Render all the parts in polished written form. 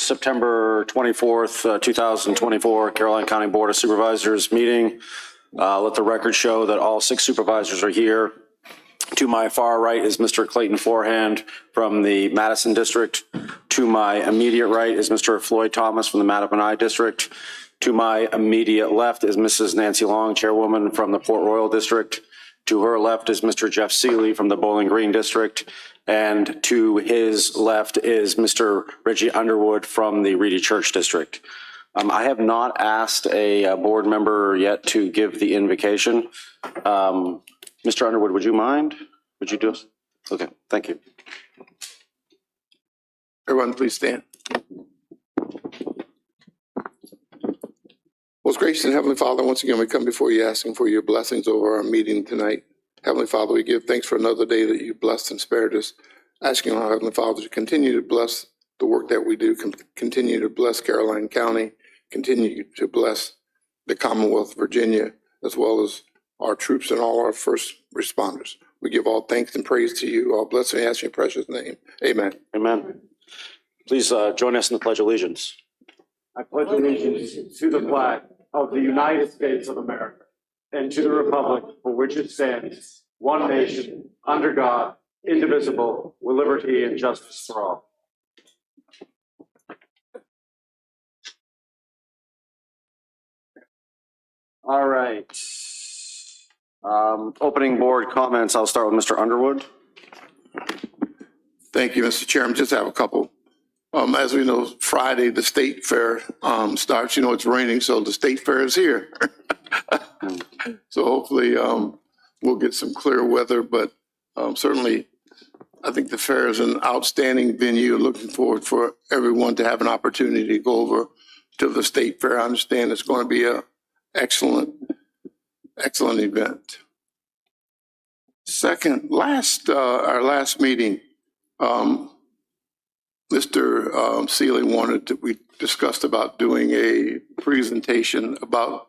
September 24th, 2024, Caroline County Board of Supervisors meeting. Let the record show that all 6 supervisors are here. To my far right is Mr. Clayton Forehand from the Madison District. To my immediate right is Mr. Floyd Thomas from the Mattaponi District. To my immediate left is Mrs. Nancy Long, Chairwoman from the Port Royal District. To her left is Mr. Jeff Seeley from the Bowling Green District. And to his left is Mr. Reggie Underwood from the Reedy Church District. I have not asked a board member yet to give the invocation. Mr. Underwood, would you mind? Would you do this? Okay, thank you. Everyone, please stand. Most gracious and Heavenly Father, once again, we come before you asking for your blessings over our meeting tonight. Heavenly Father, we give thanks for another day that you blessed and spared us. Asking our Heavenly Father to continue to bless the work that we do, continue to bless Caroline County, continue to bless the Commonwealth of Virginia, as well as our troops and all our first responders. We give all thanks and praise to you. All blessing and ask in your precious name. Amen. Amen. Please join us in the Pledge of Allegiance. I pledge allegiance to the flag of the United States of America and to the republic for which it stands, one nation, under God, indivisible, with liberty and justice for all. All right. Opening board comments. I'll start with Mr. Underwood. Thank you, Mr. Chairman. Just have a couple. As we know, Friday, the state fair starts. You know, it's raining, so the state fair is here. So hopefully we'll get some clear weather, but certainly I think the fair is an outstanding venue. Looking forward for everyone to have an opportunity to go over to the state fair. I understand it's going to be a excellent event. Second, our last meeting, Mr. Seeley we discussed about doing a presentation about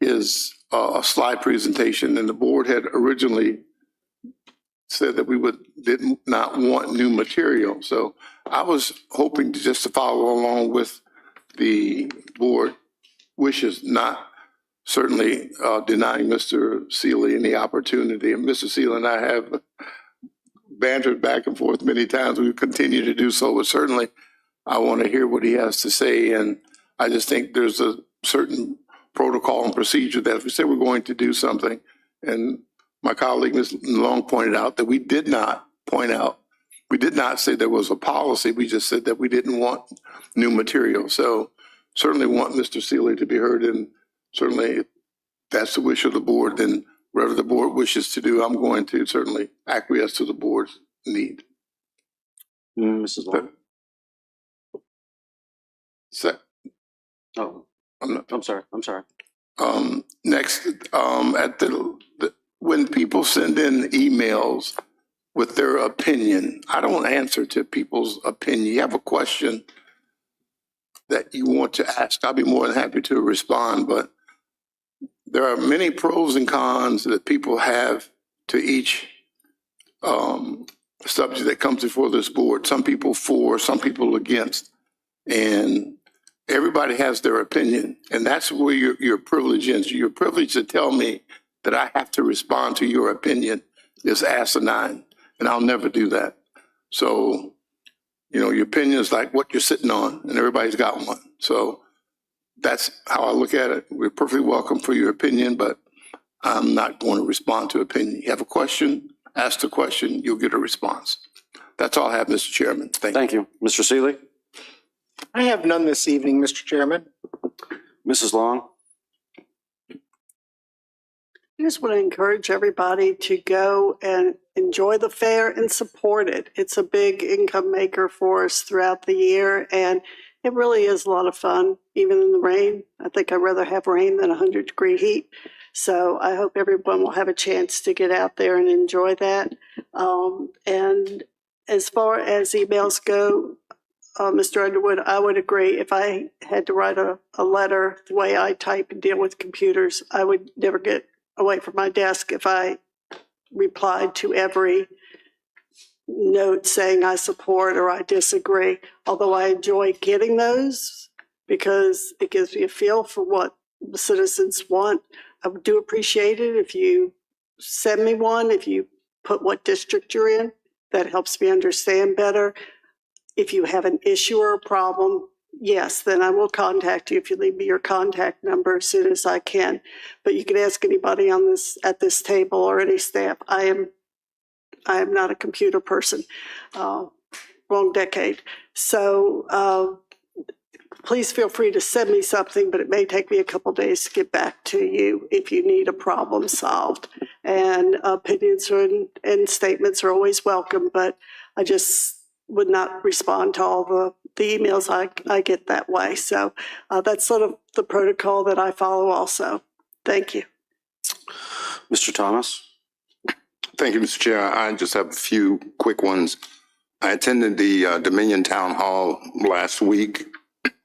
his slide presentation, and the board had originally said that we did not want new material. So I was hoping just to follow along with the board wishes, not certainly denying Mr. Seeley any opportunity. And Mr. Seeley and I have bantered back and forth many times. We continue to do so, but certainly I want to hear what he has to say. And I just think there's a certain protocol and procedure that if we say we're going to do something, and my colleague, Ms. Long, pointed out that we did not say there was a policy. We just said that we didn't want new material. So certainly want Mr. Seeley to be heard, and certainly if that's the wish of the board, then whatever the board wishes to do, I'm going to certainly acquiesce to the board's need. Mrs. Long. I'm sorry. Next, when people send in emails with their opinion, I don't answer to people's opinion. You have a question that you want to ask, I'll be more than happy to respond, but there are many pros and cons that people have to each subject that comes before this board. Some people for, some people against, and everybody has their opinion, and that's where your privilege ends. Your privilege to tell me that I have to respond to your opinion is asinine, and I'll never do that. So, you know, your opinion is like what you're sitting on, and everybody's got one. So that's how I look at it. We're perfectly welcome for your opinion, but I'm not going to respond to opinion. You have a question, ask the question, you'll get a response. That's all I have, Mr. Chairman. Thank you. Mr. Seeley? I have none this evening, Mr. Chairman. Mrs. Long? I just want to encourage everybody to go and enjoy the fair and support it. It's a big income maker for us throughout the year, and it really is a lot of fun, even in the rain. I think I'd rather have rain than 100-degree heat. So I hope everyone will have a chance to get out there and enjoy that. And as far as emails go, Mr. Underwood, I would agree. If I had to write a letter the way I type and deal with computers, I would never get away from my desk if I replied to every note saying I support or I disagree, although I enjoy getting those because it gives me a feel for what the citizens want. I do appreciate it if you send me one, if you put what district you're in. That helps me understand better. If you have an issue or a problem, yes, then I will contact you if you leave me your contact number as soon as I can. But you can ask anybody on this at this table or any staff. I am not a computer person. Wrong decade. So please feel free to send me something, but it may take me a couple days to get back to you if you need a problem solved. And opinions and statements are always welcome, but I just would not respond to all the emails I get that way. So that's sort of the protocol that I follow also. Thank you. Mr. Thomas? Thank you, Mr. Chair. I just have a few quick ones. I attended the Dominion Town Hall last week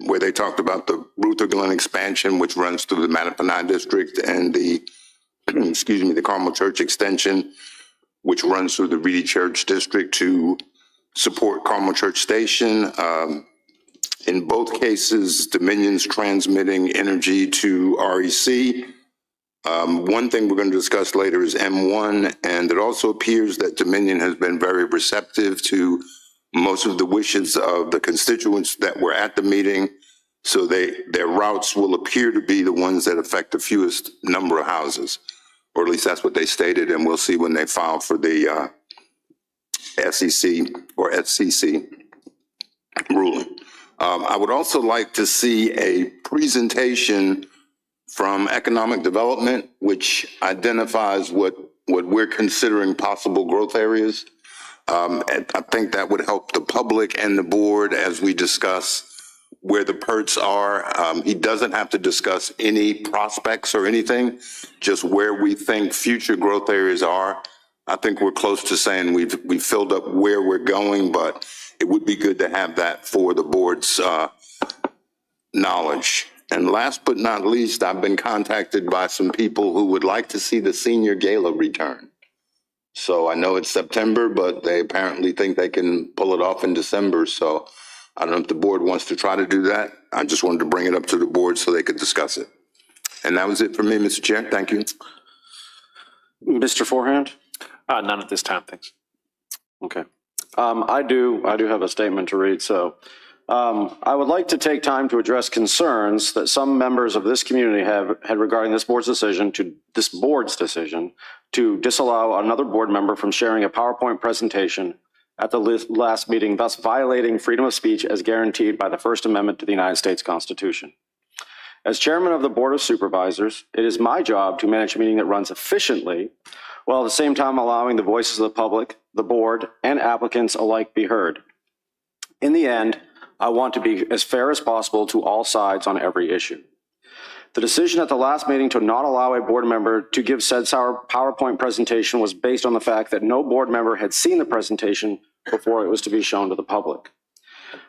where they talked about the Ruther Glen expansion, which runs through the Mattapanai district, and the, excuse me, the Carmel Church extension, which runs through the Reedy Church district to support Carmel Church Station. In both cases, Dominion's transmitting energy to REC. One thing we're going to discuss later is M1, and it also appears that Dominion has been very receptive to most of the wishes of the constituents that were at the meeting. So their routes will appear to be the ones that affect the fewest number of houses, or at least that's what they stated, and we'll see when they file for the SEC or SCC ruling. I would also like to see a presentation from economic development, which identifies what we're considering possible growth areas. And I think that would help the public and the board as we discuss where the PERTs are. He doesn't have to discuss any prospects or anything, just where we think future growth areas are. I think we're close to saying we've filled up where we're going, but it would be good to have that for the board's knowledge. And last but not least, I've been contacted by some people who would like to see the senior gala return. So I know it's September, but they apparently think they can pull it off in December. So I don't know if the board wants to try to do that. I just wanted to bring it up to the board so they could discuss it. And that was it for me, Mr. Chair. Thank you. Mr. Forehand? None at this time, thanks. Okay. I do have a statement to read. So I would like to take time to address concerns that some members of this community have had regarding this board's decision to disallow another board member from sharing a PowerPoint presentation at the last meeting, thus violating freedom of speech as guaranteed by the First Amendment to the United States Constitution. As chairman of the Board of Supervisors, it is my job to manage a meeting that runs efficiently, while at the same time allowing the voices of the public, the board, and applicants alike be heard. In the end, I want to be as fair as possible to all sides on every issue. The decision at the last meeting to not allow a board member to give said PowerPoint presentation was based on the fact that no board member had seen the presentation before it was to be shown to the public.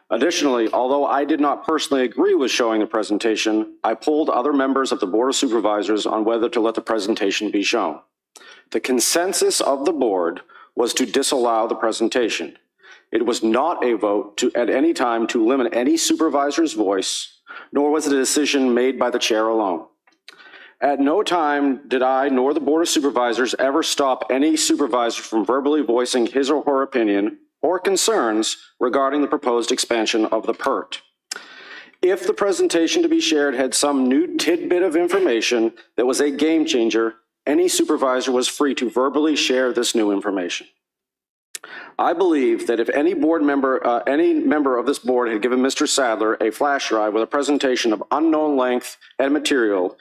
Additionally, although I did not personally agree with showing the presentation, I polled other members of the Board of Supervisors on whether to let the presentation be shown. The consensus of the board was to disallow the presentation. It was not a vote at any time to limit any supervisor's voice, nor was it a decision made by the chair alone. At no time did I nor the Board of Supervisors ever stop any supervisor from verbally voicing his or her opinion or concerns regarding the proposed expansion of the PERT. If the presentation to be shared had some new tidbit of information that was a game changer, any supervisor was free to verbally share this new information. I believe that if any member of this board had given Mr. Sadler a flash drive with a presentation of unknown length and material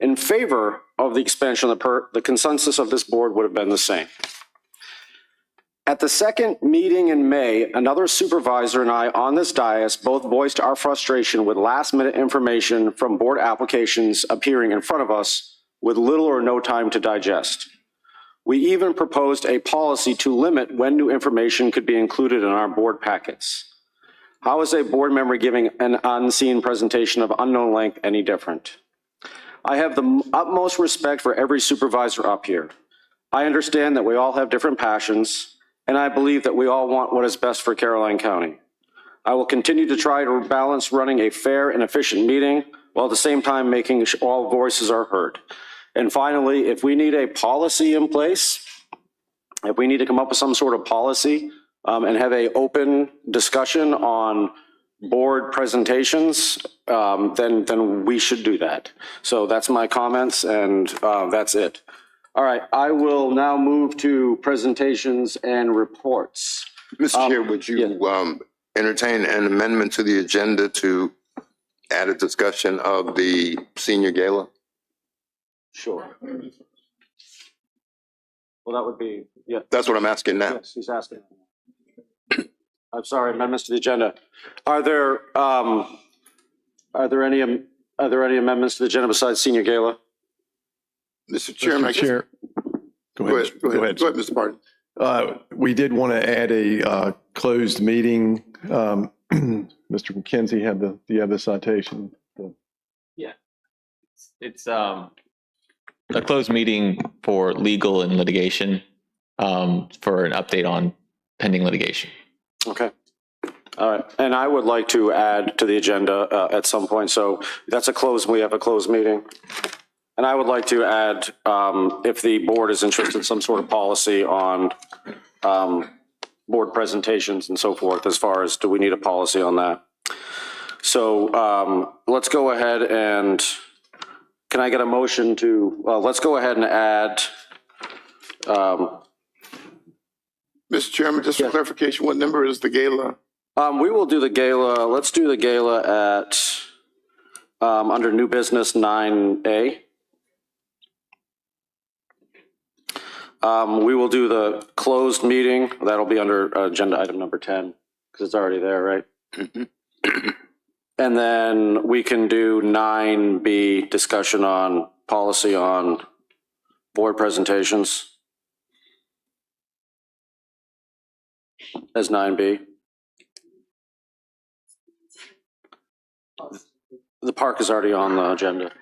in favor of the expansion of the PERT, the consensus of this board would have been the same. At the second meeting in May, another supervisor and I on this dais both voiced our frustration with last-minute information from board applications appearing in front of us with little or no time to digest. We even proposed a policy to limit when new information could be included in our board packets. How is a board member giving an unseen presentation of unknown length any different? I have the utmost respect for every supervisor up here. I understand that we all have different passions, and I believe that we all want what is best for Caroline County. I will continue to try to balance running a fair and efficient meeting while at the same time making sure all voices are heard. And finally, if we need a policy in place, if we need to come up with some sort of policy and have a open discussion on board presentations, then we should do that. So that's my comments, and that's it. All right, I will now move to presentations and reports. Mr. Chair, would you entertain an amendment to the agenda to add a discussion of the senior gala? Sure. Well, that would be, yeah. That's what I'm asking now. Yes, he's asking. I'm sorry, amendments to the agenda. Are there any amendments to the agenda besides senior gala? Mr. Chairman, I Mr. guess- Chair. Go ahead, Mr. Barton. We did want to add a closed meeting. Mr. McKenzie do you have the citation? Yeah. It's a closed meeting for legal and litigation, for an update on pending litigation. Okay. All right. And I would like to add to the agenda at some point. So that's we have a closed meeting. And I would like to add, if the board is interested in some sort of policy on board presentations and so forth, as far as do we need a policy on that? So let's go ahead and, can I get a motion to, let's go ahead and add. Mr. Chairman, just for clarification, what number is the gala? We will do the gala, let's do the gala at, under new business 9A. We will do the closed meeting. That'll be under agenda item number 10, because it's already there, right? And then we can do 9B, discussion on policy on board presentations. As 9B. The park is already on the agenda.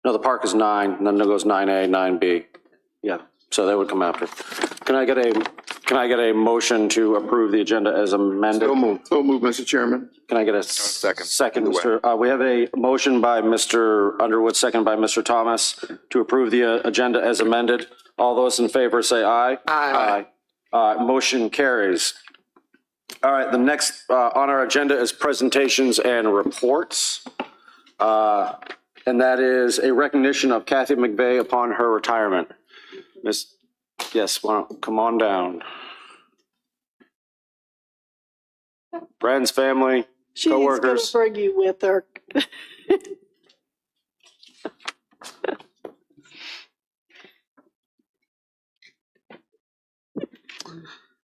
No, the park is 9, and then there goes 9A, 9B. Yeah, so that would come after. Can I get a motion to approve the agenda as amended? So move, Mr. Chairman. Can I get a second, Mr. We have a motion by Mr. Underwood, second by Mr. Thomas, to approve the agenda as amended. All those in favor say aye. Aye. Motion carries. All right, the next on our agenda is presentations and reports. And that is a recognition of Kathy McVeigh upon her retirement. Yes, why don't, come on down. Friends, family, She's going coworkers. to bring you with her.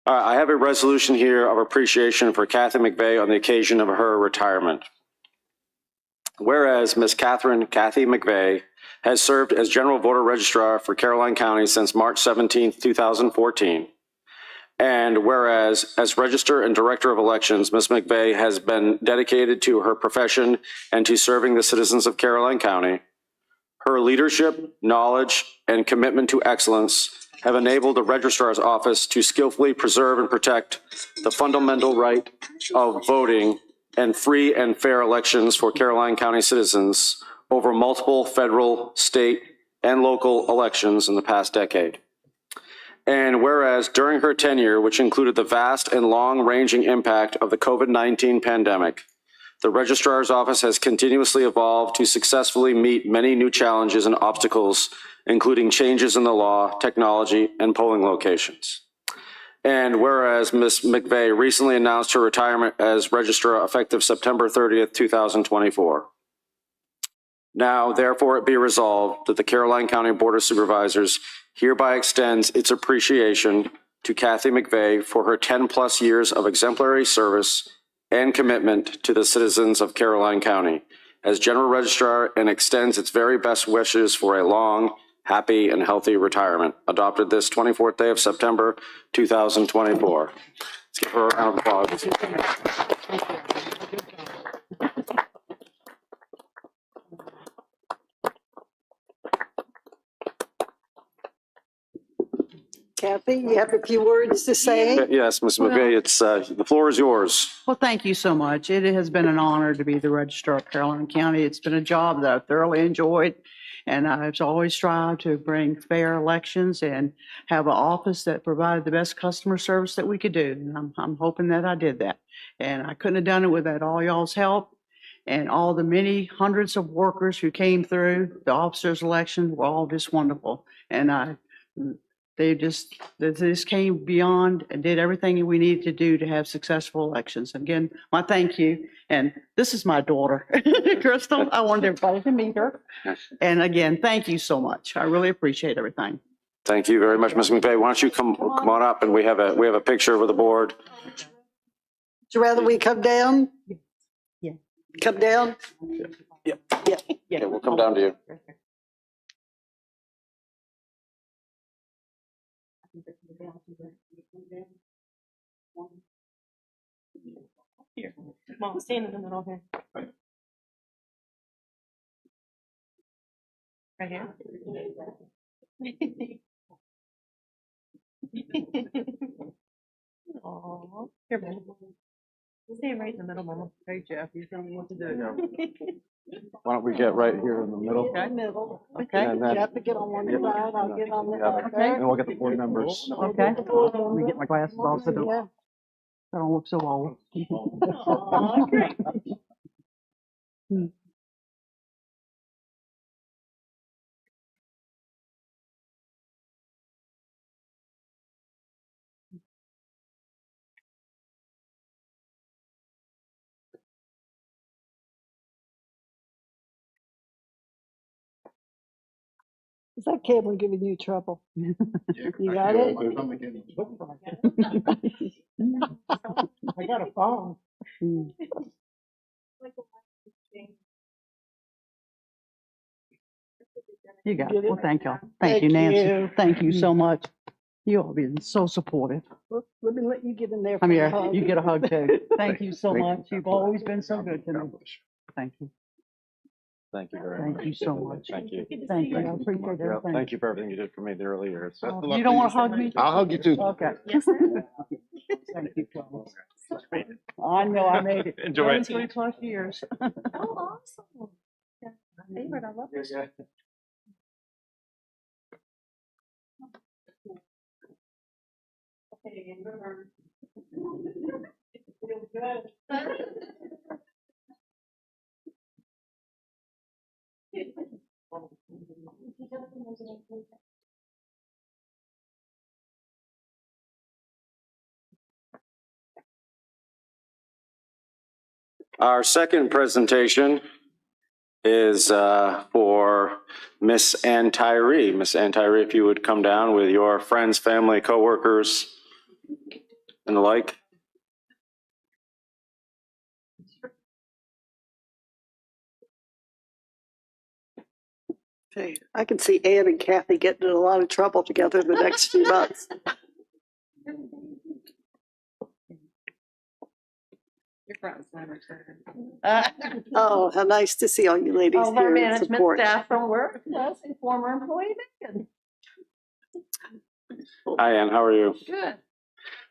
All right, I have a resolution here of appreciation for Kathy McVeigh on the occasion of her retirement. Whereas Ms. Kathy McVeigh has served as General Voter Registrar for Caroline County since March 17, 2014. And whereas as Register and Director of Elections, Ms. McVeigh has been dedicated to her profession and to serving the citizens of Caroline County. Her leadership, knowledge, and commitment to excellence have enabled the Registrar's Office to skillfully preserve and protect the fundamental right of voting and free and fair elections for Caroline County citizens over multiple federal, state, and local elections in the past decade. And whereas during her tenure, which included the vast and long-ranging impact of the COVID-19 pandemic, the Registrar's Office has continuously evolved to successfully meet many new challenges and obstacles, including changes in the law, technology, and polling locations. And whereas Ms. McVeigh recently announced her retirement as Registrar effective September 30th, 2024. Now, therefore, it be resolved that the Caroline County Board of Supervisors hereby extends its appreciation to Kathy McVeigh for her 10-plus years of exemplary service and commitment to the citizens of Caroline County as General Registrar, and extends its very best wishes for a long, happy, and healthy retirement. Adopted this 24th day of September, 2024. Let's give her a round of applause. Kathy, you have a few words to say? Yes, Ms. McVeigh, it's, the floor is yours. Well, thank you so much. It has been an honor to be the Registrar of Caroline County. It's been a job that I've thoroughly enjoyed. And I've always strived to bring fair elections and have an office that provided the best customer service that we could do. And I'm hoping that I did that. And I couldn't have done it without all y'all's help and all the many hundreds of workers who came through the officers' election were all just wonderful. And they just came beyond and did everything we needed to do to have successful elections. Again, my thank you. And this is my daughter, Crystal. I wanted everybody to meet her. And again, thank you so much. I really appreciate everything. Thank you very much, Ms. McVeigh. Why don't you come on up and we have a picture with the board. Would you rather we come down? Yeah. Come down? Yeah, we'll come down to you. Here, Mom, stand in the middle here. Right here. Aww, here, man. Stand right in the middle, Mama. Hey, Jeff, you tell me what to do now. Why don't we get right here in the middle? Okay. Middle. Okay. And then- You have to get on one side, I'll get on the other. And we'll get the board members. Okay. Let me get my glasses off so Yeah. I don't look so old. Aw, great. Is that camera giving you trouble? You got it? I got a phone. You got it. Well, thank y'all. Thank you, Thank Nancy. you. Thank you so much. You all been so supportive. Let me let you get in there. I'm for here. the hug. You get a hug too. Thank you so much. You've always been so good to me. Thank you. Thank you very much. Thank you so much. Thank you. Thank you. I appreciate Yeah, everything. thank you for everything you did for me earlier. You don't want to hug me? I'll hug you too. Okay. Yes, sir. Thank you, Charles. I know I made it. Enjoy it. 23+ years. Oh, awesome. Yeah, my favorite, I love this. Okay, River. Feels good. Our second presentation is for Miss Ann Tyree. Miss Ann Tyree, if you would come down with your friends, family, coworkers, and the like. Okay, I can see Ann and Kathy getting in a lot of trouble together the next few months. Your friends, never turn. Oh, how nice to see all you ladies All of our here in management support. staff from work, plus and former employee Megan. Hi, Ann, how are you? Good,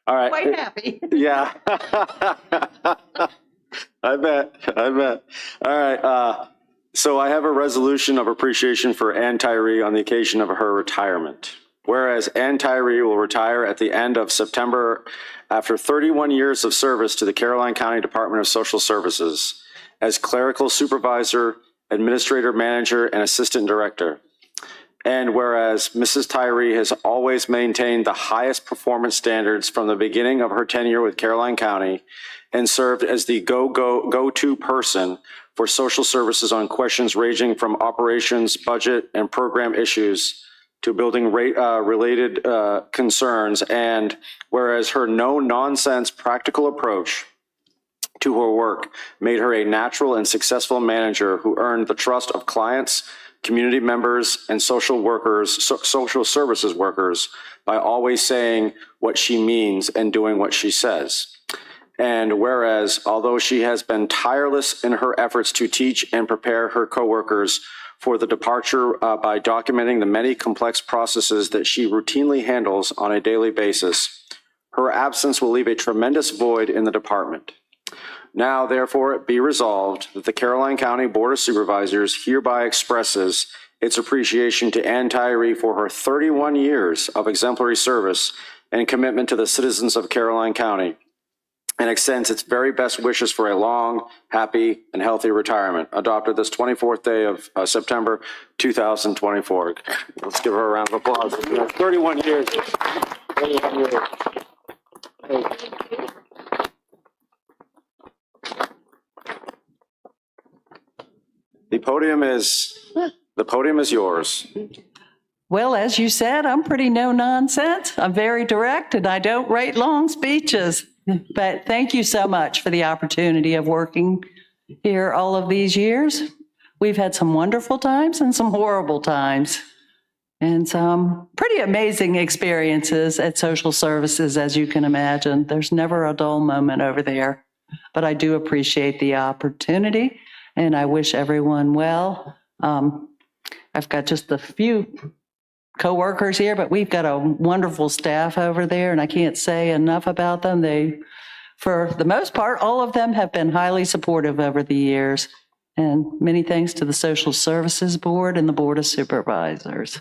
All right. quite happy. Yeah. I bet. All right. So I have a resolution of appreciation for Ann Tyree on the occasion of her retirement. Whereas Ann Tyree will retire at the end of September after 31 years of service to the Caroline County Department of Social Services as clerical supervisor, administrator, manager, and assistant director. And whereas Mrs. Tyree has always maintained the highest performance standards from the beginning of her tenure with Caroline County and served as the go-to person for social services on questions ranging from operations, budget, and program issues to building related concerns. And whereas her no-nonsense practical approach to her work made her a natural and successful manager who earned the trust of clients, community members, and social services workers by always saying what she means and doing what she says. And whereas, although she has been tireless in her efforts to teach and prepare her coworkers for the departure by documenting the many complex processes that she routinely handles on a daily basis. Her absence will leave a tremendous void in the department. Now, therefore, it be resolved that the Caroline County Board of Supervisors hereby expresses its appreciation to Ann Tyree for her 31 years of exemplary service and commitment to the citizens of Caroline County, and extends its very best wishes for a long, happy, and healthy retirement. Adopted this 24th day of September 2024. Let's give her a round of applause. 31 years. 31 years. The podium is yours. Well, as you said, I'm pretty no nonsense. I'm very direct and I don't write long speeches. But thank you so much for the opportunity of working here all of these years. We've had some wonderful times and some horrible times and some pretty amazing experiences at social services, as you can imagine. There's never a dull moment over there, but I do appreciate the opportunity and I wish everyone well. I've got just a few coworkers here, but we've got a wonderful staff over there and I can't say enough about them. They, for the most part, all of them have been highly supportive over the years. And many thanks to the Social Services Board and the Board of Supervisors.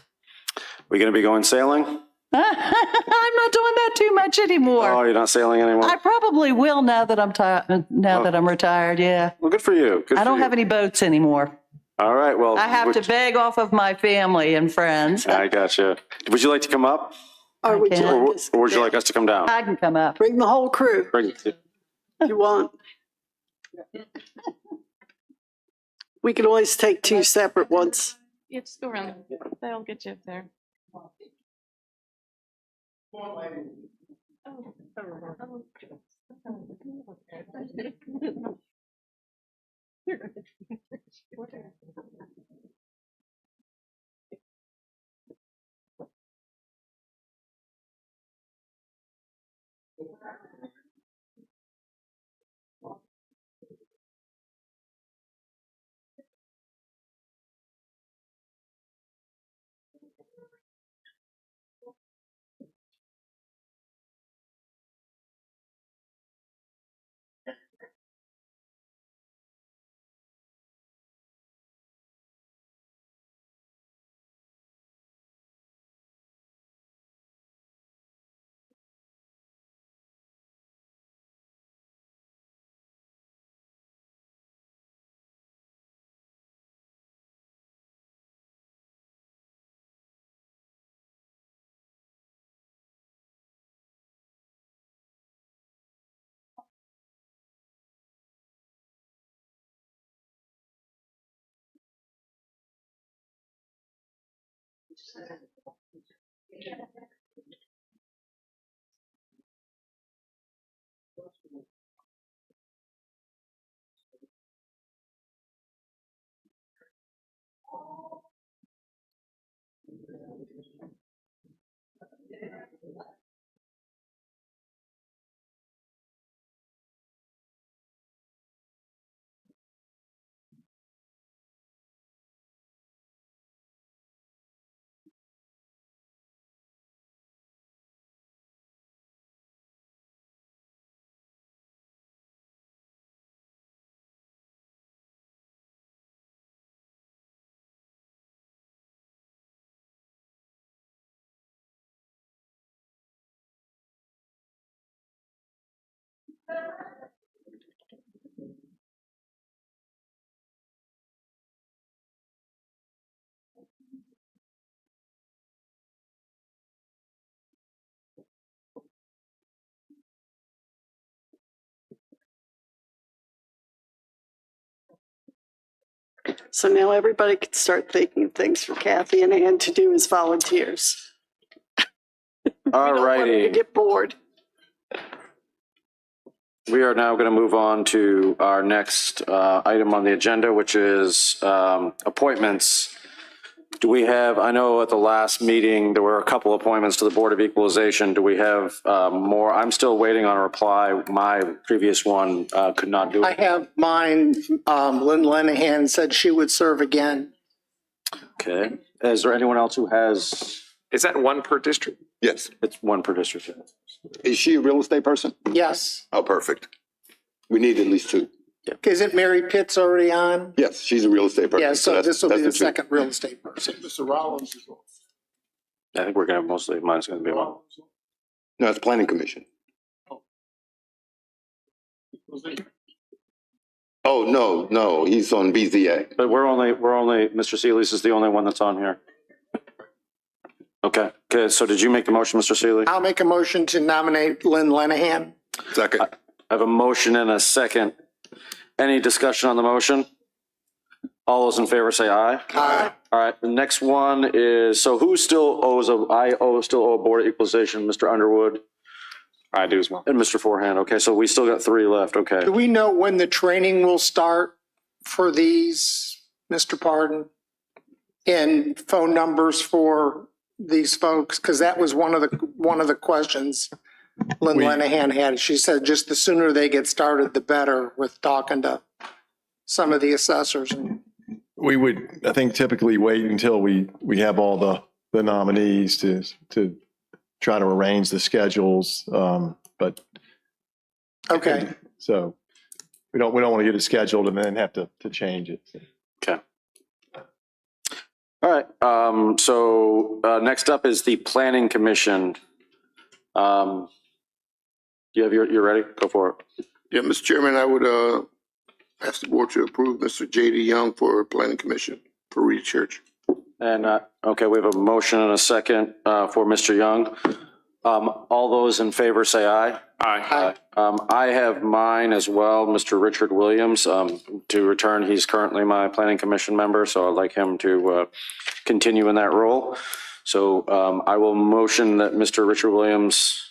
We going to be going sailing? I'm not doing that too much anymore. Oh, you're not sailing anymore? I probably will now that I'm that I'm retired. Yeah. Well, good for you. Good I don't for you. have any boats anymore. All right. Well, I have to beg off of my family and friends. I gotcha. Would you like to come up, Or would you can. like us- or would you like us to come down? I can come up. Bring the whole crew Bring it. if you want. We could always take two separate ones. Yeah, just go around. That'll get you up there. So now everybody can start thinking of things for Kathy and Ann to do as volunteers. All We don't want them to righty. get bored. We are now going to move on to our next item on the agenda, which is appointments. Do we have, I know at the last meeting, there were a couple appointments to the Board of Equalization. Do we have more? I'm still waiting on a reply. My previous one could not do I it. have mine. Lynn Lenahan said she would serve again. Okay. Is there anyone else who has, Is that one per district? Yes. it's one per district? Is she a real estate person? Yes. Oh, perfect. We need at least two. Isn't Mary Pitts already on? Yes, she's a real estate person. Yeah, so that's- this will be that's the two. second real estate person. Mr. Rollins is on. I think we're going to mostly, mine's going to be one. No, it's planning commission. Oh, no, he's on BZA. But we're only, Mr. Seeley's is the only one that's on here. Okay, so did you make the motion, Mr. Seeley? I'll make a motion to nominate Lynn Lenahan. Second. I have a motion and a second. Any discussion on the motion? All those in favor say aye. Aye. All right, the next one is, so who still owes still owe a Board of Equalization, Mr. Underwood I do as well. and Mr. Forehand. Okay, so we still got 3 left, okay. Do we know when the training will start for these, Mr. Pardon? And phone numbers for these folks? Because that was one of the questions Lynn Lenahan had. She said just the sooner they get started, the better, with talking to some of the assessors. We would, I think, typically wait until we have all the nominees to try to arrange the schedules. But Okay. so we don't want to get it scheduled and then have to change it. Okay. All right, so next up is the Planning Commission. You have you're ready? Go for it. Yeah, Mr. Chairman, I would ask the board to approve Mr. J.D. Young for planning commission for Reed Church. And, okay, we have a motion and a second for Mr. Young. All those in favor say aye. Aye. I have mine as well, Mr. Richard Williams, to return. He's currently my planning commission member, so I'd like him to continue in that role. So I will motion that Mr. Richard Williams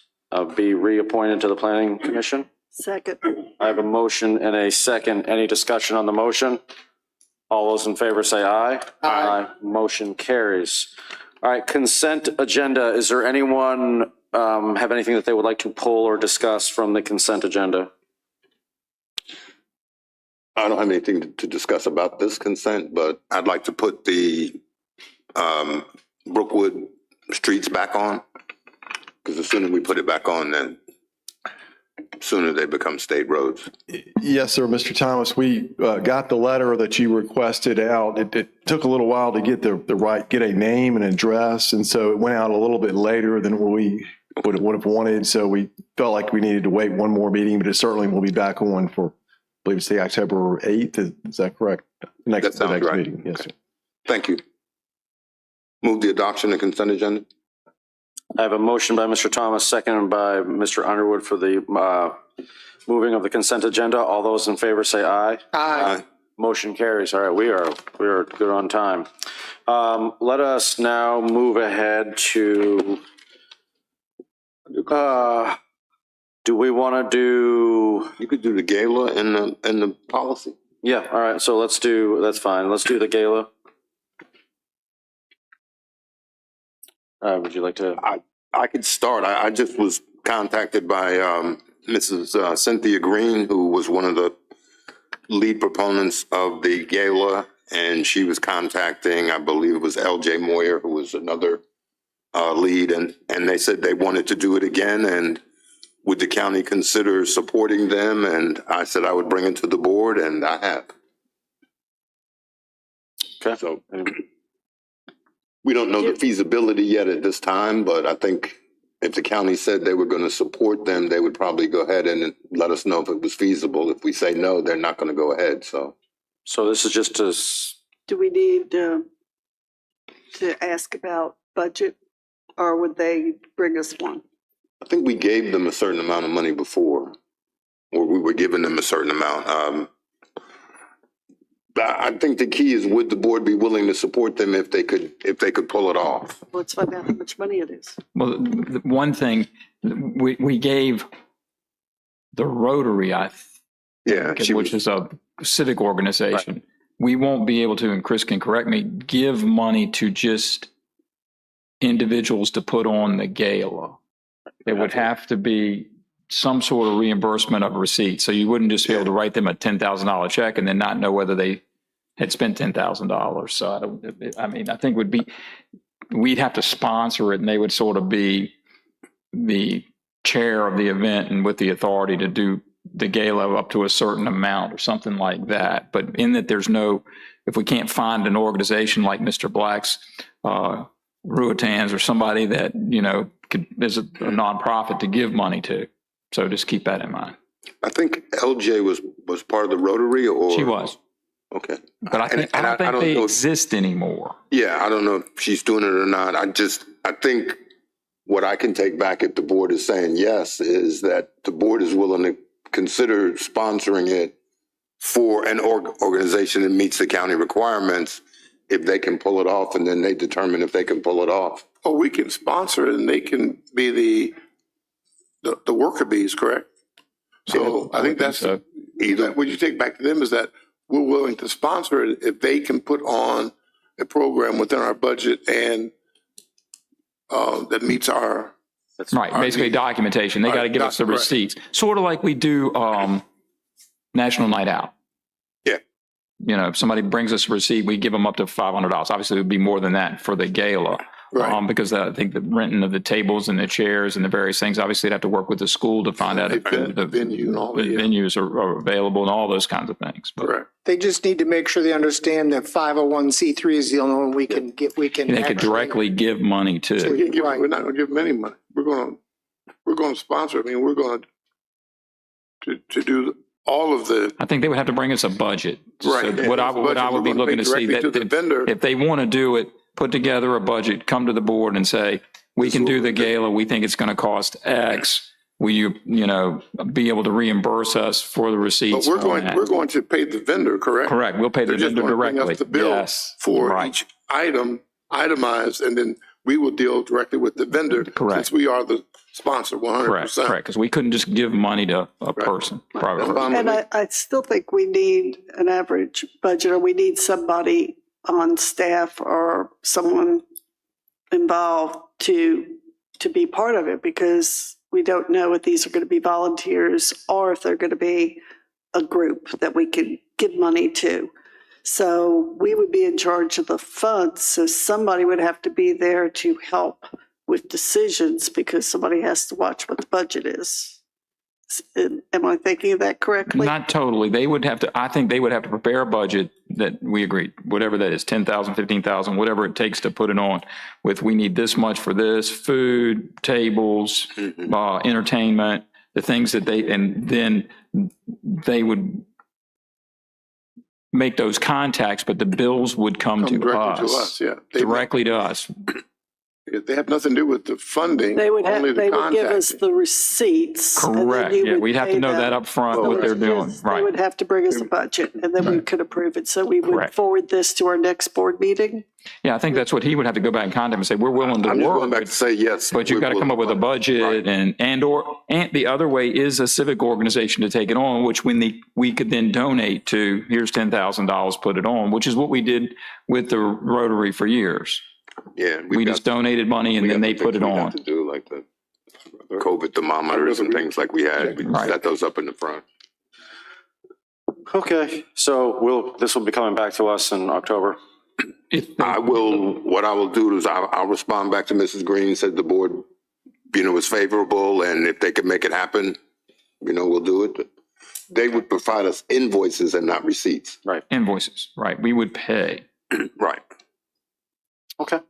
be reappointed to the planning commission. Second. I have a motion and a second. Any discussion on the motion? All those in favor say aye. Aye. Motion carries. All right, consent agenda. Is there anyone have anything that they would like to pull or discuss from the consent agenda? I don't have anything to discuss about this consent, but I'd like to put the Brookwood streets back on. Because the sooner we put it back on, then sooner they become state roads. Yes, sir, Mr. Thomas. We got the letter that you requested out. It took a little while to get get a name and address, and so it went out a little bit later than what we would have wanted. So we felt like we needed to wait one more meeting, but it certainly will be back on for, I believe it's the October 8th. Is that correct? That sounds right. Meeting. Yes, sir. Thank you. Move the adoption of consent agenda. I have a motion by Mr. Thomas, seconded by Mr. Underwood for the moving of the consent agenda. All those in favor say aye. Aye. Motion carries. All right, we are good on time. Let us now move ahead to, do we want to do? You could do the gala and the policy. Yeah, all right, so that's fine. Let's do the gala. Would you like to? I could start. I just was contacted by Mrs. Cynthia Green, who was one of the lead proponents of the gala, and she was contacting, I believe it was LJ Moyer, who was another lead, and they said they wanted to do it again, and would the county consider supporting them? And I said I would bring it to the board, and I have. Okay. So we don't know the feasibility yet at this time, but I think if the county said they were going to support them, they would probably go ahead and let us know if it was feasible. If we say no, they're not going to go ahead. So this is just to. Do we need to ask about budget, or would they bring us one? I think we gave them a certain amount of money before, or we were giving them a certain amount. I think the key is, would the board be willing to support them if they could pull it off? Let's find out how much money it is. Well, the one thing, we gave the Rotary, which is a civic organization. Right. We won't be able to, and Chris can correct me, give money to just individuals to put on the gala. It would have to be some sort of reimbursement of a receipt. So you wouldn't just be able to write them a $10,000 check and then not know whether they had spent $10,000. So I think we'd have to sponsor it and they would sort of be the chair of the event and with the authority to do the gala up to a certain amount or something like that. But in that if we can't find an organization like Mr. Black's, Ruitans or somebody that, is a nonprofit to give money to. So just keep that in mind. I think LJ was part of the Rotary, or She was. Okay. But I don't think they exist anymore. Yeah, I don't know if she's doing it or not. I think what I can take back if the board is saying yes is that the board is willing to consider sponsoring it for an organization that meets the county requirements if they can pull it off, and then they determine if they can pull it off. Or we can sponsor it and they can be the worker bees, correct? So I think that's either what you take back to them is that we're willing to sponsor it if they can put on a program within our budget and that meets our. That's right. Basically documentation. They got to give us the receipts. Sort of like we do National Night Out. Yeah. If somebody brings us a receipt, we give them up to $500. Obviously, it would be more than that for the gala. Right. Because I think the renting of the tables and the chairs and the various things, obviously, they'd have to work with the school to find out if the venue and all the venues are available and all those kinds of things. But correct. They just need to make sure they understand that 501c3 is the only one we can get. they could directly give money to. We're not going to give them any money. We're going to sponsor. I mean, we're going to do all of the. I think they would have to bring us a budget. Right. So what I would be looking to see that if they want to do it, put together a budget, come to the board and say, we can do the gala. We think it's going to cost X. Will you, be able to reimburse us for the receipts? But we're going to pay the vendor, correct? Correct. We'll pay the vendor directly. Bring us the bill for each item itemized, and then we will deal directly with the vendor. Correct. Since we are the sponsor, 100%. Correct. Because we couldn't just give money to a person. Private person. And I still think we need an average budget, or we need somebody on staff or someone involved to be part of it, because we don't know if these are going to be volunteers or if they're going to be a group that we can give money to. So we would be in charge of the funds. So somebody would have to be there to help with decisions, because somebody has to watch what the budget is. Am I thinking of that correctly? Not totally. I think they would have to prepare a budget that we agreed, whatever that is, 10,000, 15,000, whatever it takes to put it on with, we need this much for this, food, tables, entertainment, the things that and then they would make those contacts, but the bills would come to us. Directly to us. They have nothing to do with the funding. They would give us the receipts. Correct. Yeah, we'd have to know that up front, what they're doing. Right. They would have to bring us a budget, and then we could approve it. So we would forward this to our next board meeting. Yeah, I think that's what he would have to go back and contact and say, we're willing to I'm work. going back to say yes. But you've got to come up with a budget, and the other way is a civic organization to take it on, which we could then donate to, here's $10,000, put it on, which is what we did with the Rotary for years. Yeah, we just donated money and then they put it on. To do like the COVID thermometers and things like we had. We set those up in the front. Okay, so this will be coming back to us in October. What I will do is I'll respond back to Mrs. Green, said the board, was favorable, and if they could make it happen, we'll do it. But they would provide us invoices and not receipts. Right. Invoices, right. We would pay. Right. Okay.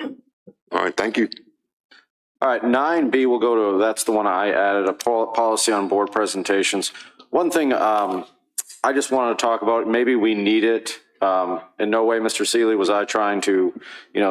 All right, thank you. All right, 9B, we'll go to, that's the one I added, a policy on board presentations. One thing I just wanted to talk about, maybe we need it. In no way, Mr. Seeley, was I trying to,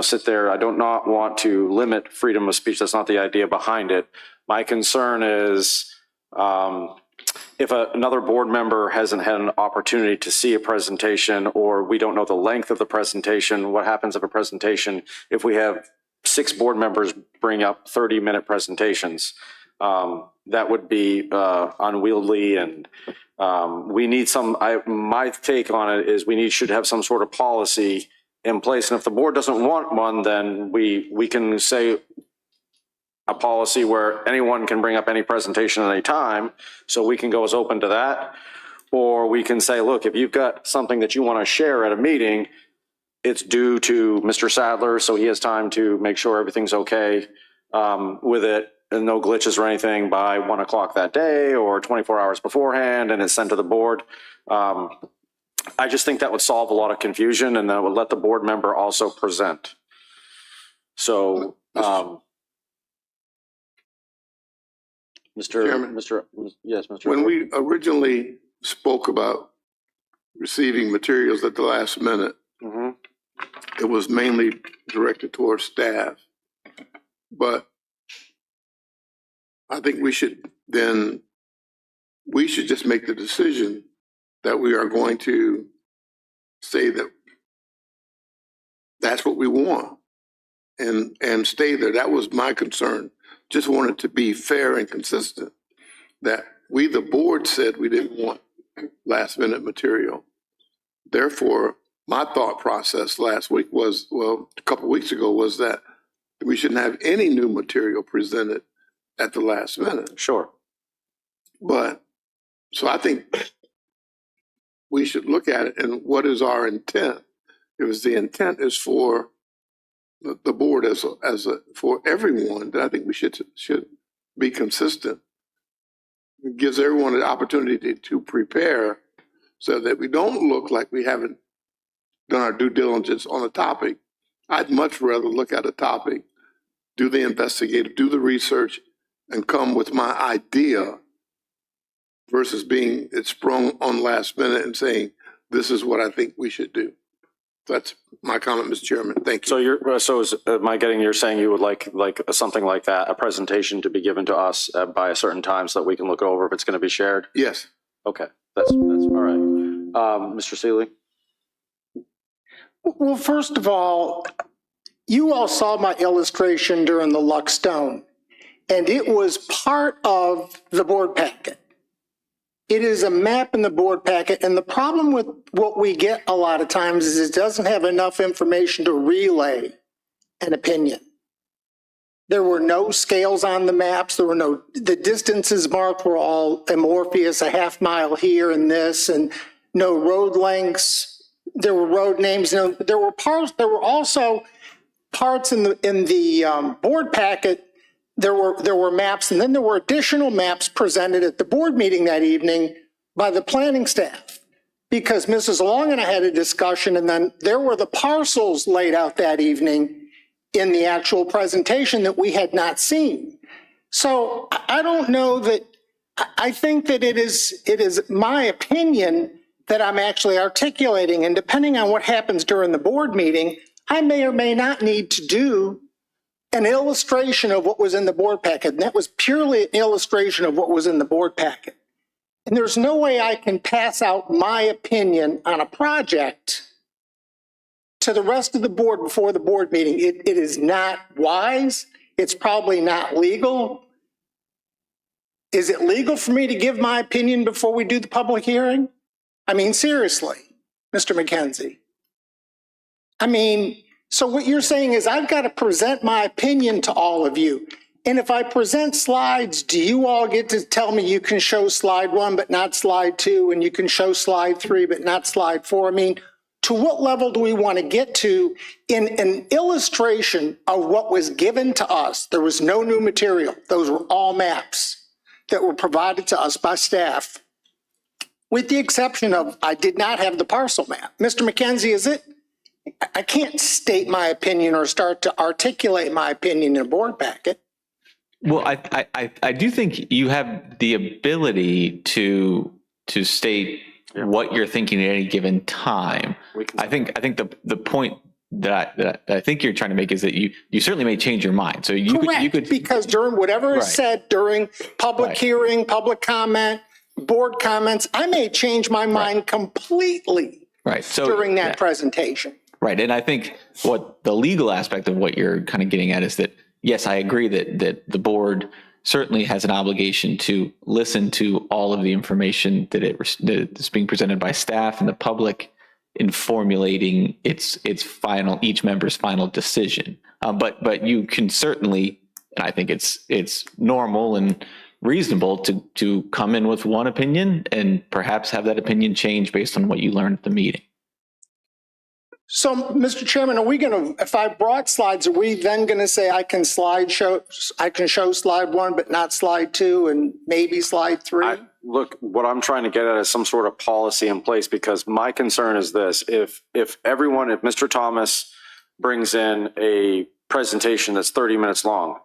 sit there. I do not want to limit freedom of speech. That's not the idea behind it. My concern is if another board member hasn't had an opportunity to see a presentation, or we don't know the length of the presentation, what happens if a presentation, if we have 6 board members bring up 30-minute presentations, that would be unwieldy, and we need my take on it is should have some sort of policy in place. And if the board doesn't want one, then we can say a policy where anyone can bring up any presentation at any time. So we can go as open to that, Or we can say, look, if you've got something that you want to share at a meeting, it's due to Mr. Sadler, so he has time to make sure everything's okay with it and no glitches or anything by 1 o'clock that day or 24 hours beforehand, and it's sent to the board. I just think that would solve a lot of confusion, and that would let the board member also present. So, Chairman? Yes, Mr. When we originally spoke about receiving materials at the last minute, Mhm. it was mainly directed towards staff. But I think we should just make the decision that we are going to say that that's what we want and stay there. That was my concern. Just wanted to be fair and consistent, that we, the board, said we didn't want last minute material. Therefore, my thought process last week was, well, a couple of weeks ago, was that we shouldn't have any new material presented at the last minute. Sure. But, so I think we should look at it and what is our intent? If the intent is for the board for everyone, then I think we should be consistent. It gives everyone an opportunity to prepare so that we don't look like we haven't done our due diligence on a topic. I'd much rather look at a topic, do the investigative, do the research, and come with my idea versus being it sprung on last minute and saying, this is what I think we should do. That's my comment, Mr. Chairman. Thank you. Am I getting, you're saying you would like something like that, a presentation to be given to us by a certain time so that we can look over if it's going to be shared? Yes. Okay, that's all right. Mr. Seeley? Well, first of all, you all saw my illustration during the Luck Stone, and it was part of the board packet. It is a map in the board packet, and the problem with what we get a lot of times is it doesn't have enough information to relay an opinion. There were no scales on the maps. The distances marked were all amorphous, a half mile here and this, and no road lengths. There were road names. There were also parts in the board packet. There were maps, and then there were additional maps presented at the board meeting that evening by the planning staff, because Mrs. Long and I had a discussion, and then there were the parcels laid out that evening in the actual presentation that we had not seen. So I don't know that, I think that it is my opinion that I'm actually articulating, and depending on what happens during the board meeting, I may or may not need to do an illustration of what was in the board packet, and that was purely an illustration of what was in the board packet. And there's no way I can pass out my opinion on a project to the rest of the board before the board meeting. It is not wise. It's probably not legal. Is it legal for me to give my opinion before we do the public hearing? I mean, seriously, Mr. McKenzie. I mean, so what you're saying is I've got to present my opinion to all of you. And if I present slides, do you all get to tell me you can show slide 1 but not slide 2, and you can show slide 3 but not slide 4? I mean, to what level do we want to get to in an illustration of what was given to us? There was no new material. Those were all maps that were provided to us by staff, with the exception of I did not have the parcel map. Mr. McKenzie, is it? I can't state my opinion or start to articulate my opinion in a board packet. Well, I do think you have the ability to state what you're thinking at any given time. I think the point that I think you're trying to make is that you certainly may change your mind. So you could because during whatever is said during public hearing, public comment, board comments, I may change my mind completely during that presentation. Right. And I think what the legal aspect of what you're kind of getting at is that, yes, I agree that the board certainly has an obligation to listen to all of the information that is being presented by staff and the public in formulating each member's final decision. But you can certainly, and I think it's normal and reasonable to come in with one opinion and perhaps have that opinion change based on what you learned at the meeting. So, Mr. Chairman, are we going to, if I brought slides, are we then going to say I can show slide 1, but not slide 2 and maybe slide 3? Look, what I'm trying to get at is some sort of policy in place, because my concern is this: if Mr. Thomas brings in a presentation that's 30 minutes long,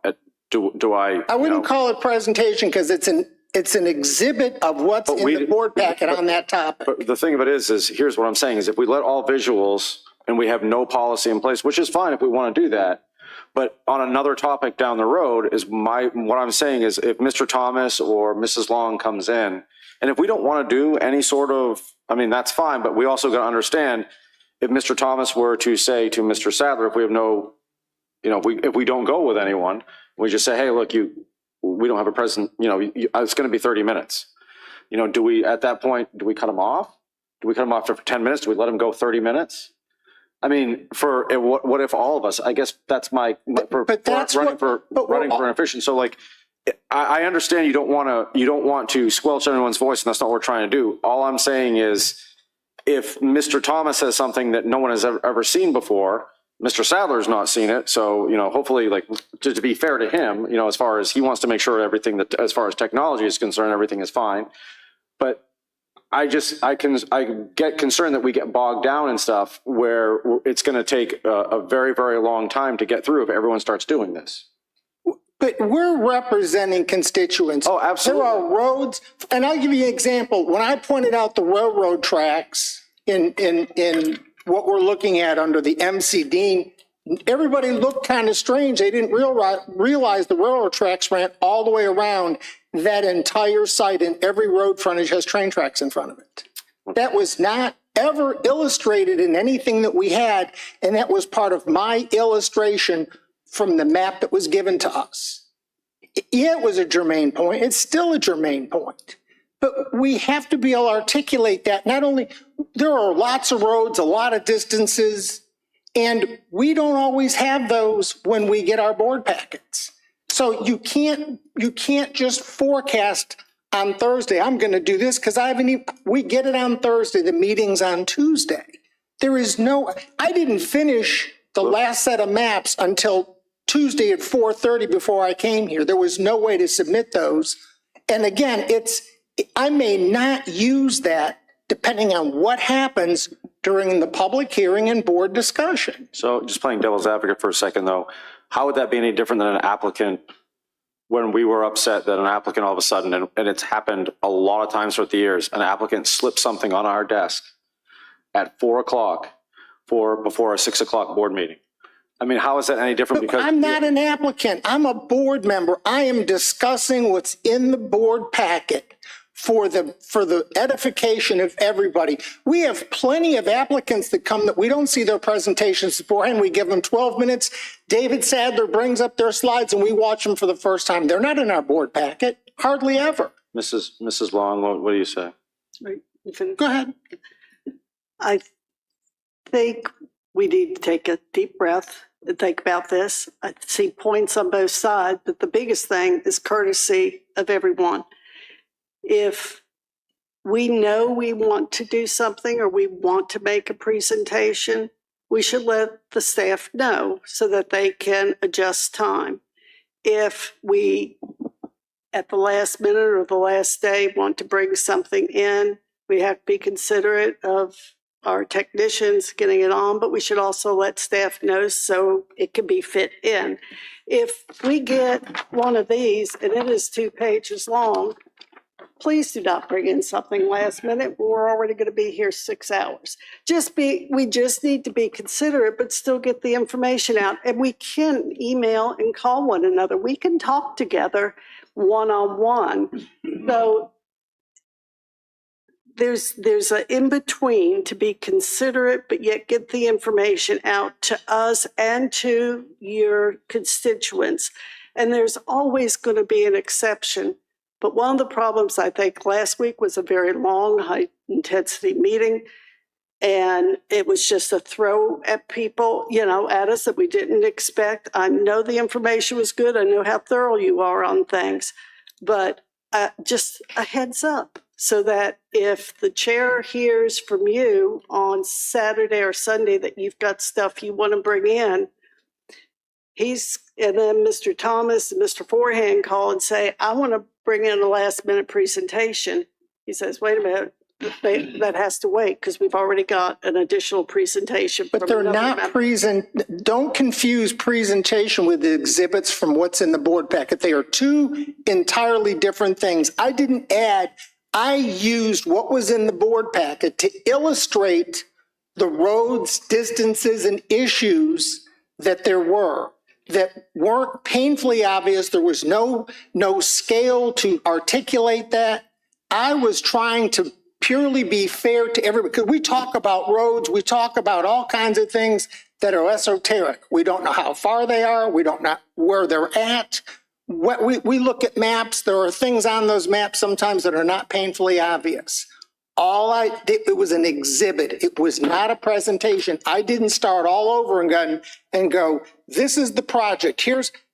do I? I wouldn't call it presentation, because it's an exhibit of what's in the board packet on that topic. But the thing of it is here's what I'm saying: is if we let all visuals and we have no policy in place, which is fine if we want to do that, but on another topic down the road what I'm saying is, if Mr. Thomas or Mrs. Long comes in, and if we don't want to do any sort of, I mean, that's fine, but we also got to understand, if Mr. Thomas were to say to Mr. Sadler, if we have no, if we don't go with anyone, we just say, hey, look, we don't have a present, it's going to be 30 minutes. Do we, at that point, do we cut them off? Do we cut them off for 10 minutes? Do we let them go 30 minutes? I mean, what if all of us? I guess that's running for an efficient. So, like, I understand you don't want to squelch anyone's voice, and that's not what we're trying to do. All I'm saying is, if Mr. Thomas says something that no one has ever seen before, Mr. Sadler's not seen it. So, hopefully, like, to be fair to him, as far as he wants to make sure everything that, as far as technology is concerned, everything is fine. But I get concerned that we get bogged down in stuff where it's going to take a very, very long time to get through if everyone starts doing this. But we're representing constituents. Oh, absolutely. There are roads, and I'll give you an example. When I pointed out the railroad tracks in what we're looking at under the MC Dean, everybody looked kind of strange. They didn't realize the railroad tracks ran all the way around that entire site, and every road frontage has train tracks in front of it. That was not ever illustrated in anything that we had, and that was part of my illustration from the map that was given to us. Yeah, it was a germane point. It's still a germane point. But we have to be able to articulate that. Not only, there are lots of roads, a lot of distances, and we don't always have those when we get our board packets. So you can't just forecast on Thursday, I'm going to do this, because we get it on Thursday, the meeting's on Tuesday. I didn't finish the last set of maps until Tuesday at 4:30 before I came here. There was no way to submit those. And again, I may not use that depending on what happens during the public hearing and board discussion. So just playing devil's advocate for a second, though, how would that be any different than an applicant when we were upset that an applicant all of a sudden, and it's happened a lot of times throughout the years, an applicant slipped something on our desk at 4 o'clock before a 6 o'clock board meeting? I mean, how is that any different? But because I'm not an applicant. I'm a board member. I am discussing what's in the board packet for the edification of everybody. We have plenty of applicants that come that we don't see their presentations beforehand. We give them 12 minutes. David Sadler brings up their slides and we watch them for the first time. They're not in our board packet, hardly ever. Mrs. Long, what do you say? Go ahead. I think we need to take a deep breath and think about this. I see points on both sides, but the biggest thing is courtesy of everyone. If we know we want to do something or we want to make a presentation, we should let the staff know so that they can adjust time. If we, at the last minute or the last day, want to bring something in, we have to be considerate of our technicians getting it on, but we should also let staff know so it can be fit in. If we get one of these and it is 2 pages long, please do not bring in something last minute. We're already going to be here 6 hours. We just need to be considerate, but still get the information out. And we can email and call one another. We can talk together one-on-one. So there's an in-between to be considerate, but yet get the information out to us and to your constituents. And there's always going to be an exception. But one of the problems, I think, last week was a very long, high-intensity meeting, and it was just a throw at people, at us that we didn't expect. I know the information was good. I know how thorough you are on things, but just a heads up so that if the chair hears from you on Saturday or Sunday that you've got stuff you want to bring in, and then Mr. Thomas and Mr. Forehand call and say, I want to bring in a last minute presentation. He says, wait a minute, that has to wait because we've already got an additional presentation. But they're not don't confuse presentation with the exhibits from what's in the board packet. They are two entirely different things. I used what was in the board packet to illustrate the roads, distances, and issues that there were that weren't painfully obvious. There was no scale to articulate that. I was trying to purely be fair to everybody, because we talk about roads, we talk about all kinds of things that are esoteric. We don't know how far they are. We don't know where they're at. We look at maps. There are things on those maps sometimes that are not painfully obvious. It was an exhibit. It was not a presentation. I didn't start all over and go, this is the project.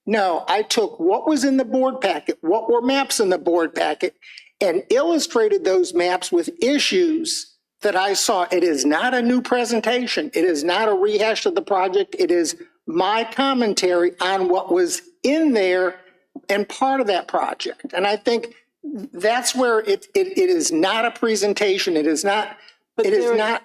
No, I took what was in the board packet, what were maps in the board packet, and illustrated those maps with issues that I saw. It is not a new presentation. It is not a rehash of the project. It is my commentary on what was in there and part of that project. And I think that's where it is not a presentation. It is not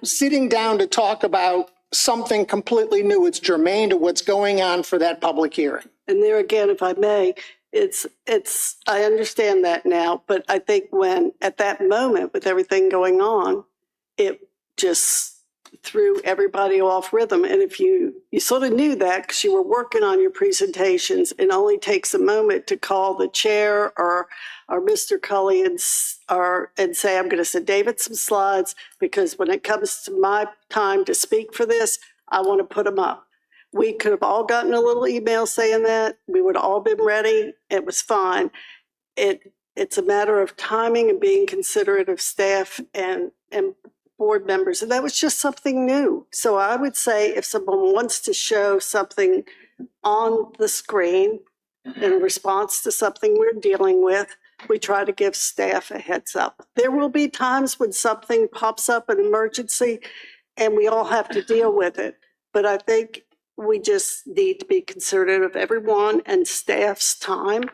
sitting down to talk about something completely new. It's germane to what's going on for that public hearing. And there again, if I may, I understand that now, but I think when at that moment with everything going on, it just threw everybody off rhythm. And if you sort of knew that because you were working on your presentations, it only takes a moment to call the chair or Mr. Cully and say, I'm going to send David some slides because when it comes to my time to speak for this, I want to put them up. We could have all gotten a little email saying that. We would have all been ready. It was fine. It's a matter of timing and being considerate of staff and board members. And that was just something new. So I would say if someone wants to show something on the screen in response to something we're dealing with, we try to give staff a heads up. There will be times when something pops up, an emergency, and we all have to deal with it. But I think we just need to be considerate of everyone and staff's time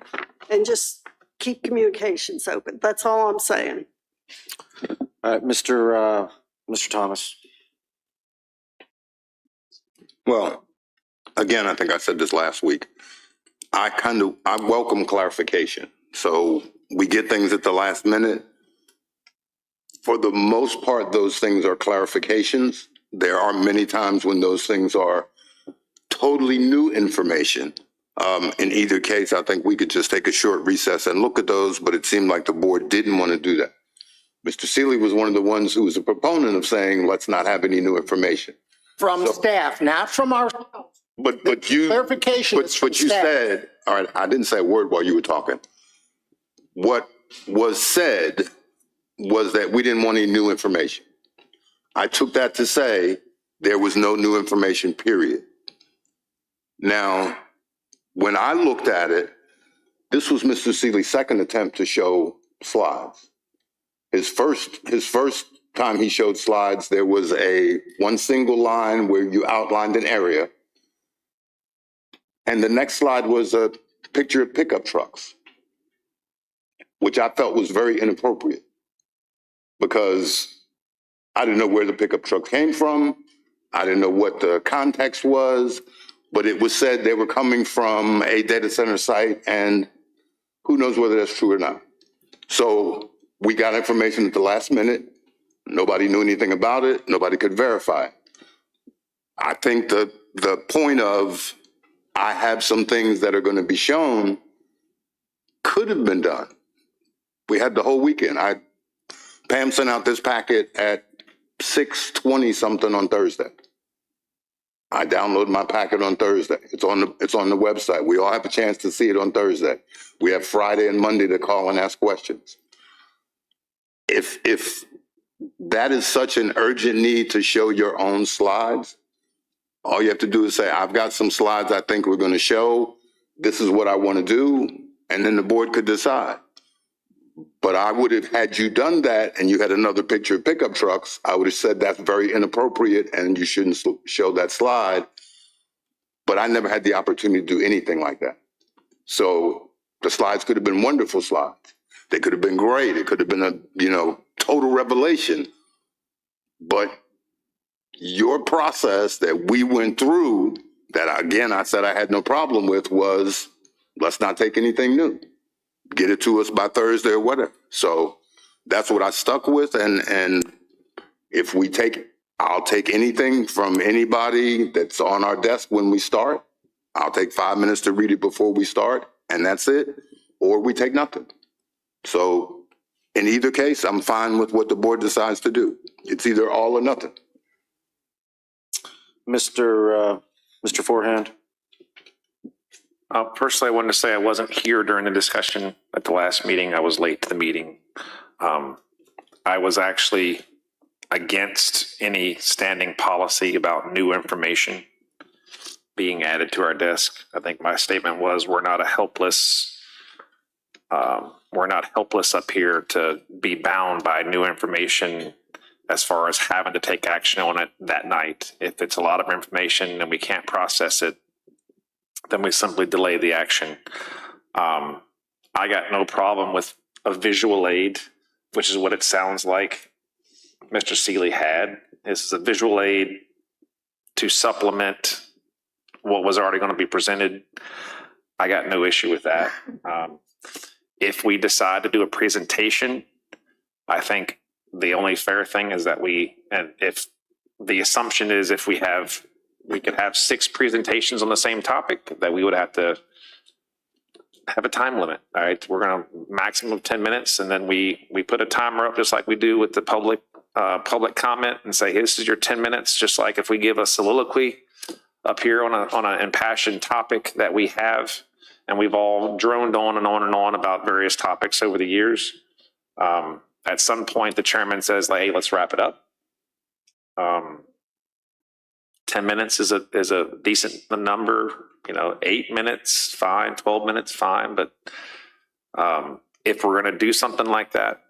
and just keep communications open. That's all I'm saying. All right, Mr. Thomas. Well, again, I think I said this last week. I welcome clarification. So we get things at the last minute. For the most part, those things are clarifications. There are many times when those things are totally new information. In either case, I think we could just take a short recess and look at those, but it seemed like the board didn't want to do that. Mr. Seeley was one of the ones who was a proponent of saying, let's not have any new information. From staff, not from our. But you clarification. But you said, all right, I didn't say a word while you were talking. What was said was that we didn't want any new information. I took that to say there was no new information, period. Now, when I looked at it, this was Mr. Seeley's second attempt to show slides. His first time he showed slides, there was one single line where you outlined an area. And the next slide was a picture of pickup trucks, which I felt was very inappropriate because I didn't know where the pickup truck came from. I didn't know what the context was, but it was said they were coming from a data center site, and who knows whether that's true or not. So we got information at the last minute. Nobody knew anything about it. Nobody could verify it. I think the point of I have some things that are going to be shown could have been done. We had the whole weekend. Pam sent out this packet at 6:20 something on Thursday. I downloaded my packet on Thursday. It's on the website. We all have a chance to see it on Thursday. We have Friday and Monday to call and ask questions. If that is such an urgent need to show your own slides, all you have to do is say, I've got some slides I think we're going to show. This is what I want to do. And then the board could decide. But I would have, had you done that and you had another picture of pickup trucks, I would have said that's very inappropriate and you shouldn't show that slide. But I never had the opportunity to do anything like that. So the slides could have been wonderful slides. They could have been great. It could have been a, total revelation. But your process that we went through, that again, I said I had no problem with, was let's not take anything new. Get it to us by Thursday or whatever. So that's what I stuck with. And if I'll take anything from anybody that's on our desk when we start. I'll take 5 minutes to read it before we start, and that's it. Or we take nothing. So in either case, I'm fine with what the board decides to do. It's either all or nothing. Mr. Forehand. Personally, I wanted to say I wasn't here during the discussion at the last meeting. I was late to the meeting. I was actually against any standing policy about new information being added to our desk. I think my statement was we're not helpless up here to be bound by new information as far as having to take action on it that night. If it's a lot of information and we can't process it, then we simply delay the action. I got no problem with a visual aid, which is what it sounds like Mr. Seeley had. This is a visual aid to supplement what was already going to be presented. I got no issue with that. If we decide to do a presentation, I think the only fair thing is that if the assumption is if we could have 6 presentations on the same topic, that we would have to have a time limit. All right, we're going to maximum of 10 minutes, and then we put a timer up just like we do with the public comment and say, hey, this is your 10 minutes. Just like if we give a soliloquy up here on an impassioned topic that we have, and we've all droned on and on and on about various topics over the years. At some point, the chairman says, hey, let's wrap it up. 10 minutes is a decent number, 8 minutes, fine, 12 minutes, fine. But if we're going to do something like that,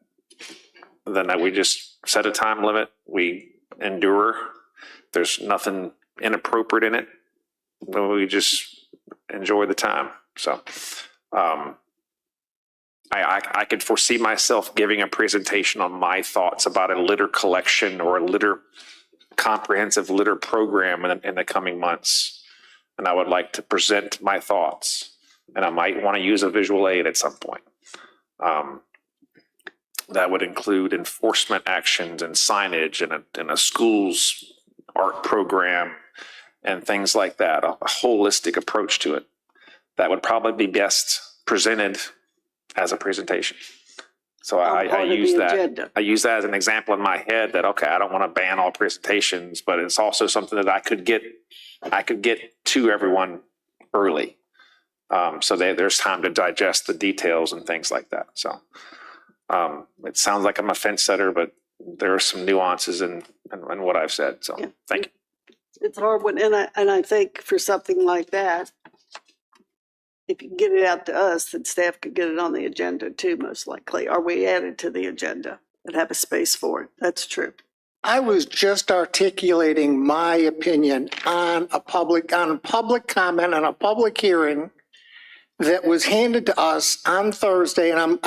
then that we just set a time limit, we endure. There's nothing inappropriate in it. We just enjoy the time. So I could foresee myself giving a presentation on my thoughts about a litter collection or a comprehensive litter program in the coming months. And I would like to present my thoughts, and I might want to use a visual aid at some point. That would include enforcement actions and signage and a school's art program and things like that, a holistic approach to it. That would probably be best presented as a presentation. So I use that. I use that as an example in my head that, okay, I don't want to ban all presentations, but it's also something that I could get to everyone early. So there's time to digest the details and things like that. So it sounds like I'm a fence setter, but there are some nuances in what I've said. So yeah. Thank you. It's hard when, and I think for something like that, if you can get it out to us, then staff could get it on the agenda too, most likely. Or we add it to the agenda and have a space for it. That's true. I was just articulating my opinion on a public comment on a public hearing that was handed to us on Thursday. And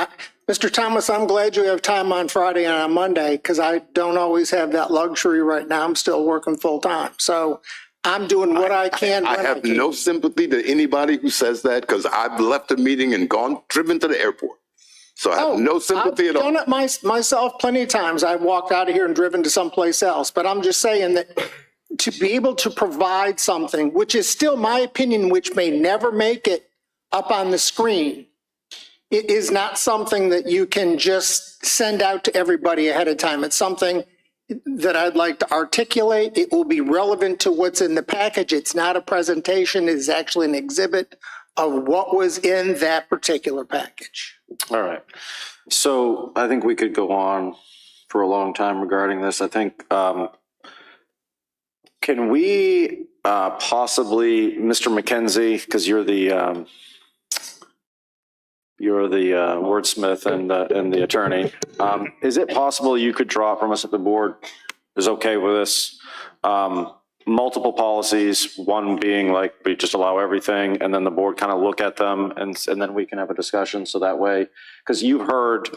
Mr. Thomas, I'm glad you have time on Friday and on Monday, because I don't always have that luxury right now. I'm still working full time. So I'm doing what I can. I have no sympathy to anybody who says that, because I've left a meeting and driven to the airport. So I have no sympathy at all. I've done it myself plenty of times. I've walked out of here and driven to someplace else. But I'm just saying that to be able to provide something, which is still my opinion, which may never make it up on the screen, it is not something that you can just send out to everybody ahead of time. It's something that I'd like to articulate. It will be relevant to what's in the package. It's not a presentation. It's actually an exhibit of what was in that particular package. All right. So I think we could go on for a long time regarding this. I think, can we possibly, Mr. McKenzie, because you're the You're the wordsmith and the attorney. Is it possible you could draw from us if the board is okay with this? Multiple policies, one being like we just allow everything, and then the board kind of look at them, and then we can have a discussion. So that way, because you've heard,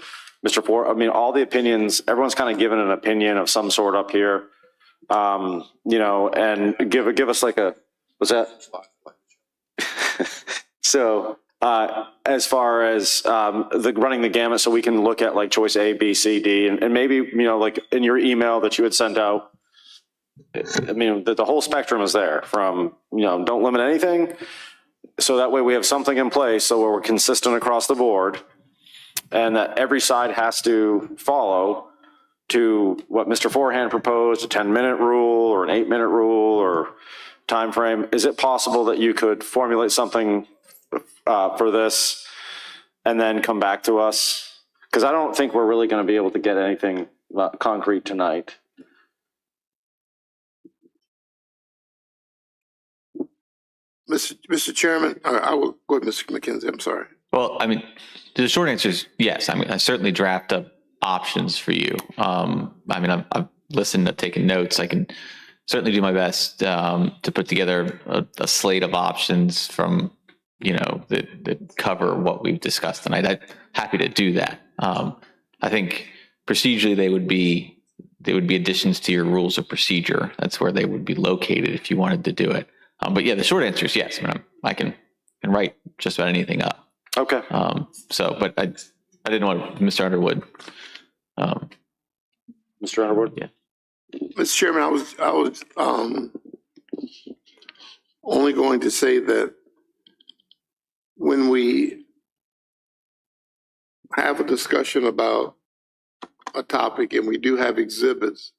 Mr. Ford, I mean, all the opinions, everyone's kind of given an opinion of some sort up here, you know, and give us like a, what's that? So as far as the running the gamut, so we can look at like choice A, B, C, D, and maybe, you know, like in your email that you had sent out, I mean, the whole spectrum is there from, you know, don't limit anything. So that way we have something in place so we're consistent across the board and that every side has to follow to what Mr. Forehand proposed, a 10-minute rule or an 8-minute rule or time frame. Is it possible that you could formulate something for this and then come back to us? Because I don't think we're really going to be able to get anything concrete tonight. Mr. Chairman, I will go ahead, Mr. McKenzie. I'm sorry. Well, I mean, the short answer is yes. I mean, I certainly draft up options for you. I mean, I've listened to taking notes. I can certainly do my best to put together a slate of options from, you know, that cover what we've discussed tonight. I'm happy to do that. I think procedurally they would be additions to your rules of procedure. That's where they would be located if you wanted to do it. But yeah, the short answer is yes. I mean, I can write just about anything up. Okay. So, but I didn't want Mr. Underwood. Mr. Underwood? Yeah. Mr. Chairman, I was only going to say that when we have a discussion about a topic and we do have exhibits,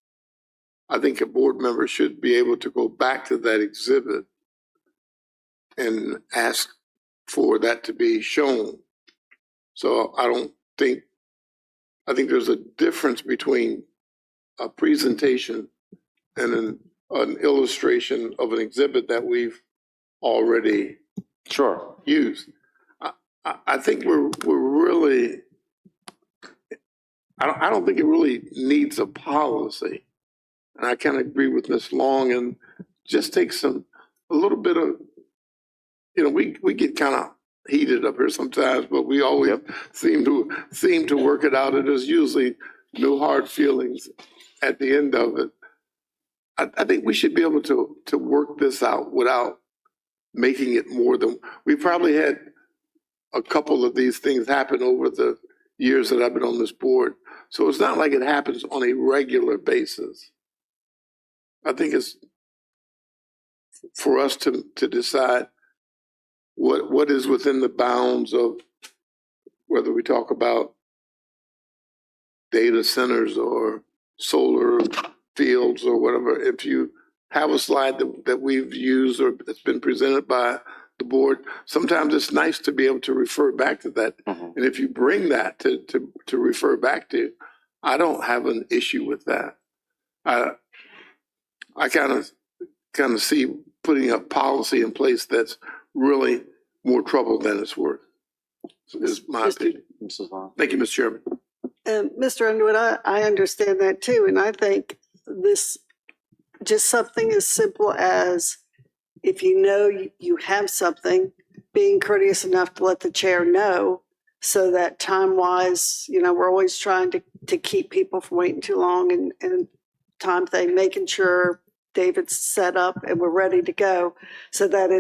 I think a board member should be able to go back to that exhibit and ask for that to be shown. So I think there's a difference between a presentation and an illustration of an exhibit that we've already used. I think we're really, I don't think it really needs a policy. And I kind of agree with Ms. Long, and just take a little bit of, you know, we get kind of heated up here sometimes, but we always seem to work it out. And there's usually no hard feelings at the end of it. I think we should be able to work this out without making it more than, we probably had a couple of these things happen over the years that I've been on this board. So it's not like it happens on a regular basis. I think it's for us to decide what is within the bounds of whether we talk about data centers or solar fields or whatever. If you have a slide that we've used or that's been presented by the board, sometimes it's nice to be able to refer back to that. And if you bring that to refer back to, I don't have an issue with that. I kind of see putting a policy in place that's really more trouble than it's worth. Is my opinion. Thank you, Mr. Chairman. Mr. Underwood, I understand that too. And I think this, just something as simple as if you know you have something, being courteous enough to let the chair know so that time-wise, you know, we're always trying to keep people from waiting too long and time thing, making sure David's set up and we're ready to go so that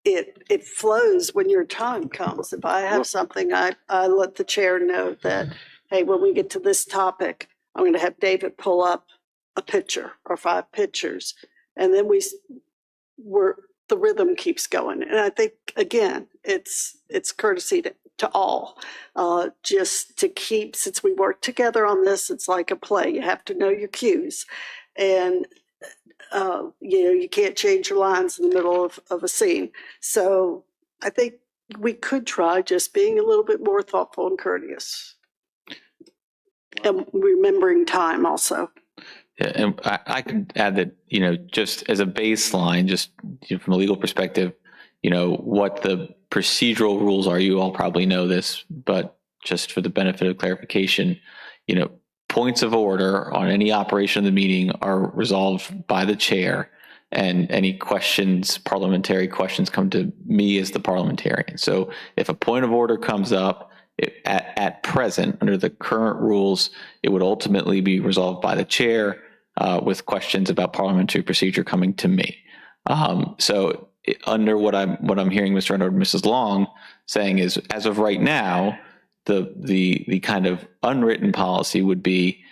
it flows when your time comes. If I have something, I let the chair know that, hey, when we get to this topic, I'm going to have David pull up a picture or 5 pictures. And then the rhythm keeps going. And I think, again, it's courtesy to all, just to keep, since we work together on this, it's like a play. You have to know your cues. And you know, you can't change your lines in the middle of a scene. So I think we could try just being a little bit more thoughtful and courteous. And remembering time also. Yeah, and I can add that, you know, just as a baseline, just from a legal perspective, you know, what the procedural rules are, you all probably know this, but just for the benefit of clarification, points of order on any operation of the meeting are resolved by the chair, and any questions, parliamentary questions, come to me as the parliamentarian. So if a point of order comes up, at present, under the current rules, it would ultimately be resolved by the chair, with questions about parliamentary procedure coming to me. So under what I'm hearing Mr. Underwood and Mrs. Long saying is, as of right now, the kind of unwritten policy would be,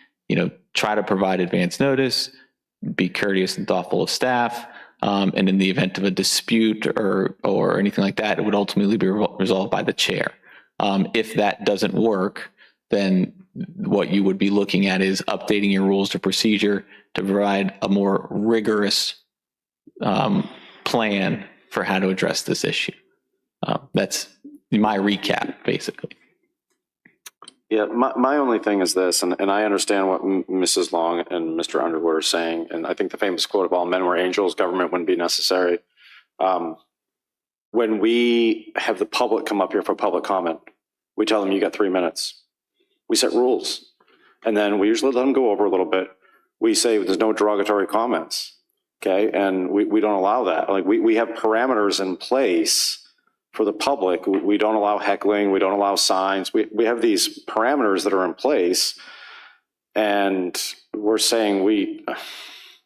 try to provide advance notice, be courteous and thoughtful of staff, and in the event of a dispute or anything like that, it would ultimately be resolved by the chair. If that doesn't work, then what you would be looking at is updating your rules of procedure to provide a more rigorous plan for how to address this issue. That's my recap, basically. Yeah, my only thing is this, and I understand what Mrs. Long and Mr. Underwood are saying, and I think the famous quote of all men were angels, government wouldn't be necessary. When we have the public come up here for public comment, we tell them you got 3 minutes. We set rules, and then we usually let them go over a little bit. We say there's no derogatory comments, okay? And we don't allow that. Like we have parameters in place for the public. We don't allow heckling. We don't allow signs. We have these parameters that are in place, and we're saying we're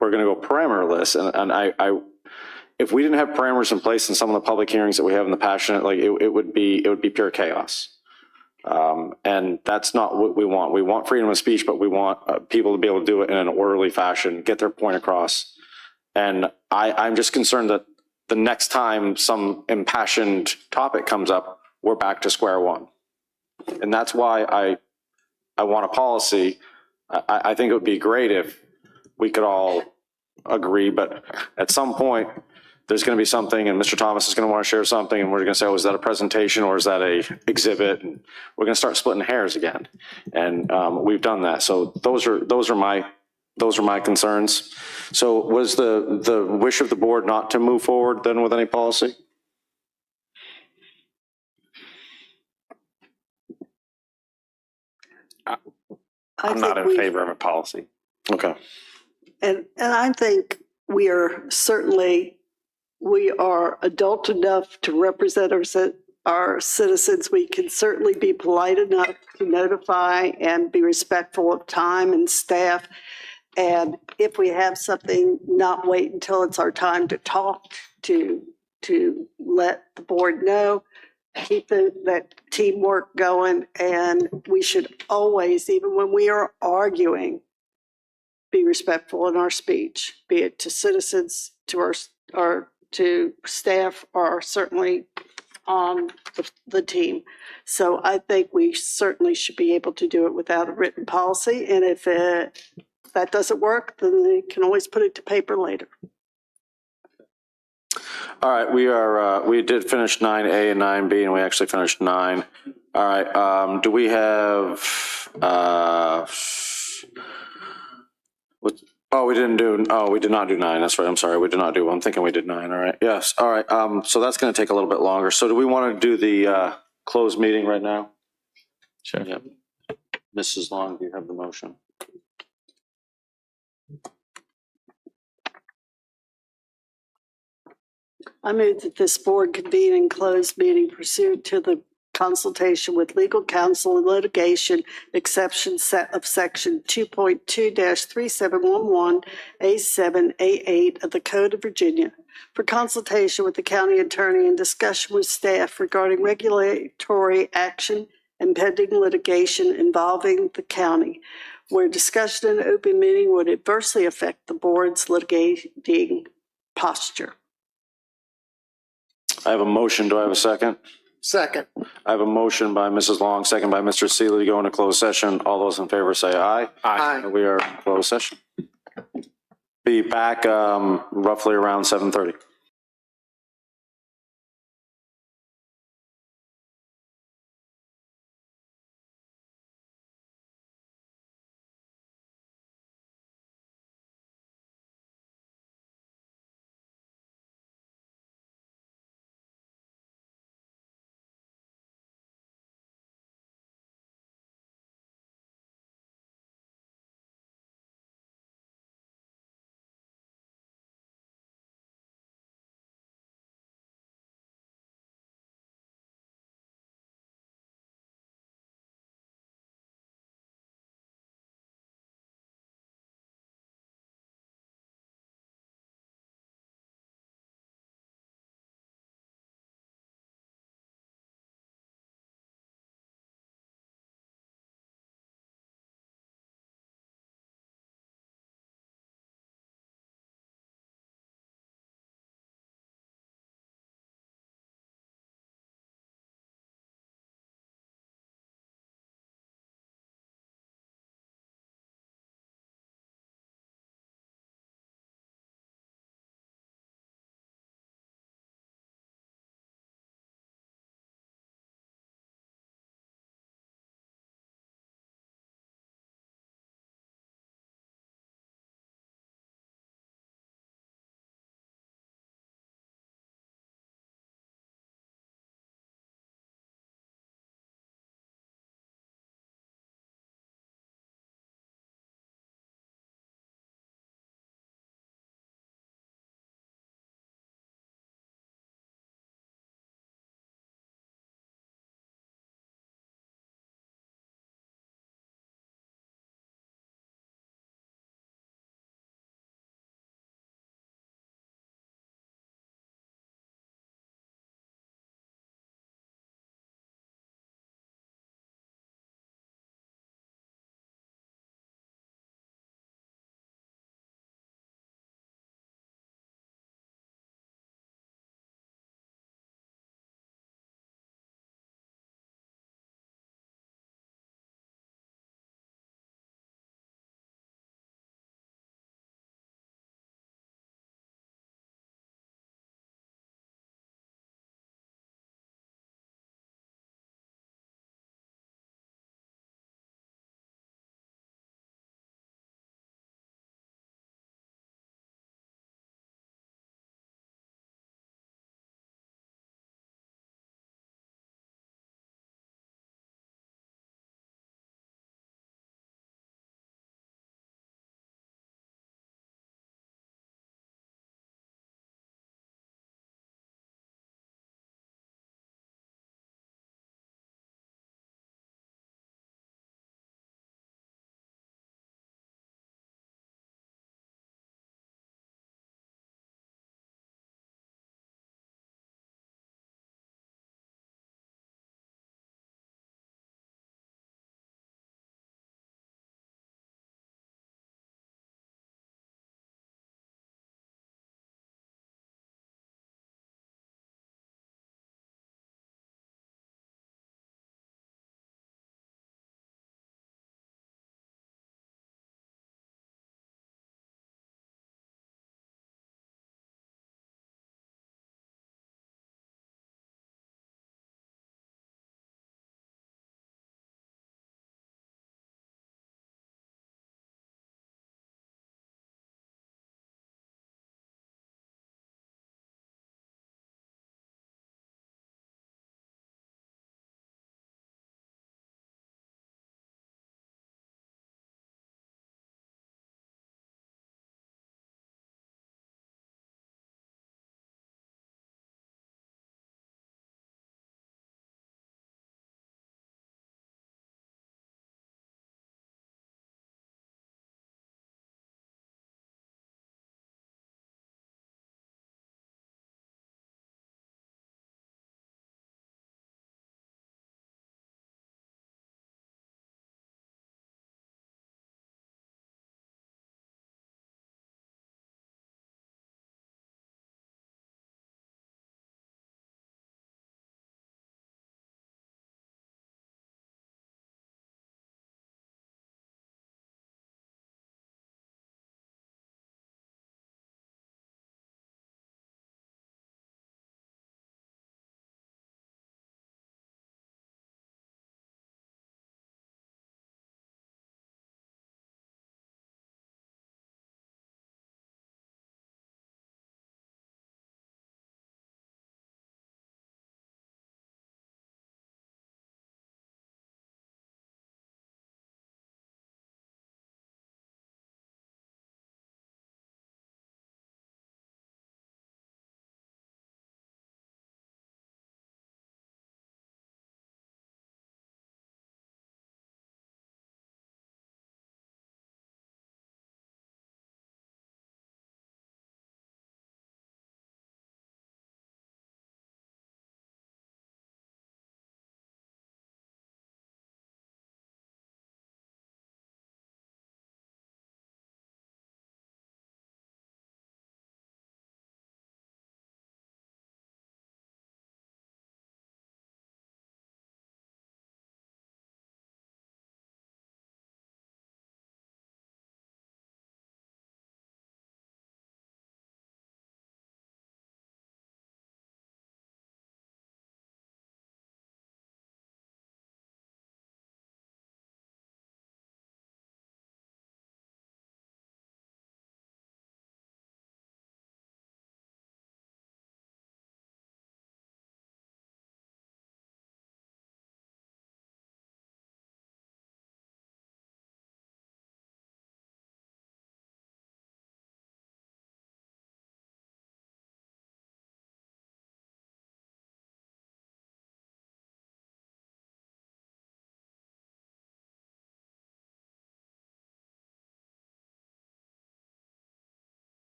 going to go parameterless. And I if we didn't have parameters in place in some of the public hearings that we have in the passionate, like it would be pure chaos. And that's not what we want. We want freedom of speech, but we want people to be able to do it in an orderly fashion, get their point across. And I'm just concerned that the next time some impassioned topic comes up, we're back to square one. And that's why I want a policy. I think it would be great if we could all agree, but at some point, there's going to be something, and Mr. Thomas is going to want to share something, and we're going to say, oh, is that a presentation or is that a exhibit? And we're going to start splitting hairs again. And we've done that. So those are my concerns. So was the wish of the board not to move forward then with any policy? I'm not in favor of a policy. Okay. And I think we are adult enough to represent our citizens. We can certainly be polite enough to notify and be respectful of time and staff. And if we have something, not wait until it's our time to talk, to let the board know, keep that teamwork going. And we should always, even when we are arguing, be respectful in our speech, be it to citizens, to to staff, or certainly on the team. So I think we certainly should be able to do it without a written policy. And if that doesn't work, then they can always put it to paper later. All right, we did finish 9A and 9B, and we actually finished 9. All right, do we have, we did not do 9. That's right. I'm sorry. We did not do, I'm thinking we did 9. All right. Yes. All right. So that's going to take a little bit longer. So do we want to do the closed meeting right now? Sure. Yep. Mrs. Long, do you have the motion? I move that this board convene in closed meeting pursuant to the consultation with legal counsel and litigation exception set of section 2.2-3711 A7 A8 of the Code of Virginia for consultation with the county attorney and discussion with staff regarding regulatory action and pending litigation involving the county, where discussion in an open meeting would adversely affect the board's litigating posture. I have a motion. Do I have a second? Second. I have a motion by Mrs. Long, second by Mr. Seeley to go into closed session. All those in favor say aye. Aye. We are in closed session. Be back roughly around 7:30.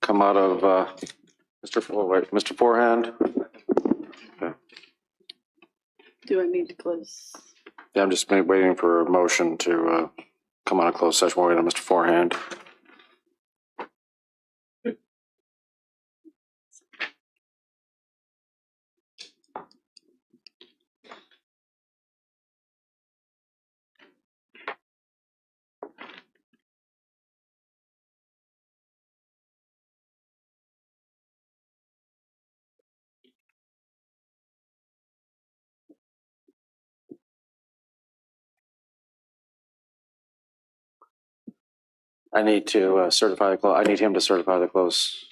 come out of, Mr. Forehand? Okay. Do I need to close? Yeah, I'm just waiting for a motion to come out of closed session. We're waiting on Mr. Forehand. I need to certify the close. I need him to certify the close.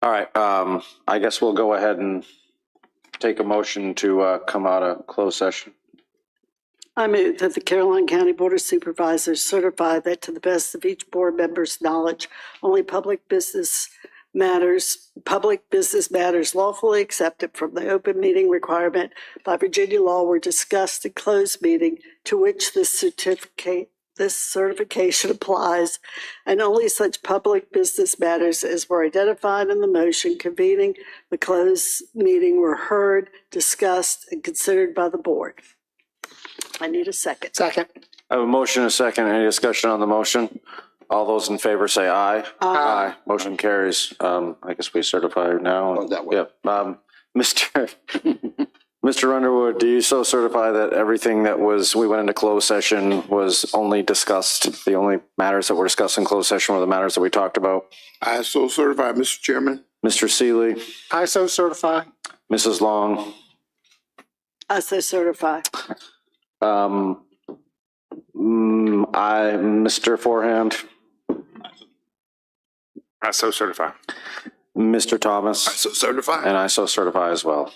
All right. I guess we'll go ahead and take a motion to come out of closed session. I move that the Caroline County Board of Supervisors certify that to the best of each board member's knowledge, only public business matters lawfully accepted from the open meeting requirement by Virginia law were discussed in closed meeting, to which this certification applies, and only such public business matters as were identified in the motion convening the closed meeting were heard, discussed, and considered by the board. I need a second. Second. I have a motion and a second. Any discussion on the motion? All those in favor say aye. Aye. Motion carries. I guess we certify now. Oh, that way. Yeah. Mr. Underwood, do you so certify that everything that we went into closed session was only discussed, the only matters that were discussed in closed session were the matters that we talked about? I so certify, Mr. Chairman. Mr. Seeley, I so certify. Mrs. Long, I so certify. Mr. Forehand, I so certify. Mr. Thomas. I so certify. And I so certify as well.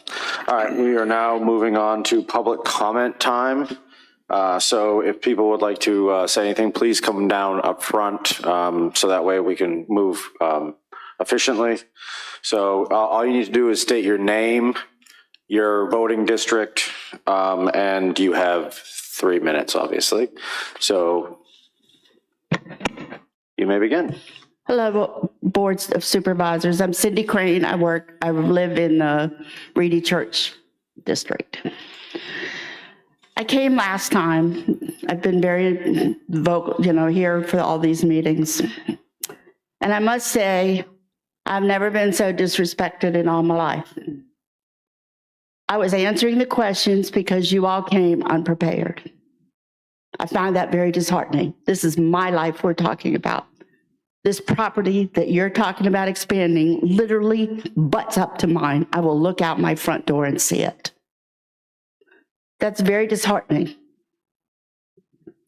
All right, we are now moving on to public comment time. So if people would like to say anything, please come down up front so that way we can move efficiently. So all you need to do is state your name, your voting district, and you have 3 minutes, obviously. So you may begin. Hello, boards of supervisors. I'm Cindy Crane. I live in the Reedy Church district. I came last time. I've been very vocal, here for all these meetings. And I must say, I've never been so disrespected in all my life. I was answering the questions because you all came unprepared. I find that very disheartening. This is my life we're talking about. This property that you're talking about expanding literally butts up to mine. I will look out my front door and see it. That's very disheartening.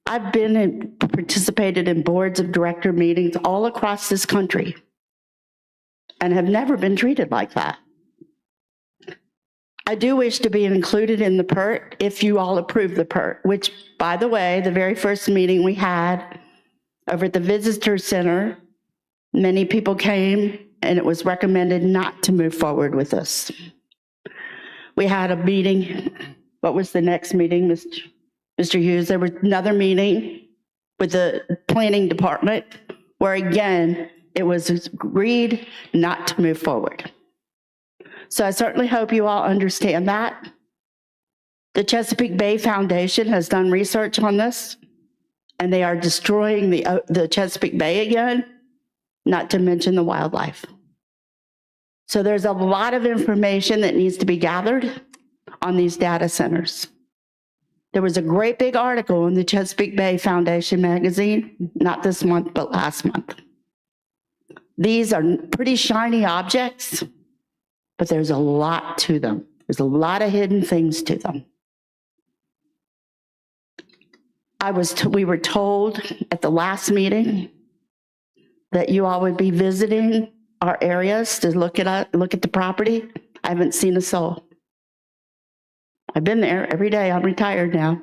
I've participated in boards of director meetings all across this country and have never been treated like that. I do wish to be included in the PERT if you all approve the PERT, which, by the way, the very first meeting we had over at the Visitor Center, many people came and it was recommended not to move forward with this. We had a meeting. What was the next meeting, Mr. Hughes? There was another meeting with the planning department where, again, it was agreed not to move forward. So I certainly hope you all understand that. The Chesapeake Bay Foundation has done research on this, and they are destroying the Chesapeake Bay again, not to mention the wildlife. So there's a lot of information that needs to be gathered on these data centers. There was a great big article in the Chesapeake Bay Foundation magazine, not this month, but last month. These are pretty shiny objects, but there's a lot to them. There's a lot of hidden things to them. We were told at the last meeting that you all would be visiting our areas to look at the property. I haven't seen a soul. I've been there every day. I'm retired now.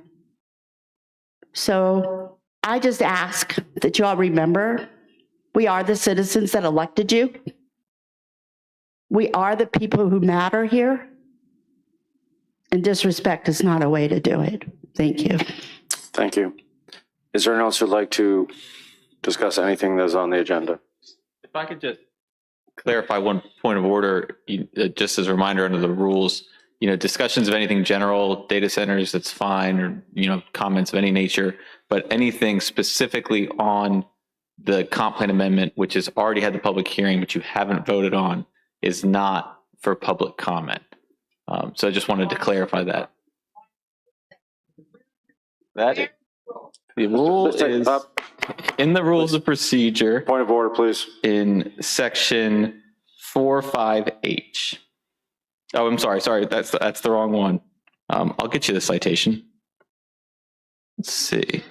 So I just ask that you all remember, we are the citizens that elected you. We are the people who matter here. And disrespect is not a way to do it. Thank you. Thank you. Is there anyone else who'd like to discuss anything that's on the agenda? If I could just clarify one point of order, just as a reminder under the rules, discussions of anything general, data centers, that's fine, or, comments of any nature, but anything specifically on the comp plan amendment, which has already had the public hearing, but you haven't voted on, is not for public comment. So I just wanted to clarify that. The rule is in the rules of procedure. Point of order, please. In section 45H. Oh, I'm sorry. That's the wrong one. I'll get you the citation. Let's see.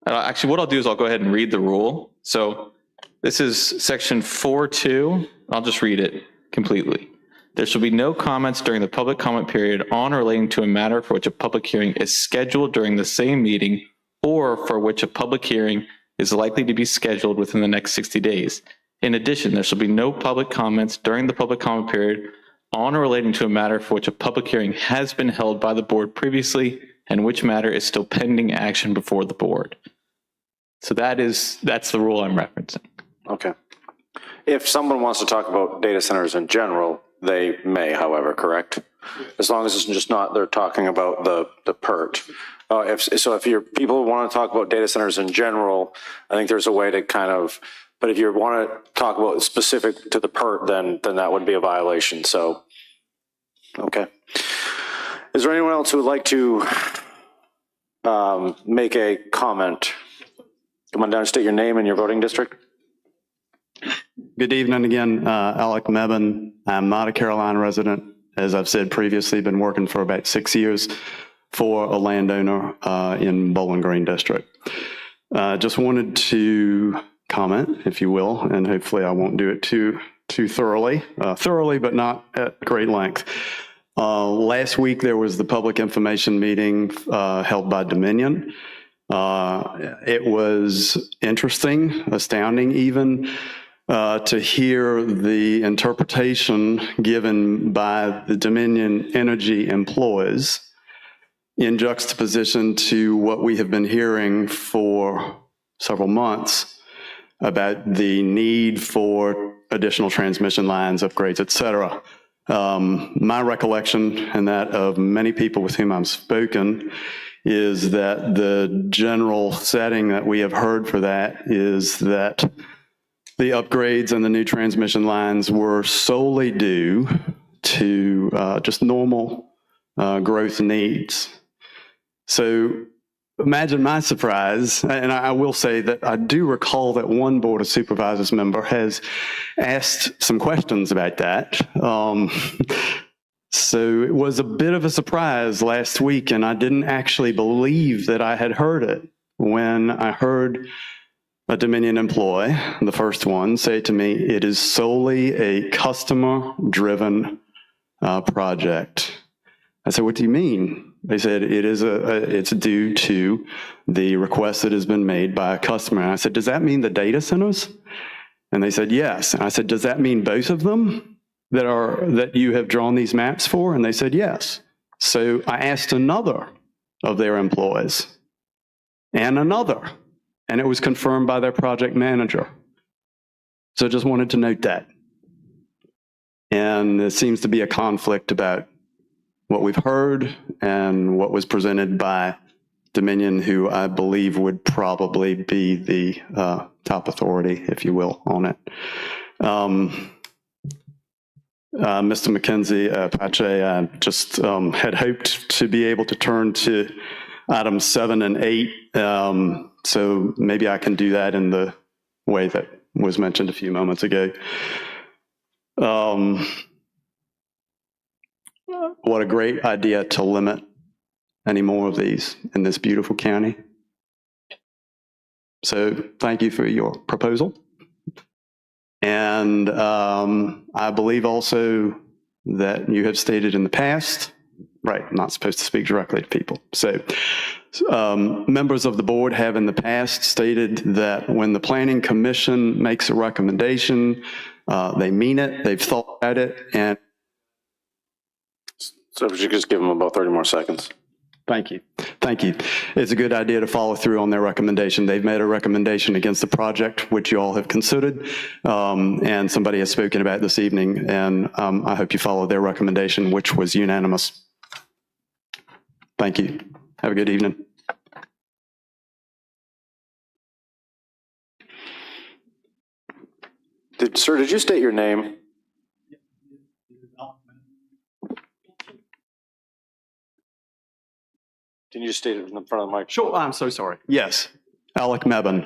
Actually, what I'll do is I'll go ahead and read the rule. So this is section 4.2. I'll just read it completely. There shall be no comments during the public comment period on or relating to a matter for which a public hearing is scheduled during the same meeting or for which a public hearing is likely to be scheduled within the next 60 days. In addition, there shall be no public comments during the public comment period on or relating to a matter for which a public hearing has been held by the board previously and which matter is still pending action before the board. So that's the rule I'm referencing. Okay. If someone wants to talk about data centers in general, they may, however, correct? As long as it's just not, they're talking about the PERT. If your people want to talk about data centers in general, I think there's a way to but if you want to talk about specific to the PERT, then that would be a violation. So, okay. Is there anyone else who would like to make a comment? Come on down, state your name and your voting district. Good evening again, Alec Mebane. I'm not a Carolina resident. As I've said previously, been working for about 6 years for a landowner in Bowling Green District. Just wanted to comment, if you will, and hopefully I won't do it too thoroughly, but not at great length. Last week, there was the public information meeting held by Dominion. It was interesting, astounding even, to hear the interpretation given by the Dominion Energy employees in juxtaposition to what we have been hearing for several months about the need for additional transmission lines, upgrades, et cetera. My recollection and that of many people with whom I've spoken is that the general setting that we have heard for that is that the upgrades and the new transmission lines were solely due to just normal growth needs. So imagine my surprise, and I will say that I do recall that one Board of Supervisors member has asked some questions about that. So it was a bit of a surprise last week, and I didn't actually believe that I had heard it when I heard a Dominion employee, the first one, say to me, it is solely a customer-driven project. I said, what do you mean? They said, it's due to the request that has been made by a customer. And I said, does that mean the data centers? And they said, yes. And I said, does that mean both of them that you have drawn these maps for? And they said, yes. So I asked another of their employees and another, and it was confirmed by their project manager. So just wanted to note that. And there seems to be a conflict about what we've heard and what was presented by Dominion, who I believe would probably be the top authority, if you will, on it. Mr. McKenzie, Pache, I just had hoped to be able to turn to items 7 and 8. So maybe I can do that in the way that was mentioned a few moments ago. What a great idea to limit any more of these in this beautiful county. So thank you for your proposal. And I believe also that you have stated in the past, right, I'm not supposed to speak directly to people. So members of the board have in the past stated that when the Planning Commission makes a recommendation, They mean it, they've thought about it, and So if you could just give them about 30 more seconds. thank you. Thank you. It's a good idea to follow through on their recommendation. They've made a recommendation against the project, which you all have considered, and somebody has spoken about this evening, and I hope you follow their recommendation, which was unanimous. Thank you. Have a good evening. Sir, did you state your name? Can you just state it in the front of the mic? Sure, I'm so sorry. Yes, Alec Mebane,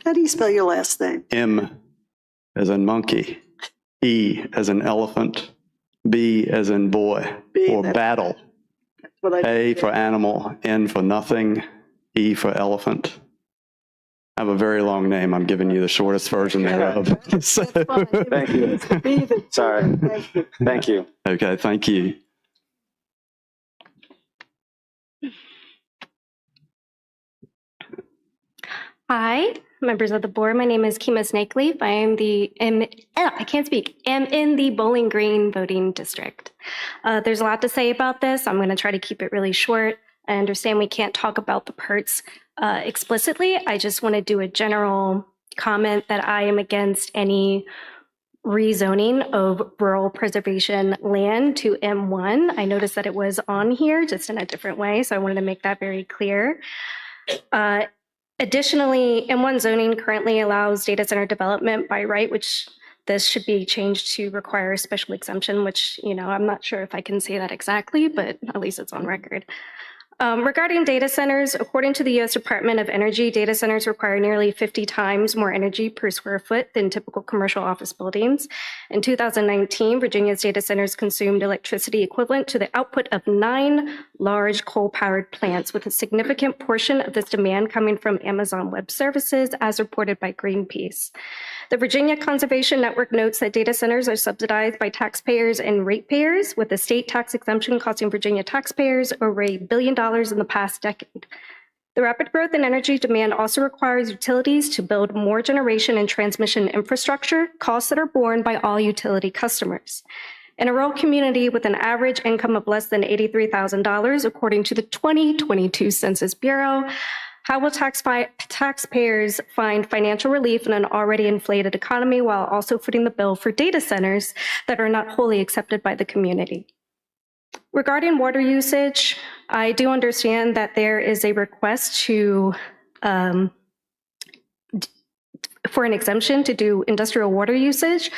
How do you spell your last name? M as in monkey, E as in elephant, B as in boy, or battle, A for animal, N for nothing, E for elephant. I have a very long name. I'm giving you the shortest version thereof. So- Thank you. Sorry. Thank you. Okay, thank you. Hi, members of the board. My name is Kima Snakeleaf. I am am in the Bowling Green voting district. There's a lot to say about this. I'm going to try to keep it really short. I understand we can't talk about the parts explicitly. I just want to do a general comment that I am against any rezoning of rural preservation land to M1. I noticed that it was on here just in a different way, so I wanted to make that very clear. Additionally, M1 zoning currently allows data center development by right, which this should be changed to require a special exemption, which, I'm not sure if I can say that exactly, but at least it's on record. Regarding data centers, according to the U.S. Department of Energy, data centers require nearly 50 times more energy per square foot than typical commercial office buildings. In 2019, Virginia's data centers consumed electricity equivalent to the output of 9 large coal-powered plants, with a significant portion of this demand coming from Amazon Web Services, as reported by Greenpeace. The Virginia Conservation Network notes that data centers are subsidized by taxpayers and ratepayers, with the state tax exemption costing Virginia taxpayers over $1 billion in the past decade. The rapid growth in energy demand also requires utilities to build more generation and transmission infrastructure, costs that are borne by all utility customers. In a rural community with an average income of less than $83,000, according to the 2022 Census Bureau, how will taxpayers find financial relief in an already inflated economy while also footing the bill for data centers that are not wholly accepted by the community? Regarding water usage, I do understand that there is a request for an exemption to do industrial water usage.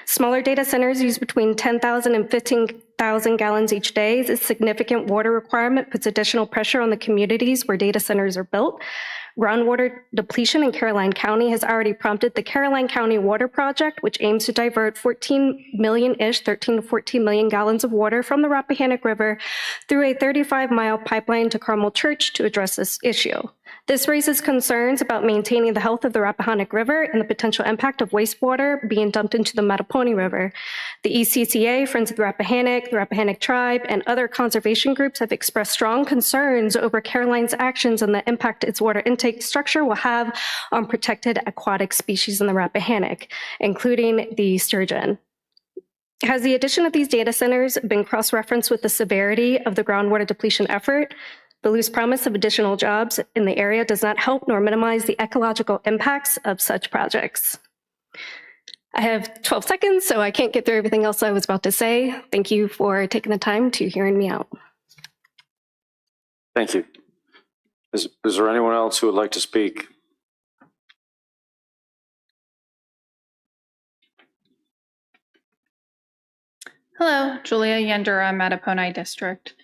Smaller data centers use between 10,000 and 15,000 gallons each day. This significant water requirement puts additional pressure on the communities where data centers are built. Groundwater depletion in Caroline County has already prompted the Caroline County Water Project, which aims to divert 13 to 14 million gallons of water from the Rappahannock River through a 35-mile pipeline to Carmel Church to address this issue. This raises concerns about maintaining the health of the Rappahannock River and the potential impact of wastewater being dumped into the Mattapony River. The ECCA, Friends of the Rappahannock Tribe, and other conservation groups have expressed strong concerns over Caroline's actions and the impact its water intake structure will have on protected aquatic species in the Rappahannock, including the sturgeon. Has the addition of these data centers been cross-referenced with the severity of the groundwater depletion effort? The loose promise of additional jobs in the area does not help nor minimize the ecological impacts of such projects. I have 12 seconds, so I can't get through everything else I was about to say. Thank you for taking the time to hearing me out. Thank you. Is there anyone else who would like to speak? Hello, Julia Yandura, Mattaponi District.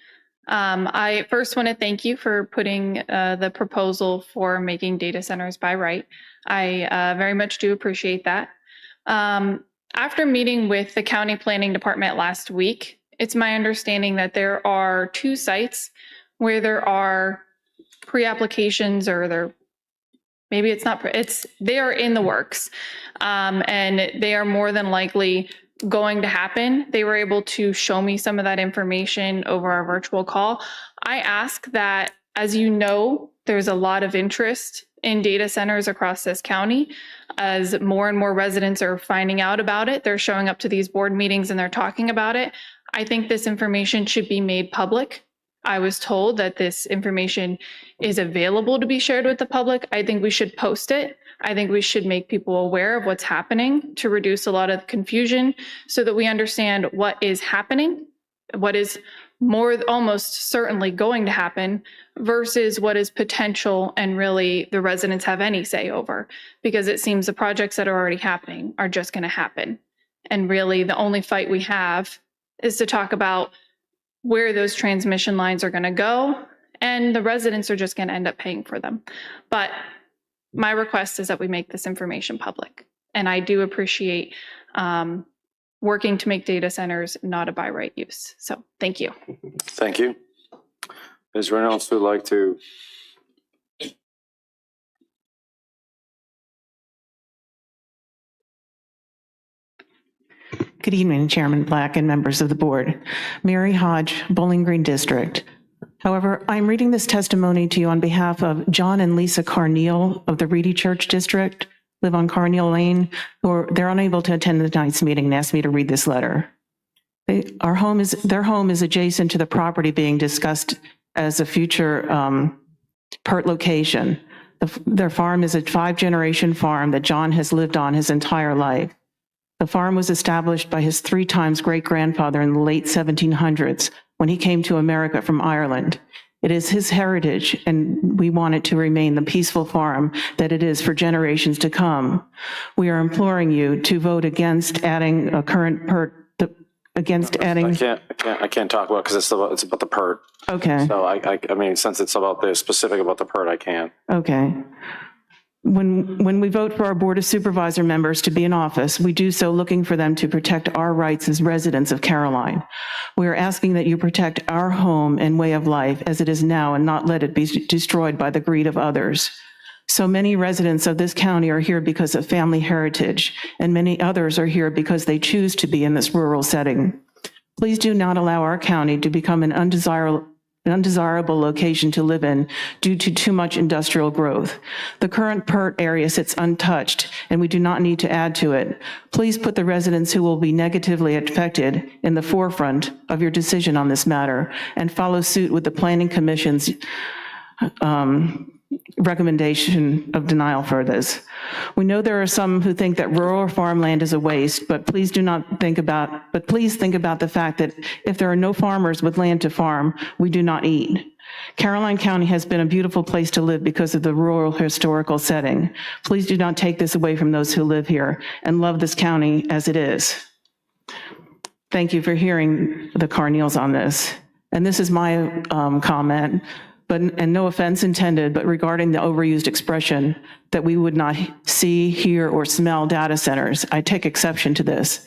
I first want to thank you for putting the proposal for making data centers by right. I very much do appreciate that. After meeting with the County Planning Department last week, it's my understanding that there are 2 sites where there are pre-applications, or maybe it's not, they are in the works, and they are more than likely going to happen. They were able to show me some of that information over our virtual call. I ask that, as you know, there's a lot of interest in data centers across this county. As more and more residents are finding out about it, they're showing up to these board meetings and they're talking about it. I think this information should be made public. I was told that this information is available to be shared with the public. I think we should post it. I think we should make people aware of what's happening to reduce a lot of confusion so that we understand what is happening, what is more almost certainly going to happen versus what is potential and really the residents have any say over, because it seems the projects that are already happening are just going to happen. And really the only fight we have is to talk about where those transmission lines are going to go, and the residents are just going to end up paying for them. But my request is that we make this information public. And I do appreciate working to make data centers not a by right use. So thank you. Thank you. Is there anyone else who would like to? Good evening, Chairman Black and members of the board. Mary Hodge, Bowling Green District. However, I'm reading this testimony to you on behalf of John and Lisa Carneal of the Reedy Church District, live on Carneal Lane, they're unable to attend tonight's meeting and asked me to read this letter. Their home is adjacent to the property being discussed as a future PERT location. Their farm is a 5-generation farm that John has lived on his entire life. The farm was established by his 3 times great-grandfather in the late 1700s when he came to America from Ireland. It is his heritage, and we want it to remain the peaceful farm that it is for generations to come. We are imploring you to vote against adding a current PERT, against adding. I can't talk about it because it's about the PERT. Okay. So I mean, since it's about the specific about the PERT, I can't. Okay. When we vote for our Board of Supervisor members to be in office, we do so looking for them to protect our rights as residents of Caroline. We are asking that you protect our home and way of life as it is now and not let it be destroyed by the greed of others. So many residents of this county are here because of family heritage, and many others are here because they choose to be in this rural setting. Please do not allow our county to become an undesirable location to live in due to too much industrial growth. The current PERT area sits untouched, and we do not need to add to it. Please put the residents who will be negatively affected in the forefront of your decision on this matter and follow suit with the Planning Commission's recommendation of denial for this. We know there are some who think that rural farmland is a waste, but please think about the fact that if there are no farmers with land to farm, we do not eat. Caroline County has been a beautiful place to live because of the rural historical setting. Please do not take this away from those who live here and love this county as it is. Thank you for hearing the Carneals on this. And this is my comment. And no offense intended, but regarding the overused expression that we would not see, hear, or smell data centers, I take exception to this.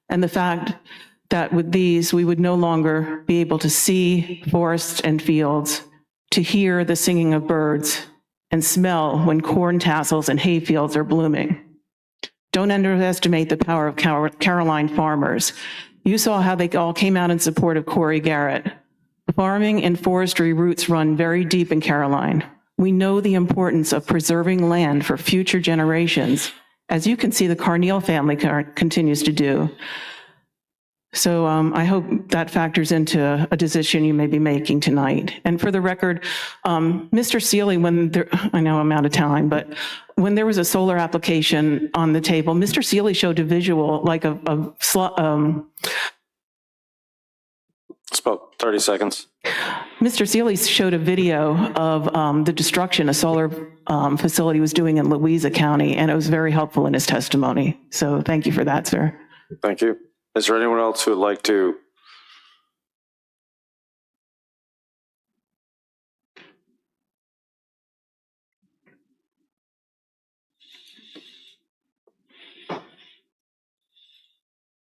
And the fact that with these, we would no longer be able to see forests and fields, to hear the singing of birds, and smell when corn tassels and hay fields are blooming. Don't underestimate the power of Caroline farmers. You saw how they all came out in support of Corey Garrett. Farming and forestry roots run very deep in Caroline. We know the importance of preserving land for future generations, as you can see the Carneal family continues to do. So I hope that factors into a decision you may be making tonight. And for the record, Mr. Seeley, I know I'm out of time, but when there was a solar application on the table, Mr. Seeley showed a visual like It's about 30 seconds. Mr. Seeley showed a video of the destruction a solar facility was doing in Louisa County, and it was very helpful in his testimony. So thank you for that, sir. Thank you. Is there anyone else who would like to?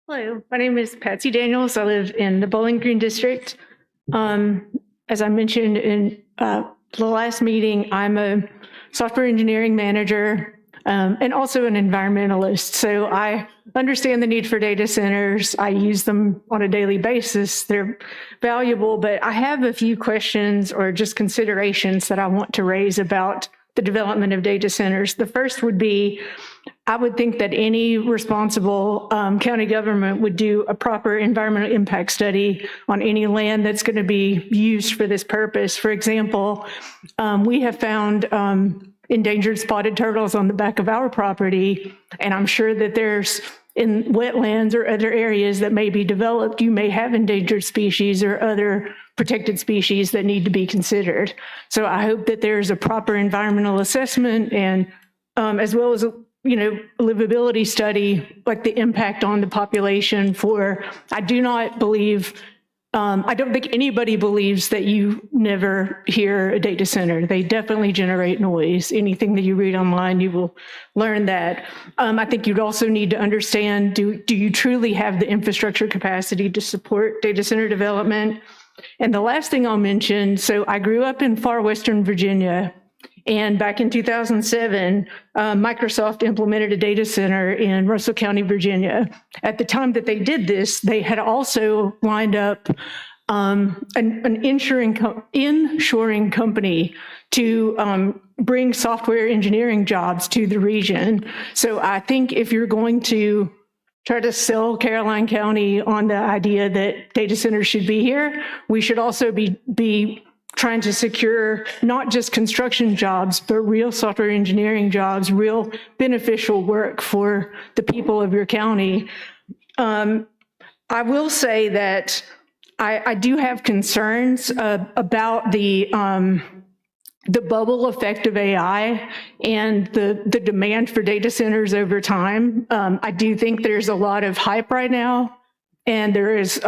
Hello, my name is Patsy Daniels. I live in the Bowling Green District. As I mentioned in the last meeting, I'm a software engineering manager and also an environmentalist. So I understand the need for data centers. I use them on a daily basis. They're valuable, but I have a few questions or just considerations that I want to raise about the development of data centers. The first would be, I would think that any responsible county government would do a proper environmental impact study on any land that's going to be used for this purpose. For example, we have found endangered spotted turtles on the back of our property, and I'm sure that there's in wetlands or other areas that may be developed, you may have endangered species or other protected species that need to be considered. So I hope that there's a proper environmental assessment and as well as livability study, like the impact on the population for, I do not believe, I don't think anybody believes that you never hear a data center. They definitely generate noise. Anything that you read online, you will learn that. I think you'd also need to understand, do you truly have the infrastructure capacity to support data center development? And the last thing I'll mention, so I grew up in far western Virginia, and back in 2007, Microsoft implemented a data center in Russell County, Virginia. At the time that they did this, they had also lined up an inshoring company to bring software engineering jobs to the region. So I think if you're going to try to sell Caroline County on the idea that data centers should be here, we should also be trying to secure not just construction jobs, but real software engineering jobs, real beneficial work for the people of your county. I will say that I do have concerns about the bubble effect of AI and the demand for data centers over time. I do think there's a lot of hype right now. And there is,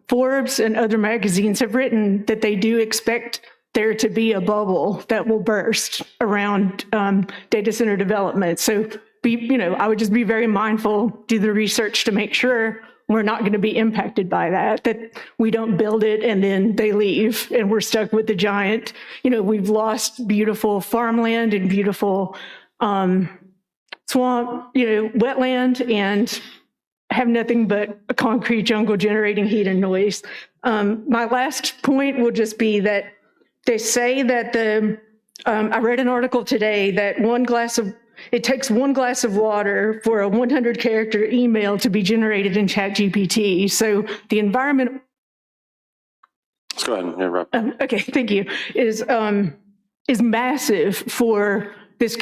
Forbes and other magazines have written that they do expect there to be a bubble that will burst around data center development. So I would just be very mindful, do the research to make sure we're not going to be impacted by that we don't build it and then they leave and we're stuck with the giant, we've lost beautiful farmland and beautiful swamp, wetland, and have nothing but a concrete jungle generating heat and noise. My last point will just be that they say that I read an article today that it takes 1 glass of water for a 100-character email to be generated in ChatGPT. So the environment. Let's go ahead and interrupt. Okay, thank you. Is massive for this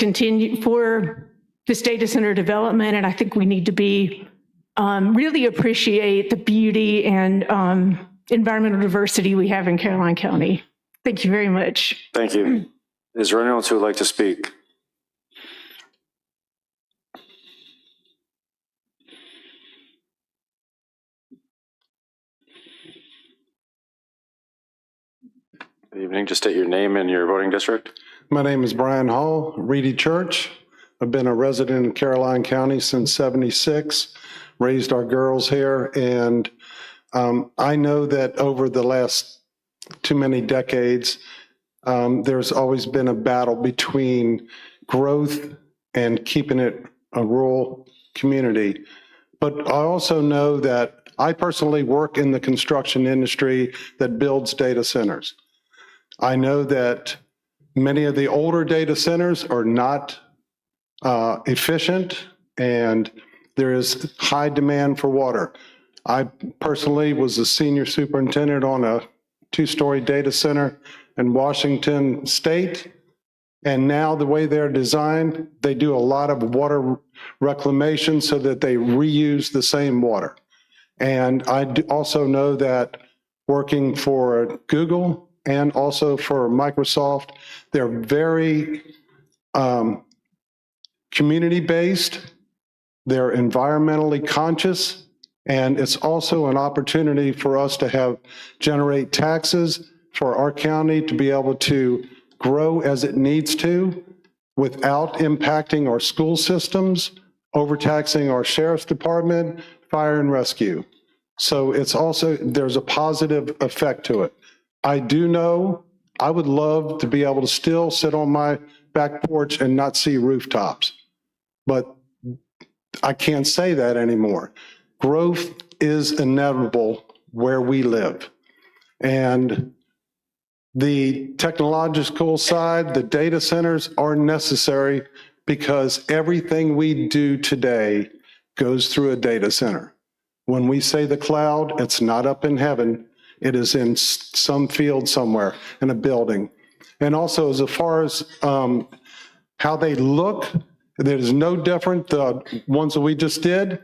data center development, and I think we need to be really appreciate the beauty and environmental diversity we have in Caroline County. Thank you very much. Thank you. Is there anyone else who would like to speak? Good evening. Just state your name and your voting district. My name is Brian Hall, Reedy Church. I've been a resident in Caroline County since '76. Raised our girls here, and I know that over the last too many decades, there's always been a battle between growth and keeping it a rural community. But I also know that I personally work in the construction industry that builds data centers. I know that many of the older data centers are not efficient, and there is high demand for water. I personally was a senior superintendent on a 2-story data center in Washington State. And now the way they're designed, they do a lot of water reclamation so that they reuse the same water. And I also know that working for Google and also for Microsoft, they're very community-based. They're environmentally conscious, and it's also an opportunity for us to generate taxes for our county to be able to grow as it needs to without impacting our school systems, overtaxing our sheriff's department, fire and rescue. So there's a positive effect to it. I do know I would love to be able to still sit on my back porch and not see rooftops, but I can't say that anymore. Growth is inevitable where we live. And The technological side, the data centers are necessary because everything we do today goes through a data center. When we say the cloud, it's not up in heaven. It is in some field somewhere in a building. And also, as far as how they look, there's no different. The ones that we just did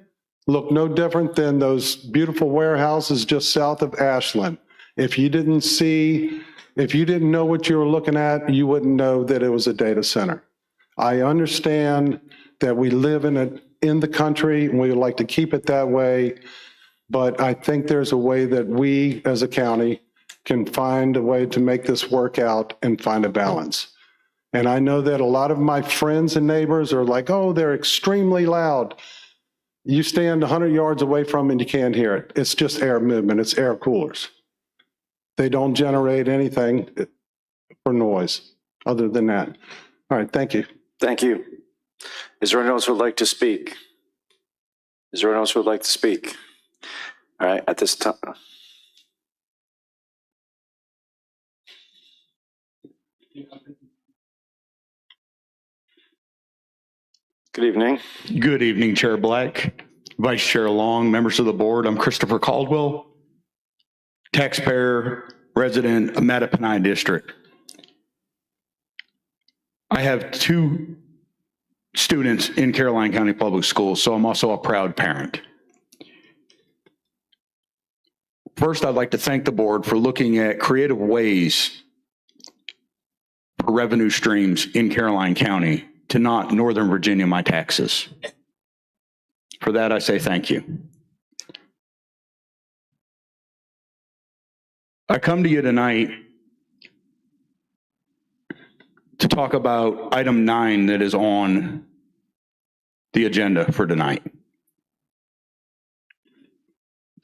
look no different than those beautiful warehouses just south of Ashland. If you didn't know what you were looking at, you wouldn't know that it was a data center. I understand that we live in the country and we would like to keep it that way, but I think there's a way that we as a county can find a way to make this work out and find a balance. And I know that a lot of my friends and neighbors are like, oh, they're extremely loud. You stand 100 yards away from it and you can't hear it. It's just air movement. It's air coolers. They don't generate anything for noise other than that. All right, thank you. Thank you. Is there anyone else who would like to speak? Is there anyone else who would like to speak? All right, at this time. Good evening. Good evening, Chair Black, Vice Chair Long, members of the board. I'm Christopher Caldwell, taxpayer, resident of Mattaponi District. I have 2 students in Caroline County Public Schools, so I'm also a proud parent. First, I'd like to thank the board for looking at creative ways for revenue streams in Caroline County to not Northern Virginia my taxes. For that, I say thank you. I come to you tonight to talk about item 9 that is on the agenda for tonight.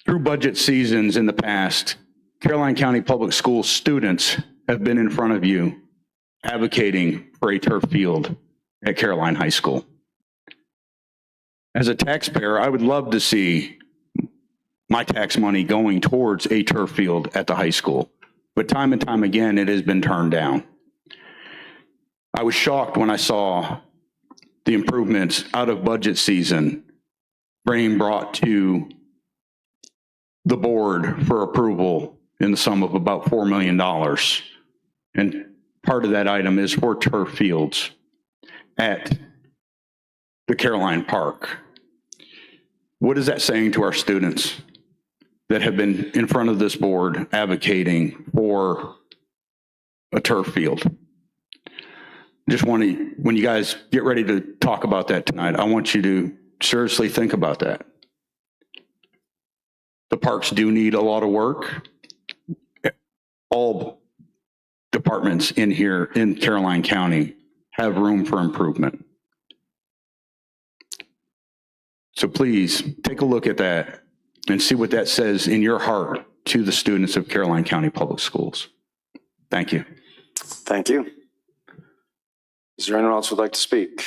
Through budget seasons in the past, Caroline County Public Schools students have been in front of you advocating for a turf field at Caroline High School. As a taxpayer, I would love to see my tax money going towards a turf field at the high school, but time and time again, it has been turned down. I was shocked when I saw the improvements out of budget season being brought to the board for approval in the sum of about $4 million. And part of that item is for turf fields at the Caroline Park. What is that saying to our students that have been in front of this board advocating for a turf field? Just want to, when you guys get ready to talk about that tonight, I want you to seriously think about that. The parks do need a lot of work. All departments in here in Caroline County have room for improvement. So please take a look at that and see what that says in your heart to the students of Caroline County Public Schools. Thank you. Thank you. Is there anyone else who would like to speak?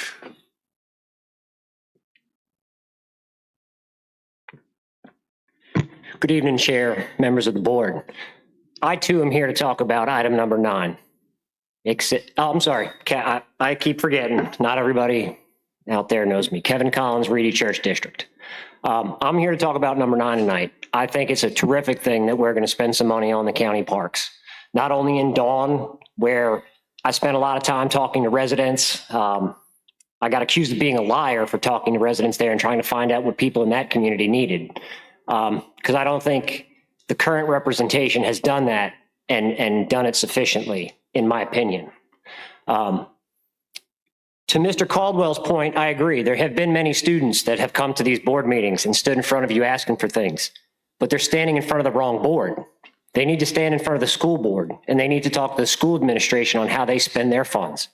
Good evening, Chair, members of the board. I too am here to talk about item number 9. I'm sorry, I keep forgetting. Not everybody out there knows me. Kevin Collins, Reedy Church District. I'm here to talk about number 9 tonight. I think it's a terrific thing that we're going to spend some money on the county parks. Not only in Dawn, where I spent a lot of time talking to residents. I got accused of being a liar for talking to residents there and trying to find out what people in that community needed. Because I don't think the current representation has done that and done it sufficiently, in my opinion. To Mr. Caldwell's point, I agree. There have been many students that have come to these board meetings and stood in front of you asking for things, but they're standing in front of the wrong board. They need to stand in front of the school board, and they need to talk to the school administration on how they spend their funds.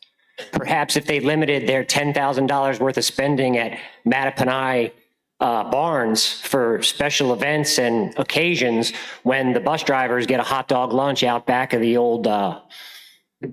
Perhaps if they limited their $10,000 worth of spending at Mattaponi barns for special events and occasions, when the bus drivers get a hot dog lunch out back of the old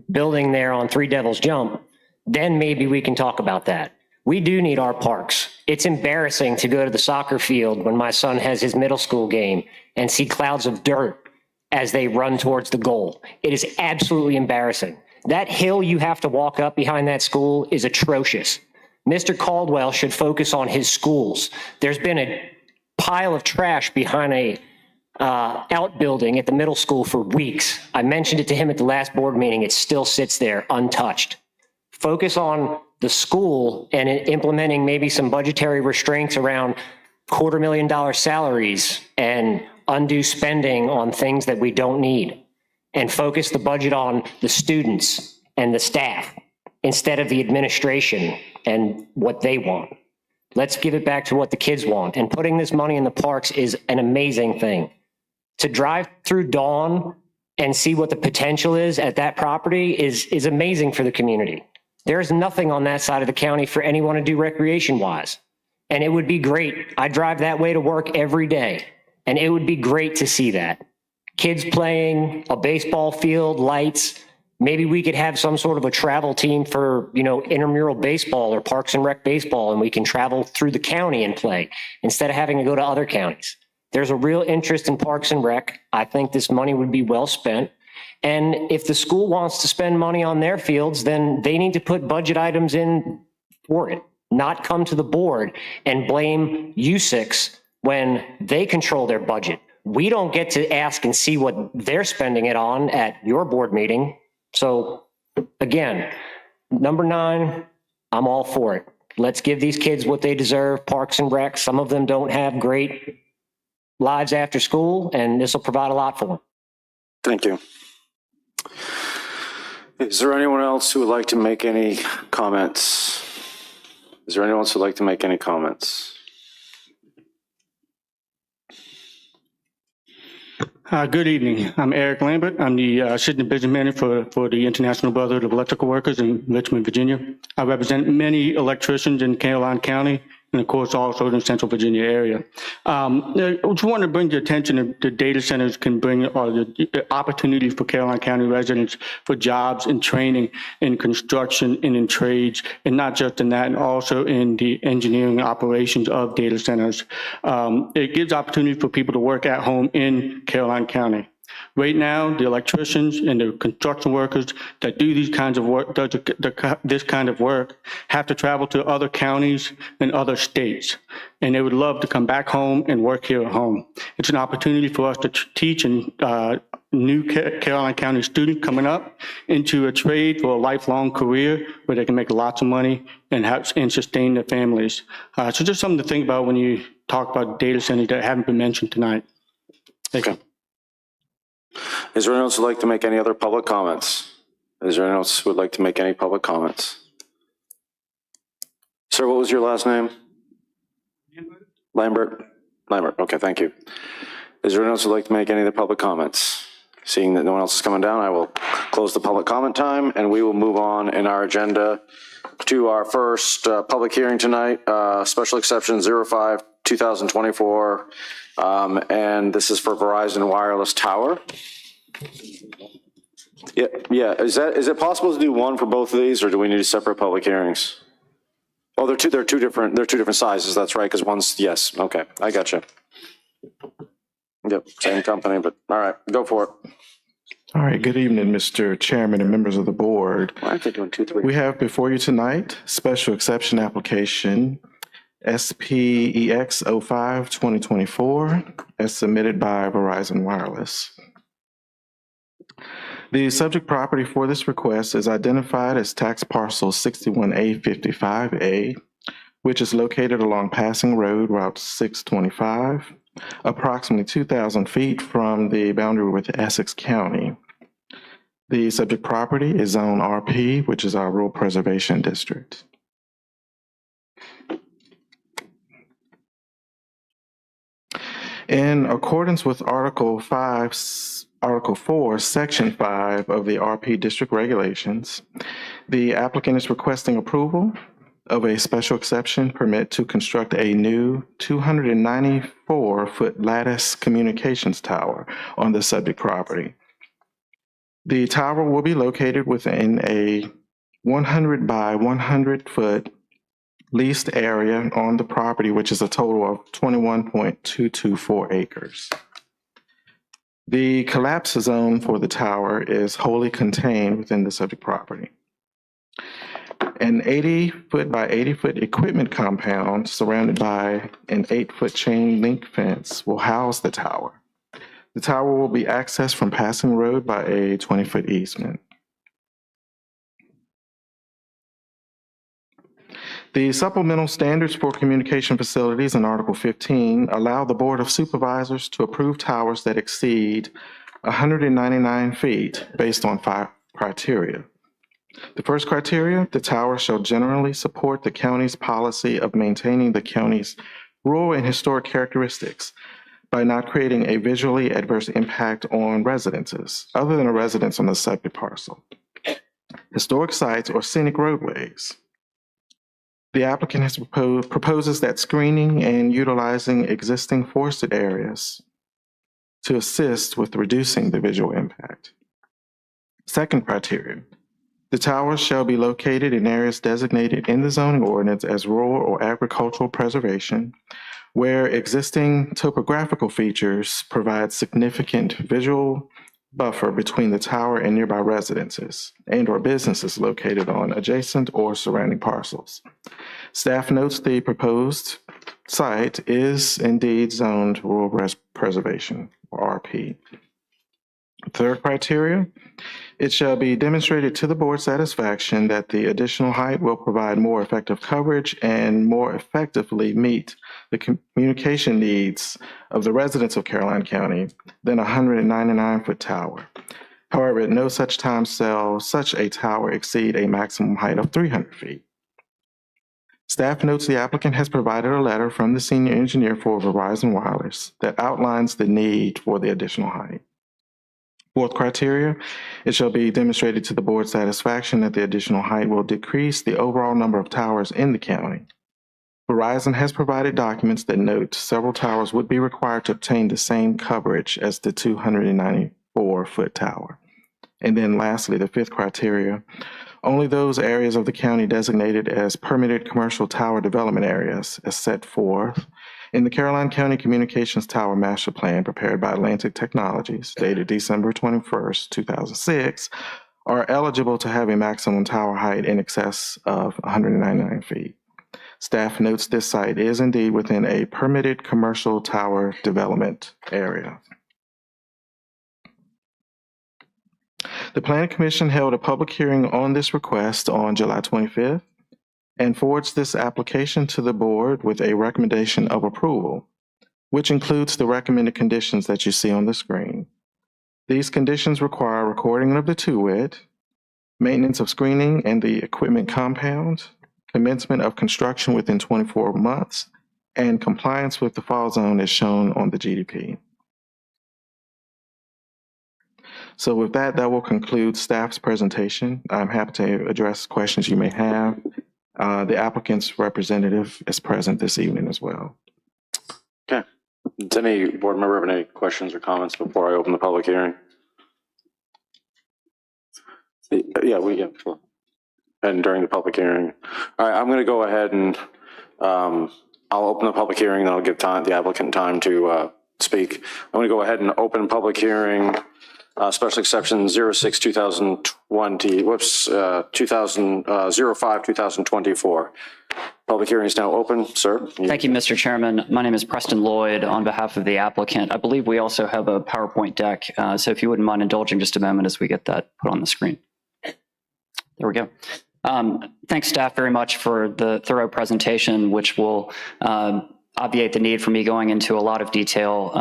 building there on Three Devils Jump, then maybe we can talk about that. We do need our parks. It's embarrassing to go to the soccer field when my son has his middle school game and see clouds of dirt as they run towards the goal. It is absolutely embarrassing. That hill you have to walk up behind that school is atrocious. Mr. Caldwell should focus on his schools. There's been a pile of trash behind a outbuilding at the middle school for weeks. I mentioned it to him at the last board meeting. It still sits there untouched. Focus on the school and implementing maybe some budgetary restraints around $250,000 salaries and undue spending on things that we don't need, and focus the budget on the students and the staff instead of the administration and what they want. Let's give it back to what the kids want. And putting this money in the parks is an amazing thing. To drive through Dawn and see what the potential is at that property is amazing for the community. There's nothing on that side of the county for anyone to do recreation wise. And it would be great. I drive that way to work every day. And it would be great to see that. Kids playing, a baseball field, lights. Maybe we could have some sort of a travel team for, intramural baseball or Parks and Rec baseball, and we can travel through the county and play instead of having to go to other counties. There's a real interest in Parks and Rec. I think this money would be well spent. And if the school wants to spend money on their fields, then they need to put budget items in for it, not come to the board and blame U6 when they control their budget. We don't get to ask and see what they're spending it on at your board meeting. So again, number 9, I'm all for it. Let's give these kids what they deserve, Parks and Rec. Some of them don't have great lives after school, and this will provide a lot for them. Thank you. Is there anyone else who would like to make any comments? Is there anyone else who would like to make any comments? Good evening. I'm Eric Lambert. I'm the Assistant Business Manager for the International Brotherhood of Electrical Workers in Richmond, Virginia. I represent many electricians in Caroline County and, of course, also in the Central Virginia area. I just want to bring your attention to the data centers can bring the opportunities for Caroline County residents for jobs and training in construction and in trades, and not just in that, and also in the engineering operations of data centers. It gives opportunity for people to work at home in Caroline County. Right now, the electricians and the construction workers that do these kinds of work, this kind of work, have to travel to other counties and other states, and they would love to come back home and work here at home. It's an opportunity for us to teach and new Caroline County students coming up into a trade for a lifelong career where they can make lots of money and sustain their families. So just something to think about when you talk about data centers that haven't been mentioned tonight. Thank you. Is there anyone else who would like to make any other public comments? Is there anyone else who would like to make any public comments? Sir, what was your last name? Lambert. Lambert. Okay, thank you. Is there anyone else who would like to make any other public comments? Seeing that no one else is coming down, I will close the public comment time, and we will move on in our agenda to our first public hearing tonight, special exception 05-2024. And this is for Verizon Wireless Tower. Yeah. Is it possible to do one for both of these, or do we need separate public hearings? Oh, they're two different sizes. That's right. Because one's, yes. Okay. I gotcha. Yep. Same company, but all right, go for it. All right. Good evening, Mr. Chairman and members of the board. Why aren't they doing 2, 3? We have before you tonight special exception application SPEX 05-2024 as submitted by Verizon Wireless. The subject property for this request is identified as tax parcel 61A55A, which is located along Passing Road, Route 625, approximately 2,000 feet from the boundary with Essex County. The subject property is Zone RP, which is our Rural Preservation District. In accordance with Article 4, Section 5 of the RP District Regulations, the applicant is requesting approval of a special exception permit to construct a new 294-foot lattice communications tower on the subject property. The tower will be located within a 100 by 100-foot leased area on the property, which is a total of 21.224 acres. The collapse zone for the tower is wholly contained within the subject property. An 80-foot by 80-foot equipment compound surrounded by an 8-foot chain link fence will house the tower. The tower will be accessed from passing road by a 20-foot easement. The supplemental standards for communication facilities in Article 15 allow the Board of Supervisors to approve towers that exceed 199 feet based on 5 criteria. The first criteria, the tower shall generally support the county's policy of maintaining the county's rural and historic characteristics by not creating a visually adverse impact on residences other than a residence on the subject parcel. Historic sites or scenic roadways. The applicant has proposes that screening and utilizing existing forested areas to assist with reducing the visual impact. Second criteria, the towers shall be located in areas designated in the zoning ordinance as rural or agricultural preservation, where existing topographical features provide significant visual buffer between the tower and nearby residences and/or businesses located on adjacent or surrounding parcels. Staff notes the proposed site is indeed zoned rural preservation, or RP. Third criteria, it shall be demonstrated to the board's satisfaction that the additional height will provide more effective coverage and more effectively meet the communication needs of the residents of Caroline County than a 199-foot tower. However, at no such time shall such a tower exceed a maximum height of 300 feet. Staff notes the applicant has provided a letter from the senior engineer for Verizon Wireless that outlines the need for the additional height. Fourth criteria, it shall be demonstrated to the board's satisfaction that the additional height will decrease the overall number of towers in the county. Verizon has provided documents that note several towers would be required to obtain the same coverage as the 294-foot tower. And then lastly, the fifth criteria, only those areas of the county designated as permitted commercial tower development areas as set forth in the Caroline County Communications Tower Master Plan prepared by Atlantic Technologies, dated December 21st, 2006, are eligible to have a maximum tower height in excess of 199 feet. Staff notes this site is indeed within a permitted commercial tower development area. The Planning Commission held a public hearing on this request on July 25th and forwards this application to the board with a recommendation of approval, which includes the recommended conditions that you see on the screen. These conditions require recording of the two-wit, maintenance of screening and the equipment compound, commencement of construction within 24 months, and compliance with the fall zone as shown on the GDP. So with that, that will conclude staff's presentation. I'm happy to address questions you may have. The applicant's representative is present this evening as well. Okay. Does any board member have any questions or comments before I open the public hearing? Yeah, sure. And during the public hearing. All right, I'm going to go ahead and I'll open the public hearing, and I'll give the applicant time to speak. I'm going to go ahead and open public hearing. Special exception 06-2020, 05-2024. Public hearing is now open, sir. Thank you, Mr. Chairman. My name is Preston Lloyd on behalf of the applicant. I believe we also have a PowerPoint deck. So if you wouldn't mind indulging just a moment as we get that put on the screen. There we go. Thanks, staff, very much for the thorough presentation, which will obviate the need for me going into a lot of detail.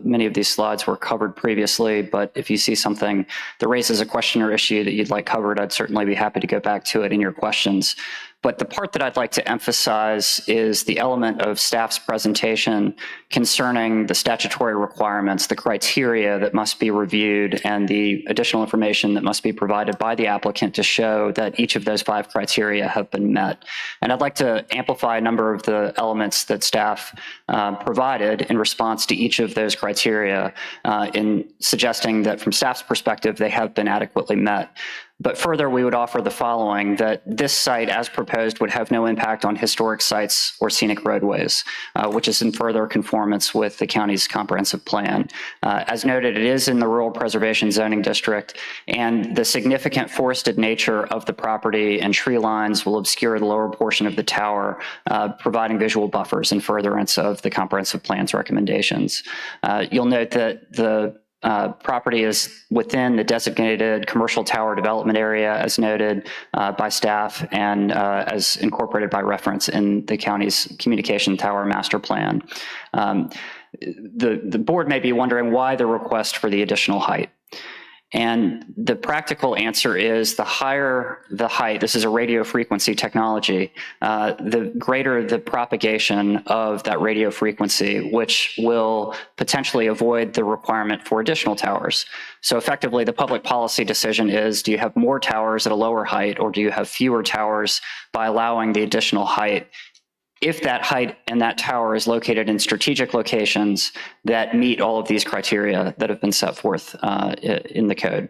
Many of these slides were covered previously, but if you see something that raises a question or issue that you'd like covered, I'd certainly be happy to go back to it in your questions. But the part that I'd like to emphasize is the element of staff's presentation concerning the statutory requirements, the criteria that must be reviewed, and the additional information that must be provided by the applicant to show that each of those 5 criteria have been met. And I'd like to amplify a number of the elements that staff provided in response to each of those criteria in suggesting that from staff's perspective, they have been adequately met. But further, we would offer the following, that this site as proposed would have no impact on historic sites or scenic roadways, which is in further conformance with the county's comprehensive plan. As noted, it is in the Rural Preservation Zoning District, and the significant forested nature of the property and tree lines will obscure the lower portion of the tower, providing visual buffers in furtherance of the comprehensive plan's recommendations. You'll note that the property is within the designated commercial tower development area as noted by staff and as incorporated by reference in the county's communication tower master plan. The board may be wondering why the request for the additional height. And the practical answer is the higher the height, this is a radio frequency technology, the greater the propagation of that radio frequency, which will potentially avoid the requirement for additional towers. So effectively, the public policy decision is, do you have more towers at a lower height, or do you have fewer towers by allowing the additional height? If that height and that tower is located in strategic locations that meet all of these criteria that have been set forth in the code.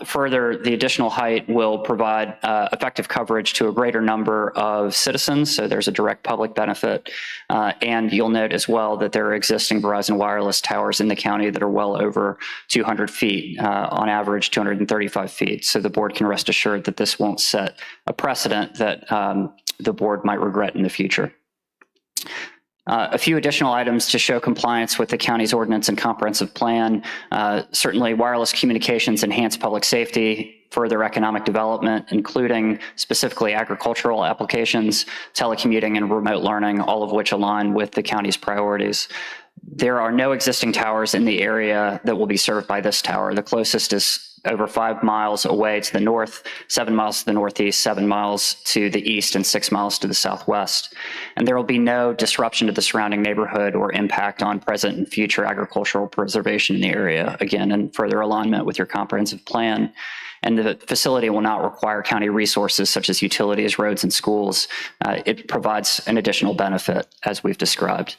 Further, the additional height will provide effective coverage to a greater number of citizens, so there's a direct public benefit. And you'll note as well that there are existing Verizon wireless towers in the county that are well over 200 feet, on average 235 feet. So the board can rest assured that this won't set a precedent that the board might regret in the future. A few additional items to show compliance with the county's ordinance and comprehensive plan. Certainly, wireless communications enhance public safety, further economic development, including specifically agricultural applications, telecommuting, and remote learning, all of which align with the county's priorities. There are no existing towers in the area that will be served by this tower. The closest is over 5 miles away to the north, 7 miles to the northeast, 7 miles to the east, and 6 miles to the southwest. And there will be no disruption to the surrounding neighborhood or impact on present and future agricultural preservation in the area, again, in further alignment with your comprehensive plan. And the facility will not require county resources such as utilities, roads, and schools. It provides an additional benefit, as we've described.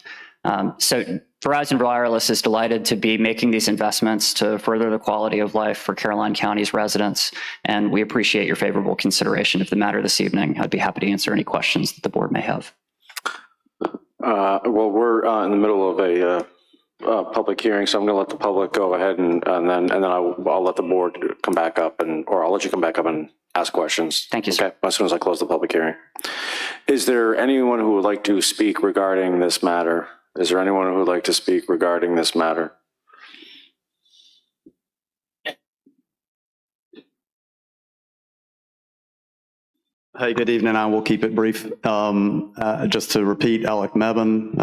So Verizon Wireless is delighted to be making these investments to further the quality of life for Caroline County's residents, and we appreciate your favorable consideration of the matter this evening. I'd be happy to answer any questions that the board may have. Well, we're in the middle of a public hearing, so I'm going to let the public go ahead and then I'll let the board come back up or I'll let you come back up and ask questions. Thank you, sir. Okay, as soon as I close the public hearing. Is there anyone who would like to speak regarding this matter? Is there anyone who would like to speak regarding this matter? Hey, good evening. I will keep it brief. Just to repeat, Alec Mebane,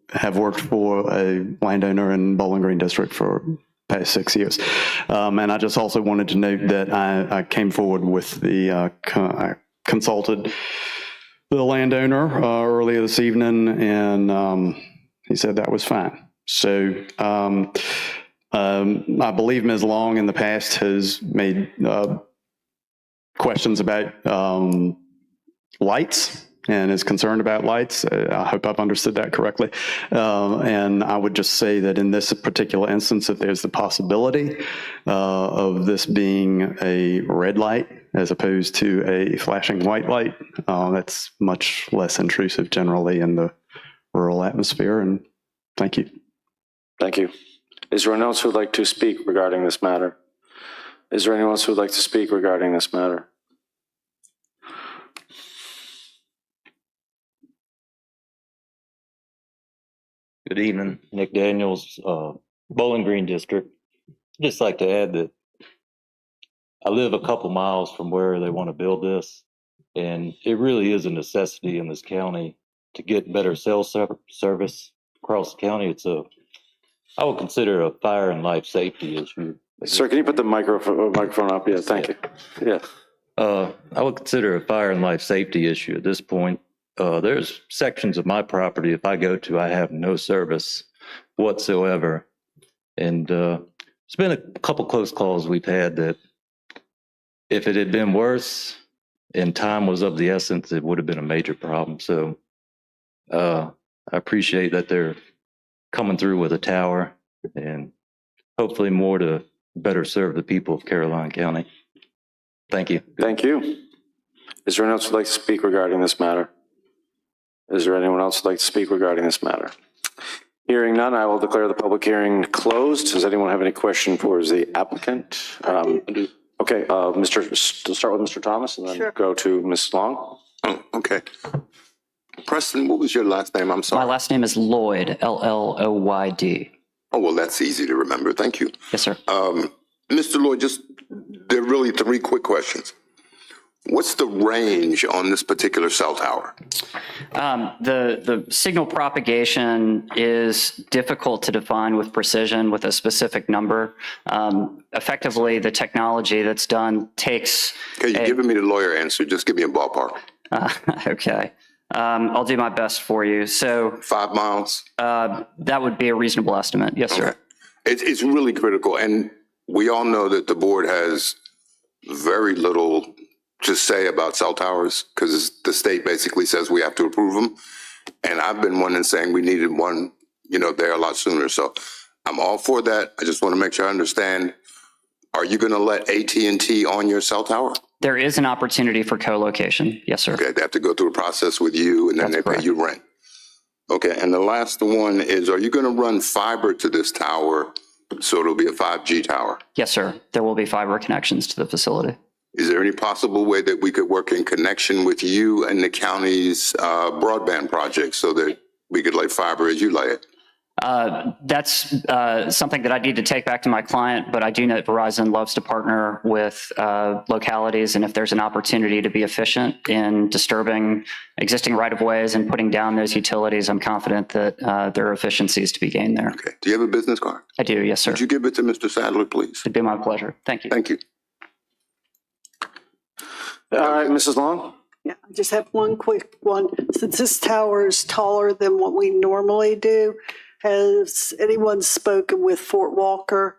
have worked for a landowner in Bowling Green District for the past 6 years. And I just also wanted to note that I came forward with I consulted the landowner earlier this evening, and he said that was fine. So I believe Ms. Long in the past has made questions about lights and is concerned about lights. I hope I've understood that correctly. And I would just say that in this particular instance, if there's the possibility of this being a red light as opposed to a flashing white light, that's much less intrusive generally in the rural atmosphere. And thank you. Thank you. Is there anyone else who would like to speak regarding this matter? Is there anyone else who would like to speak regarding this matter? Good evening, Nick Daniels, Bowling Green District. I'd just like to add that I live a couple miles from where they want to build this, and it really is a necessity in this county to get better cell service across the county. I would consider a fire and life safety issue. Sir, can you put the microphone up? Yeah, thank you. Yeah. I would consider a fire and life safety issue at this point. There's sections of my property, if I go to, I have no service whatsoever. And it's been a couple close calls we've had that if it had been worse and time was of the essence, it would have been a major problem. So I appreciate that they're coming through with a tower and hopefully more to better serve the people of Caroline County. Thank you. Thank you. Is there anyone else who'd like to speak regarding this matter? Is there anyone else who'd like to speak regarding this matter? Hearing none, I will declare the public hearing closed. Does anyone have any question for the applicant? Okay, we'll start with Mr. Thomas and then go to Ms. Long. Oh, okay. Preston, what was your last name? I'm sorry. My last name is Lloyd, Lloyd. Oh, well, that's easy to remember. Thank you. Yes, sir. Mr. Lloyd, there are really 3 quick questions. What's the range on this particular cell tower? The signal propagation is difficult to define with precision with a specific number. Effectively, the technology that's done takes. Okay, you're giving me the lawyer answer. Just give me a ballpark. Okay. I'll do my best for you. So 5 miles? That would be a reasonable estimate. Yes, sir. It's really critical. And we all know that the board has very little to say about cell towers because the state basically says we have to approve them. And I've been one in saying we needed one, there a lot sooner. So I'm all for that. I just want to make sure I understand. Are you going to let AT&T on your cell tower? There is an opportunity for co-location. Yes, sir. Okay, they have to go through a process with you and then they pay you rent. Okay, and the last one is, are you going to run fiber to this tower so it'll be a 5G tower? Yes, sir. There will be fiber connections to the facility. Is there any possible way that we could work in connection with you and the county's broadband project so that we could lay fiber as you lay it? That's something that I need to take back to my client, but I do know that Verizon loves to partner with localities, and if there's an opportunity to be efficient in disturbing existing right-of-ways and putting down those utilities, I'm confident that there are efficiencies to be gained there. Okay. Do you have a business card? I do, yes, sir. Would you give it to Mr. Sadler, please? It'd be my pleasure. Thank you. Thank you. All right, Mrs. Long? Yeah, I just have one quick one. Since this tower is taller than what we normally do, has anyone spoken with Fort Walker?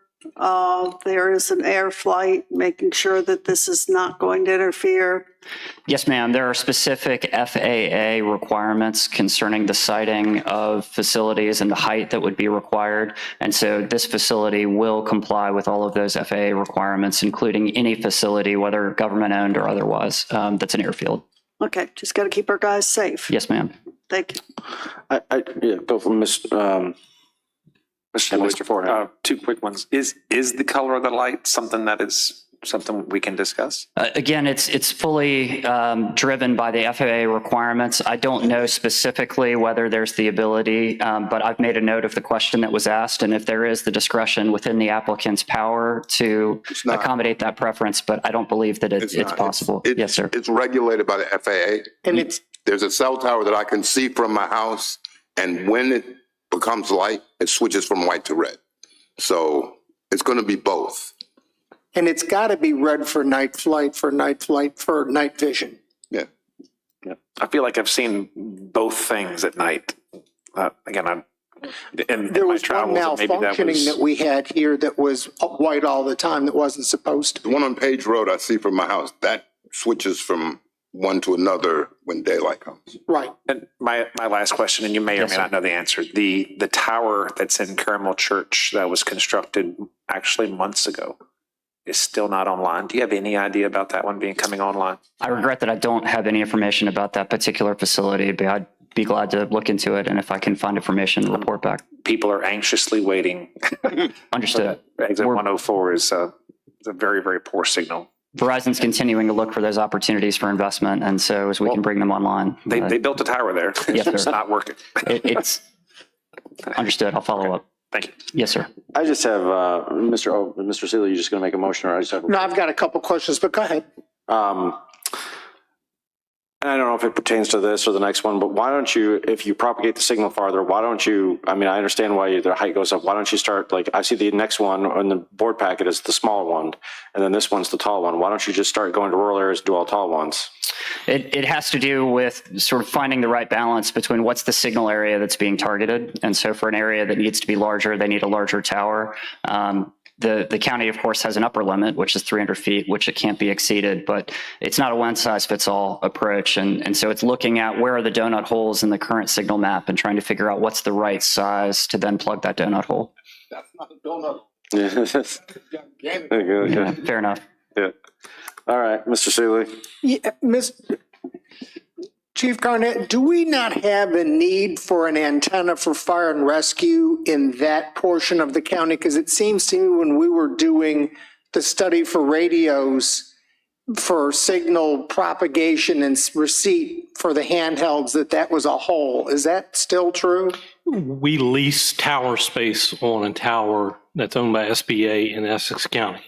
There is an air flight, making sure that this is not going to interfere. Yes, ma'am. There are specific FAA requirements concerning the siting of facilities and the height that would be required. And so this facility will comply with all of those FAA requirements, including any facility, whether government owned or otherwise, that's an airfield. Okay, just got to keep our guys safe. Yes, ma'am. Thank Yeah, you. go from Mr. Forehand. 2 quick ones. Is the color of the light something we can discuss? Again, it's fully driven by the FAA requirements. I don't know specifically whether there's the ability, but I've made a note of the question that was asked, and if there is the discretion within the applicant's power to accommodate that preference, but I don't believe that it's possible. Yes, sir. It's regulated by the FAA. And there's a cell tower that I can see from my house, and when it becomes light, it switches from white to red. So it's going to be both. And it's got to be red for night flight, for night vision. Yeah. I feel like I've seen both things at night. Again, there was one malfunctioning that we had here that was white all the time that wasn't supposed to. The one on Page Road I see from my house, that switches from one to another when daylight comes. Right. And my last question, and you may or may not know the answer, the tower that's in Carmel Church that was constructed actually months ago is still not online. Do you have any idea about that one coming online? I regret that I don't have any information about that particular facility, but I'd be glad to look into it, and if I can find information, report back. People are anxiously waiting. Understood. Exit 104 is a very, very poor signal. Verizon's continuing to look for those opportunities for investment, and so as we can bring them online. They built a tower there. Yes, sir. It's not working. It's understood. I'll follow up. Thank you. Yes, sir. I just have, Mr. Seeley, you're just going to make a motion, or I just have? No, I've got a couple questions, but go ahead. And I don't know if it pertains to this or the next one, but why don't you, if you propagate the signal farther, why don't you, I mean, I understand why the height goes up. Why don't you start, like, I see the next one on the board packet is the small one, and then this one's the tall one. Why don't you just start going to rural areas, do all tall ones? It has to do with sort of finding the right balance between what's the signal area that's being targeted. And so for an area that needs to be larger, they need a larger tower. The county, of course, has an upper limit, which is 300 feet, which it can't be exceeded, but it's not a one-size-fits-all approach. And so it's looking at where are the donut holes in the current signal map and trying to figure out what's the right size to then plug that donut hole. That's not a donut. Yeah. Fair enough. Yeah. All right, Mr. Seeley. Yeah, Chief Garnett, do we not have a need for an antenna for fire and rescue in that portion of the county? Because it seems to me when we were doing the study for radios for signal propagation and receipt for the handhelds, that was a hole. Is that still true? We lease tower space on a tower that's owned by SBA in Essex County.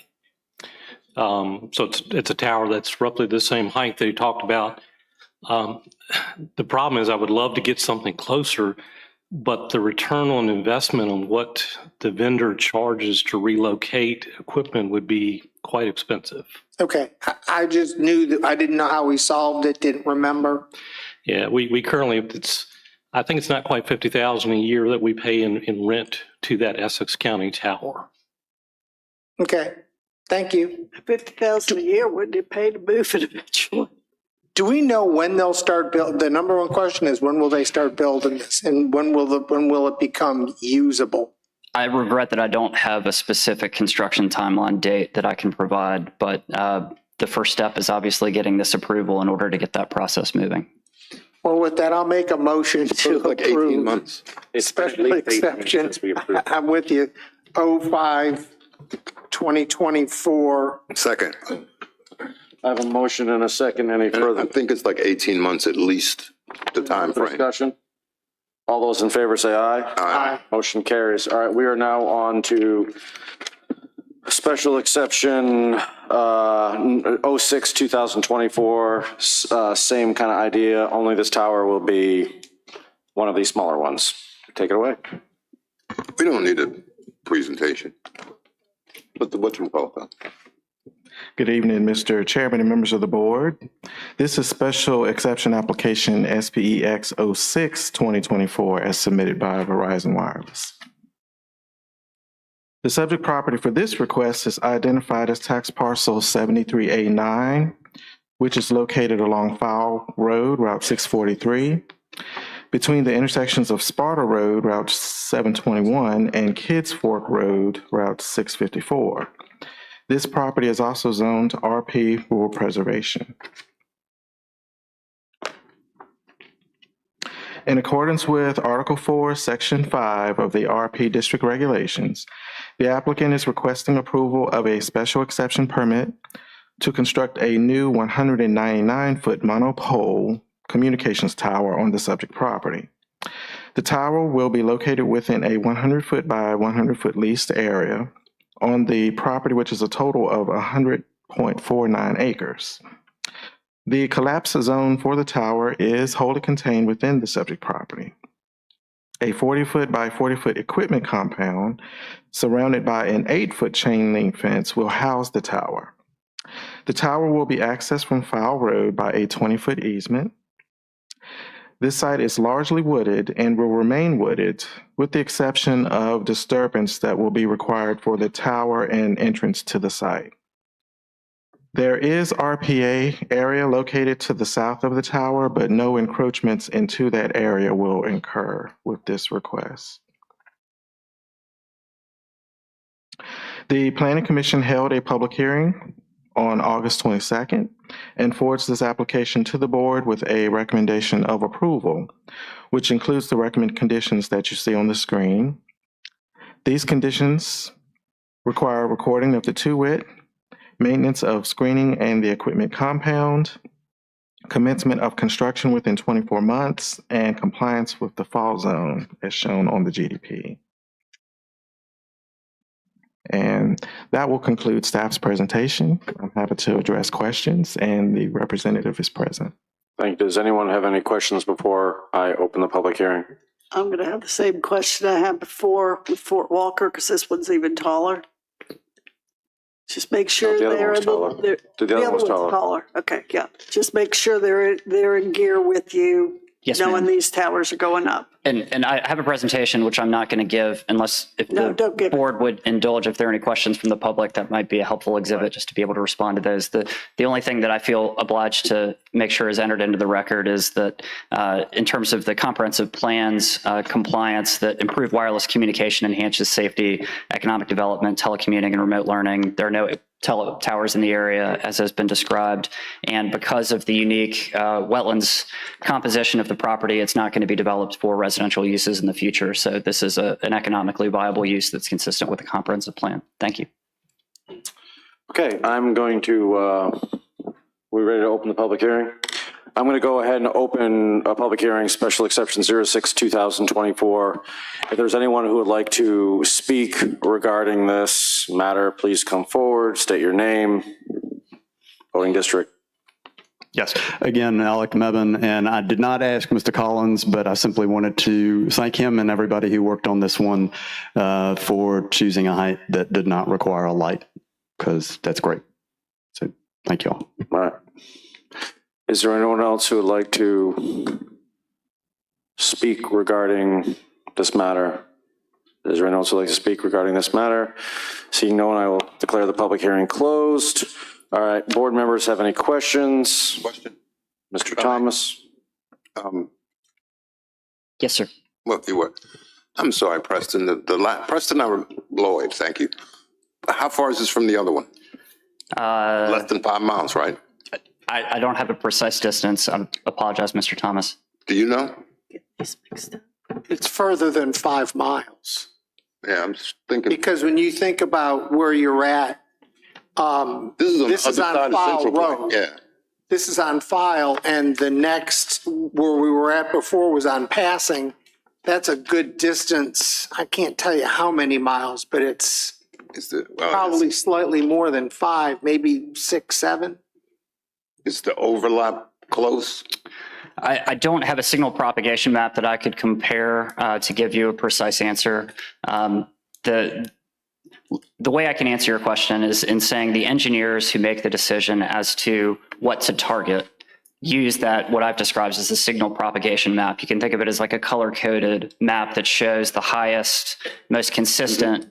So it's a tower that's roughly the same height that he talked about. The problem is I would love to get something closer, but the return on investment on what the vendor charges to relocate equipment would be quite expensive. Okay, I just knew that, I didn't know how we solved it, didn't remember. Yeah, we currently, I think it's not quite $50,000 a year that we pay in rent to that Essex County tower. Okay, thank you. $50,000 a year, wouldn't it pay to move it eventually? Do we know when they'll start build? The number one question is, when will they start building this, and when will it become usable? I regret that I don't have a specific construction timeline date that I can provide, but the first step is obviously getting this approval in order to get that process moving. Well, with that, I'll make a motion to Like approve 18 months. special exception. I'm with you. 05/2024. Second. I have a motion and a second. Any I further think it's like 18 months at least, the time frame. discussion? All those in favor say aye. Aye. Motion carries. All right, we are now on to special exception 06/2024. Same kind of idea, only this tower will be one of these smaller ones. Take it away. We don't need a presentation. What's your call? Good evening, Mr. Chairman and members of the board. This is special exception application SPEX 06/2024 as submitted by Verizon Wireless. The subject property for this request is identified as tax parcel 73A9, which is located along Fowl Road, Route 643, between the intersections of Sparta Road, Route 721, and Kids Fork Road, Route 654. This property is also zoned RP Rural Preservation. In accordance with Article 4, Section 5 of the RP District Regulations, the applicant is requesting approval of a special exception permit to construct a new 199-foot monopole communications tower on the subject property. The tower will be located within a 100-foot by 100-foot leased area on the property, which is a total of 100.49 acres. The collapse zone for the tower is wholly contained within the subject property. A 40-foot by 40-foot equipment compound surrounded by an 8-foot chain link fence will house the tower. The tower will be accessed from Fowl Road by a 20-foot easement. This site is largely wooded and will remain wooded, with the exception of disturbance that will be required for the tower and entrance to the site. There is RPA area located to the south of the tower, but no encroachments into that area will incur with this request. The Planning Commission held a public hearing on August 22nd and forwards this application to the board with a recommendation of approval, which includes the recommended conditions that you see on the screen. These conditions require recording of the two-wit, maintenance of screening and the equipment compound, commencement of construction within 24 months, and compliance with the fall zone as shown on the GDP. And that will conclude staff's presentation. I'm happy to address questions, and the representative is present. Thank you. Does anyone have any questions before I open the public hearing? I'm going to have the same question I had before with Fort Walker, because this one's even taller. Just make sure the other they're one was in taller. The other one was taller. Okay, yeah. Just make sure they're in gear with you, Yes, knowing ma'am. these towers are going up. And I have a presentation, which I'm not going to give unless if the board would indulge, if there are any questions from the public, that might be a helpful exhibit just to be able to respond to those. The only thing that I feel obliged to make sure is entered into the record is that in terms of the comprehensive plans compliance, that improved wireless communication enhances safety, economic development, telecommuting, and remote learning. There are no towers in the area, as has been described. And because of the unique wetlands composition of the property, it's not going to be developed for residential uses in the future. So this is an economically viable use that's consistent with the comprehensive plan. Thank you. Okay, I'm going to, we ready to open the public hearing? I'm going to go ahead and open a public hearing, special exception 06-2024. If there's anyone who would like to speak regarding this matter, please come forward, state your name, voting district. Yes, again, Alec Mebane, and I did not ask Mr. Collins, but I simply wanted to thank him and everybody who worked on this one for choosing a height that did not require a light, because that's great. So thank you all. All right. Is there anyone else who would like to speak regarding this matter? Is there anyone else who would like to speak regarding this matter? Seeing no one, I will declare the public hearing closed. All right, board members have any questions? Question? Mr. Thomas? Yes, sir. Well, if you were, I'm sorry, Preston, Preston Lloyd, thank you. How far is this from the other one? Less than 5 miles, right? I don't have a precise distance. I apologize, Mr. Thomas. Do you know? It's further than 5 miles. Yeah, I'm just thinking. Because when you think about where you're at, this is on File Road. Yeah. This is on File, and the next where we were at before was on Passing. That's a good distance. I can't tell you how many miles, but it's probably slightly more than 5, maybe 6, 7. Is the overlap close? I don't have a signal propagation map that I could compare to give you a precise answer. The way I can answer your question is in saying the engineers who make the decision as to what to target use that, what I've described as a signal propagation map. You can think of it as like a color-coded map that shows the highest, most consistent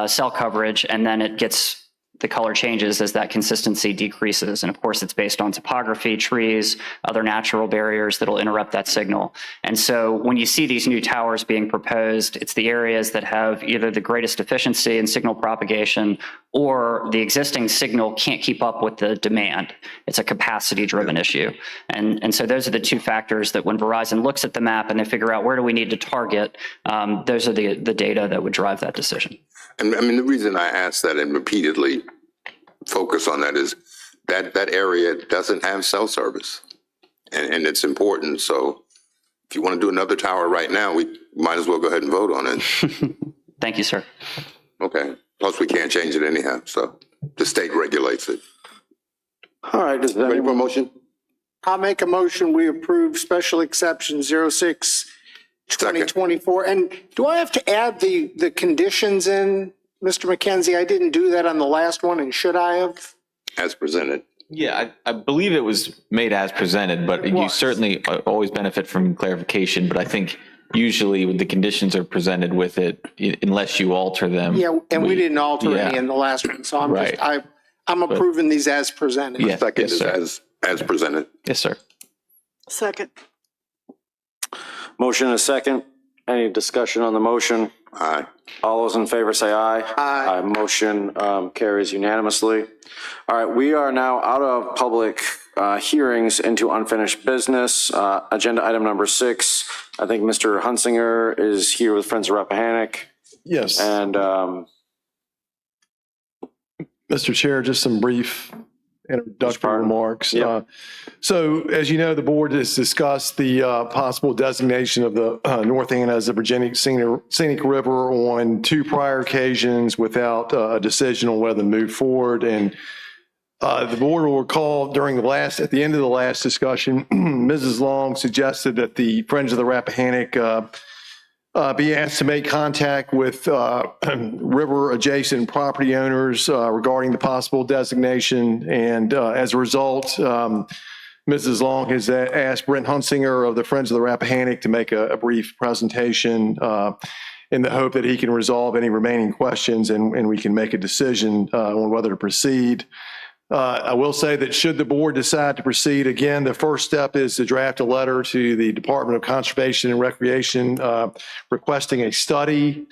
cell coverage, and then it gets the color changes as that consistency decreases. And of course, it's based on topography, trees, other natural barriers that'll interrupt that signal. And so when you see these new towers being proposed, it's the areas that have either the greatest efficiency in signal propagation or the existing signal can't keep up with the demand. It's a capacity-driven issue. And so those are the two factors that when Verizon looks at the map and they figure out where do we need to target, those are the data that would drive that decision. And I mean, the reason I asked that and repeatedly focus on that is that area doesn't have cell service, and it's important. So if you want to do another tower right now, we might as well go ahead and vote on it. Thank you, sir. Okay. Plus, we can't change it anyhow. So the state regulates it. All right. Is that ready for a motion? I'll make a motion. We approve special exception 06-2024. And do I have to add the conditions in, Mr. McKenzie? I didn't do that on the last one, and should I have? As presented. Yeah, I believe it was made as presented, but you certainly always benefit from clarification. But I think usually the conditions are presented with it unless you alter them. Yeah, and we didn't alter any in the last one, so I'm just, I'm approving these as presented. Yeah, second is as presented. Yes, sir. Second. Motion and a second. Any discussion on the motion? Aye. All those in favor say aye. Aye. Motion carries unanimously. All right, we are now out of public hearings into unfinished business. Agenda item number 6. I think Mr. Hunsinger is here with Friends of Rappahannock. Yes. And Mr. Chair, just some brief introductory remarks. Yep. So as you know, the board has discussed the possible designation of the North End as a Virginia Scenic River on 2 prior occasions without a decision on whether to move forward. And the board will recall at the end of the last discussion, Mrs. Long suggested that the Friends of the Rappahannock be asked to make contact with river adjacent property owners regarding the possible designation. And as a result, Mrs. Long has asked Brent Hunsinger of the Friends of the Rappahannock to make a brief presentation in the hope that he can resolve any remaining questions and we can make a decision on whether to proceed. I will say that should the board decide to proceed, again, the first step is to draft a letter to the Department of Conservation and Recreation requesting a study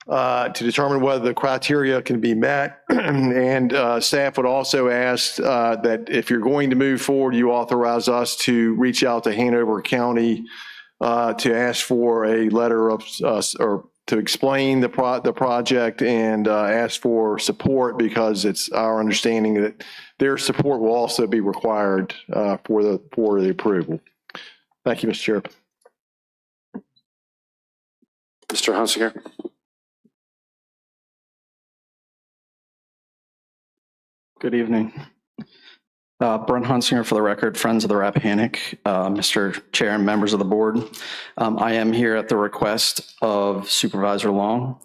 to determine whether the criteria can be met. And staff would also ask that if you're going to move forward, you authorize us to reach out to Hanover County to ask for a letter of, or to explain the project and ask for support, because it's our understanding that their support will also be required for the approval. Thank you, Mr. Chair. Mr. Hunsinger. Good evening. Brent Hunsinger for the record, Friends of the Rappahannock, Mr. Chair and members of the board. I am here at the request of Supervisor Long.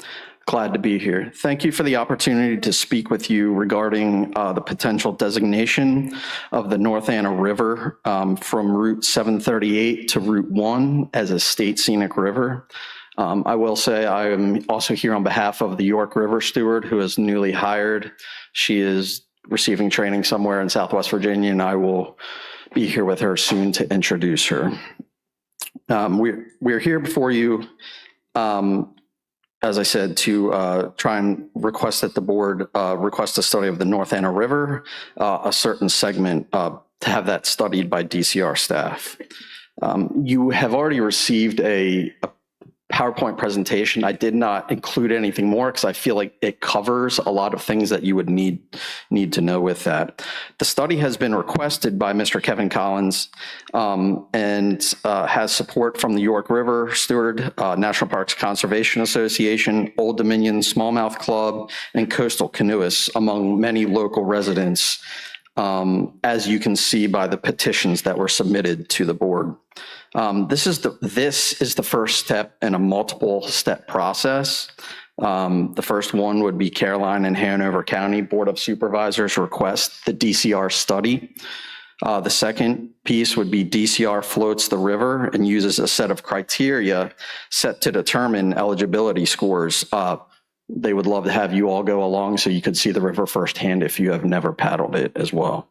Glad to be here. Thank you for the opportunity to speak with you regarding the potential designation of the North Anna River from Route 738 to Route 1 as a state scenic river. I will say I am also here on behalf of the York River Steward, who is newly hired. She is receiving training somewhere in Southwest Virginia, and I will be here with her soon to introduce her. We're here before you, as I said, to try and request that the board request a study of the North Anna River, a certain segment, to have that studied by DCR staff. You have already received a PowerPoint presentation. I did not include anything more because I feel like it covers a lot of things that you would need to know with that. The study has been requested by Mr. Kevin Collins and has support from the York River Steward, National Parks Conservation Association, Old Dominion Smallmouth Club, and Coastal Canoeists, among many local residents, as you can see by the petitions that were submitted to the board. This is the first step in a multiple step process. The first one would be Caroline and Hanover County Board of Supervisors request the DCR study. The second piece would be DCR floats the river and uses a set of criteria set to determine eligibility scores. They would love to have you all go along so you could see the river firsthand if you have never paddled it as well.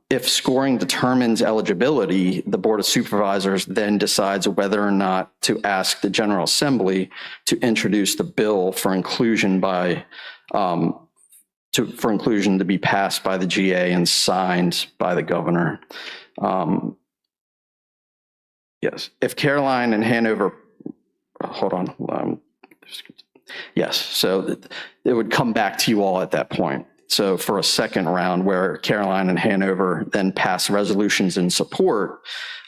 If scoring determines eligibility, the Board of Supervisors then decides whether or not to ask the General Assembly to introduce the bill for inclusion to be passed by the GA and signed by the governor. Yes, if Caroline and Hanover, hold on. Yes, so it would come back to you all at that point. So for a second round where Caroline and Hanover then pass resolutions in support,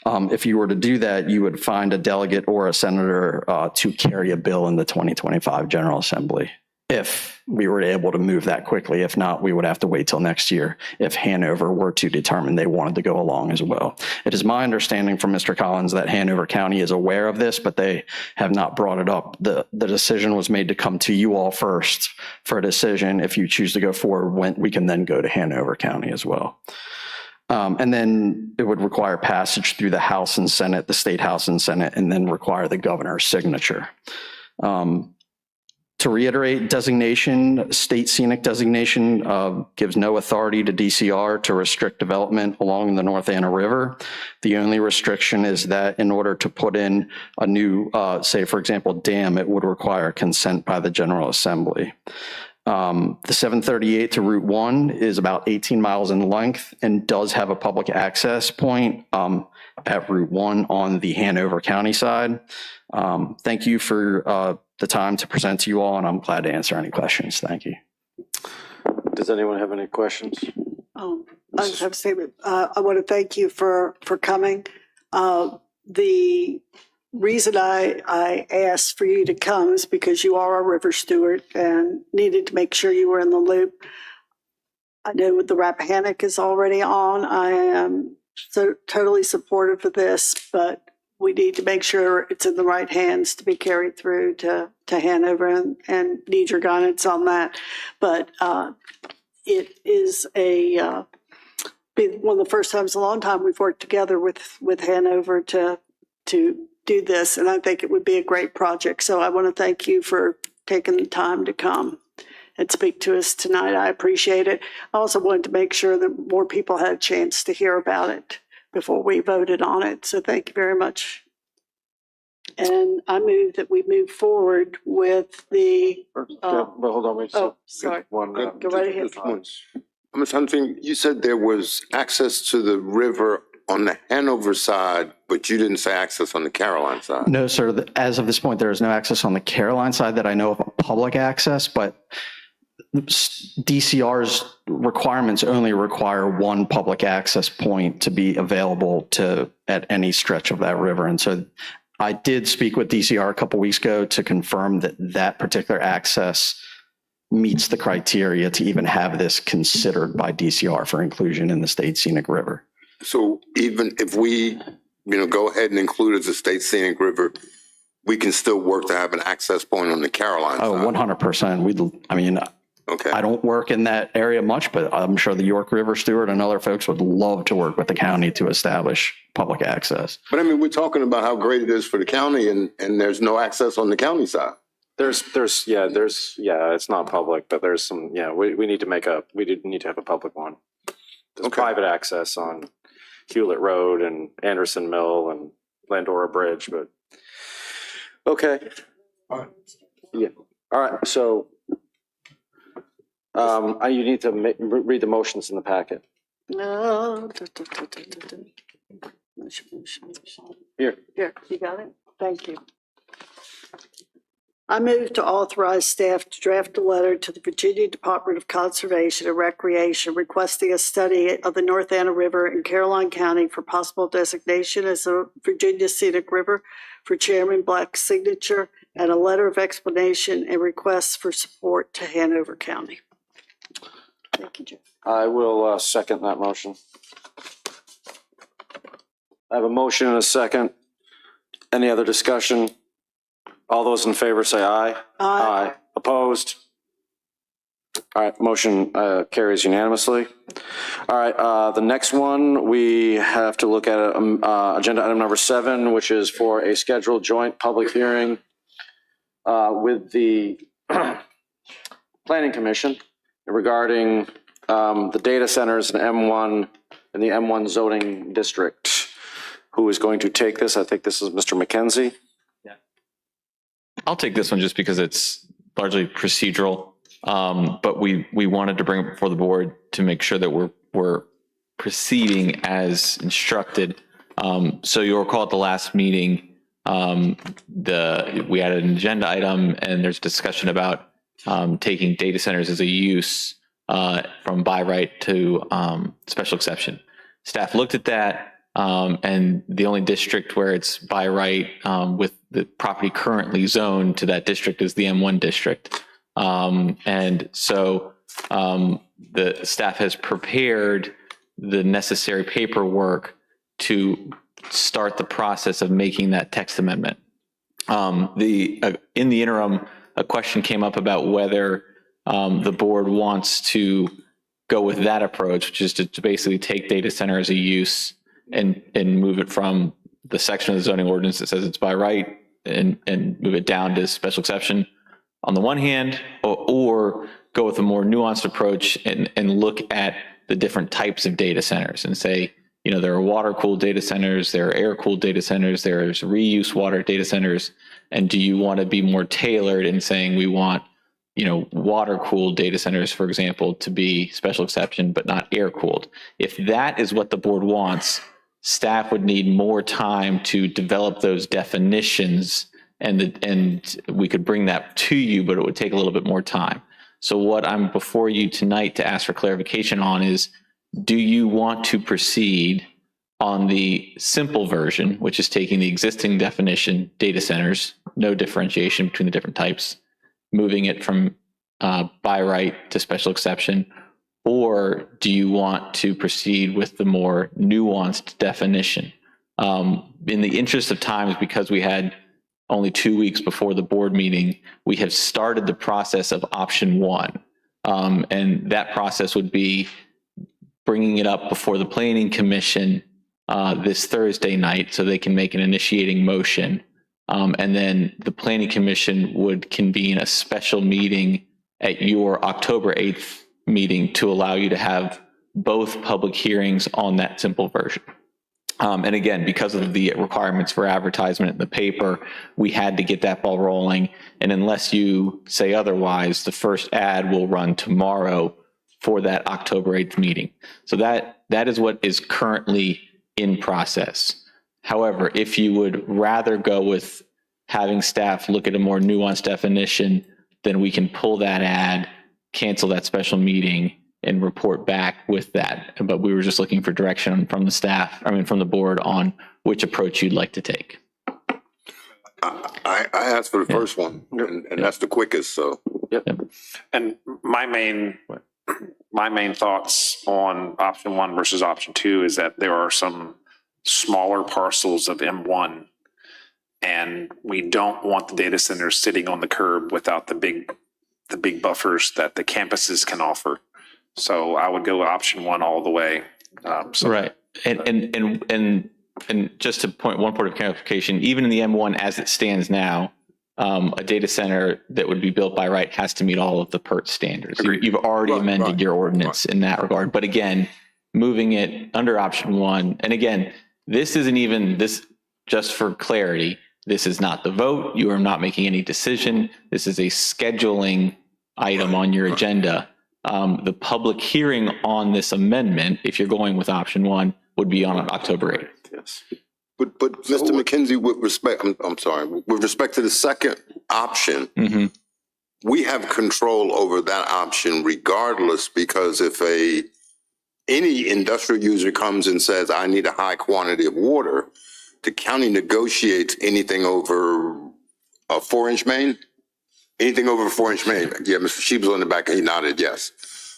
if you were to do that, you would find a delegate or a senator to carry a bill in the 2025 General Assembly, if we were able to move that quickly. If not, we would have to wait till next year if Hanover were to determine they wanted to go along as well. It is my understanding from Mr. Collins that Hanover County is aware of this, but they have not brought it up. The decision was made to come to you all first for a decision. If you choose to go forward, we can then go to Hanover County as well. And then it would require passage through the House and Senate, the State House and Senate, and then require the governor's signature. To reiterate, designation, state scenic designation gives no authority to DCR to restrict development along the North Anna River. The only restriction is that in order to put in a new, say, for example, dam, it would require consent by the General Assembly. The 738 to Route 1 is about 18 miles in length and does have a public access point at Route 1 on the Hanover County side. Thank you for the time to present to you all, and I'm glad to answer any questions. Thank you. Does anyone have any questions? I just have to say, I want to thank you for coming. The reason I asked for you to come is because you are a river steward and needed to make sure you were in the loop. I know the Rappahannock is already on. I am so totally supportive of this, but we need to make sure it's in the right hands to be carried through to Hanover and need your guidance on that. But it is a be one of the first times in a long time we've worked together with Hanover to do this, and I think it would be a great project. So I want to thank you for taking the time to come and speak to us tonight. I appreciate it. I also wanted to make sure that more people had a chance to hear about it before we voted on it. So thank you very much. And I move that we move forward with the. But hold on, wait. Oh, sorry. Go right ahead. Ms. Hunting, you said there was access to the river on the Hanover side, but you didn't say access on the Caroline side. No, sir. As of this point, there is no access on the Caroline side that I know of, public access, but DCR's requirements only require one public access point to be available at any stretch of that river. And so I did speak with DCR a couple weeks ago to confirm that that particular access meets the criteria to even have this considered by DCR for inclusion in the State Scenic River. So even if we, go ahead and include it as a State Scenic River, we can still work to have an access point on the Caroline Oh, side. 100%. Okay. I don't work in that area much, but I'm sure the York River Steward and other folks would love to work with the county to establish public access. But we're talking about how great it is for the county and there's no access on the county side. It's not public, but there's some, we need to have a public one. There's private access on Hewlett Road and Anderson Mill and Landora Bridge, but, okay. Yeah, all right, so, you need to read the motions in the packet. No. Here, you got it? Thank you. I move to authorize staff to draft a letter to the Virginia Department of Conservation and Recreation requesting a study of the North Anna River in Caroline County for possible designation as a Virginia Scenic River for Chairman Black's signature, and a letter of explanation and requests for support to Hanover County. Thank you, Jeff. I will second that motion. I have a motion and a second. Any other discussion? All those in favor say aye. Aye. Opposed? All right, motion carries unanimously. All right, the next one, we have to look at agenda item number 7, which is for a scheduled joint public hearing with the Planning Commission regarding the data centers in M1 and the M1 zoning district. Who is going to take this? I think this is Mr. McKenzie. I'll take this one just because it's largely procedural, but we wanted to bring it before the board to make sure that we're proceeding as instructed. So you'll recall at the last meeting, we added an agenda item, and there's discussion about taking data centers as a use from by right to special exception. Staff looked at that. And the only district where it's by right with the property currently zoned to that district is the M1 district. And so the staff has prepared the necessary paperwork to start the process of making that text amendment. In the interim, a question came up about whether the board wants to go with that approach, which is to basically take data center as a use and move it from the section of the zoning ordinance that says it's by right and move it down to special exception on the one hand, or go with a more nuanced approach and look at the different types of data centers and say, there are water-cooled data centers, there are air-cooled data centers, there's reuse water data centers, and do you want to be more tailored in saying we want, water-cooled data centers, for example, to be special exception, but not air-cooled? If that is what the board wants, staff would need more time to develop those definitions, and we could bring that to you, but it would take a little bit more time. So what I'm before you tonight to ask for clarification on is, do you want to proceed on the simple version, which is taking the existing definition, data centers, no differentiation between the different types, moving it from by right to special exception? Or do you want to proceed with the more nuanced definition? In the interest of time, because we had only 2 weeks before the board meeting, we have started the process of option 1. And that process would be bringing it up before the planning commission this Thursday night so they can make an initiating motion. And then the planning commission would convene a special meeting at your October 8th meeting to allow you to have both public hearings on that simple version. And again, because of the requirements for advertisement in the paper, we had to get that ball rolling. And unless you say otherwise, the first ad will run tomorrow for that October 8th meeting. So that is what is currently in process. However, if you would rather go with having staff look at a more nuanced definition, then we can pull that ad, cancel that special meeting, and report back with that. But we were just looking for direction from the staff, from the board on which approach you'd like to take. I asked for the first one, and that's the quickest, so. Yep. And my main thoughts on option 1 versus option 2 is that there are some smaller parcels of M1, and we don't want the data centers sitting on the curb without the big buffers that the campuses can offer. So I would go with option 1 all the way. Right. And just to one point of clarification, even in the M1 as it stands now, a data center that would be built by right has to meet all of the PERT standards. You've already amended your ordinance in that regard. But again, moving it under option 1, and again, this isn't even this, just for clarity, this is not the vote. You are not making any decision. This is a scheduling item on your agenda. The public hearing on this amendment, if you're going with option 1, would be on October 8th. Yes. But Mr. McKenzie, with respect, I'm sorry, with respect to the second option, we have control over that option regardless, because if any industrial user comes and says, I need a high quantity of water, the county negotiates anything over a 4-inch main. Anything over a 4-inch main. Yeah, Mr. Sheep was on the back and he nodded yes.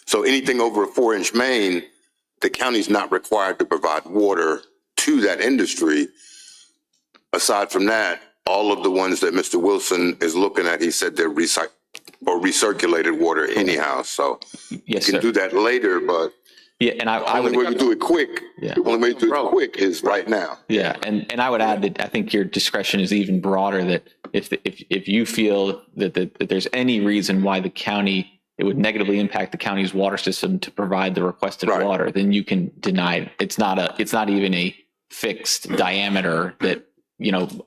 So anything over a 4-inch main, the county's not required to provide water to that industry. Aside from that, all of the ones that Mr. Wilson is looking at, he said they're recirculated water anyhow. So yes, you can do that later, but yeah, and I would way to do it quick. Yeah. The only way to do it quick is right now. Yeah, and I would add that I think your discretion is even broader. That if you feel that there's any reason why the county, it would negatively impact the county's water system to provide the requested water, then you can deny it. It's not even a fixed diameter that,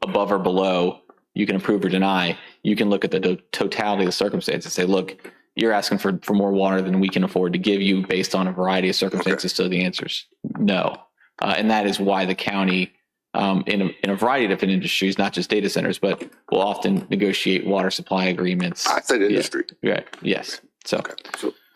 above or below you can approve or deny. You can look at the totality of the circumstances and say, look, you're asking for more water than we can afford to give you based on a variety of circumstances. So the answer's no. And that is why the county, in a variety of different industries, not just data centers, but will often negotiate water supply agreements. I said industry. Right. Yes. So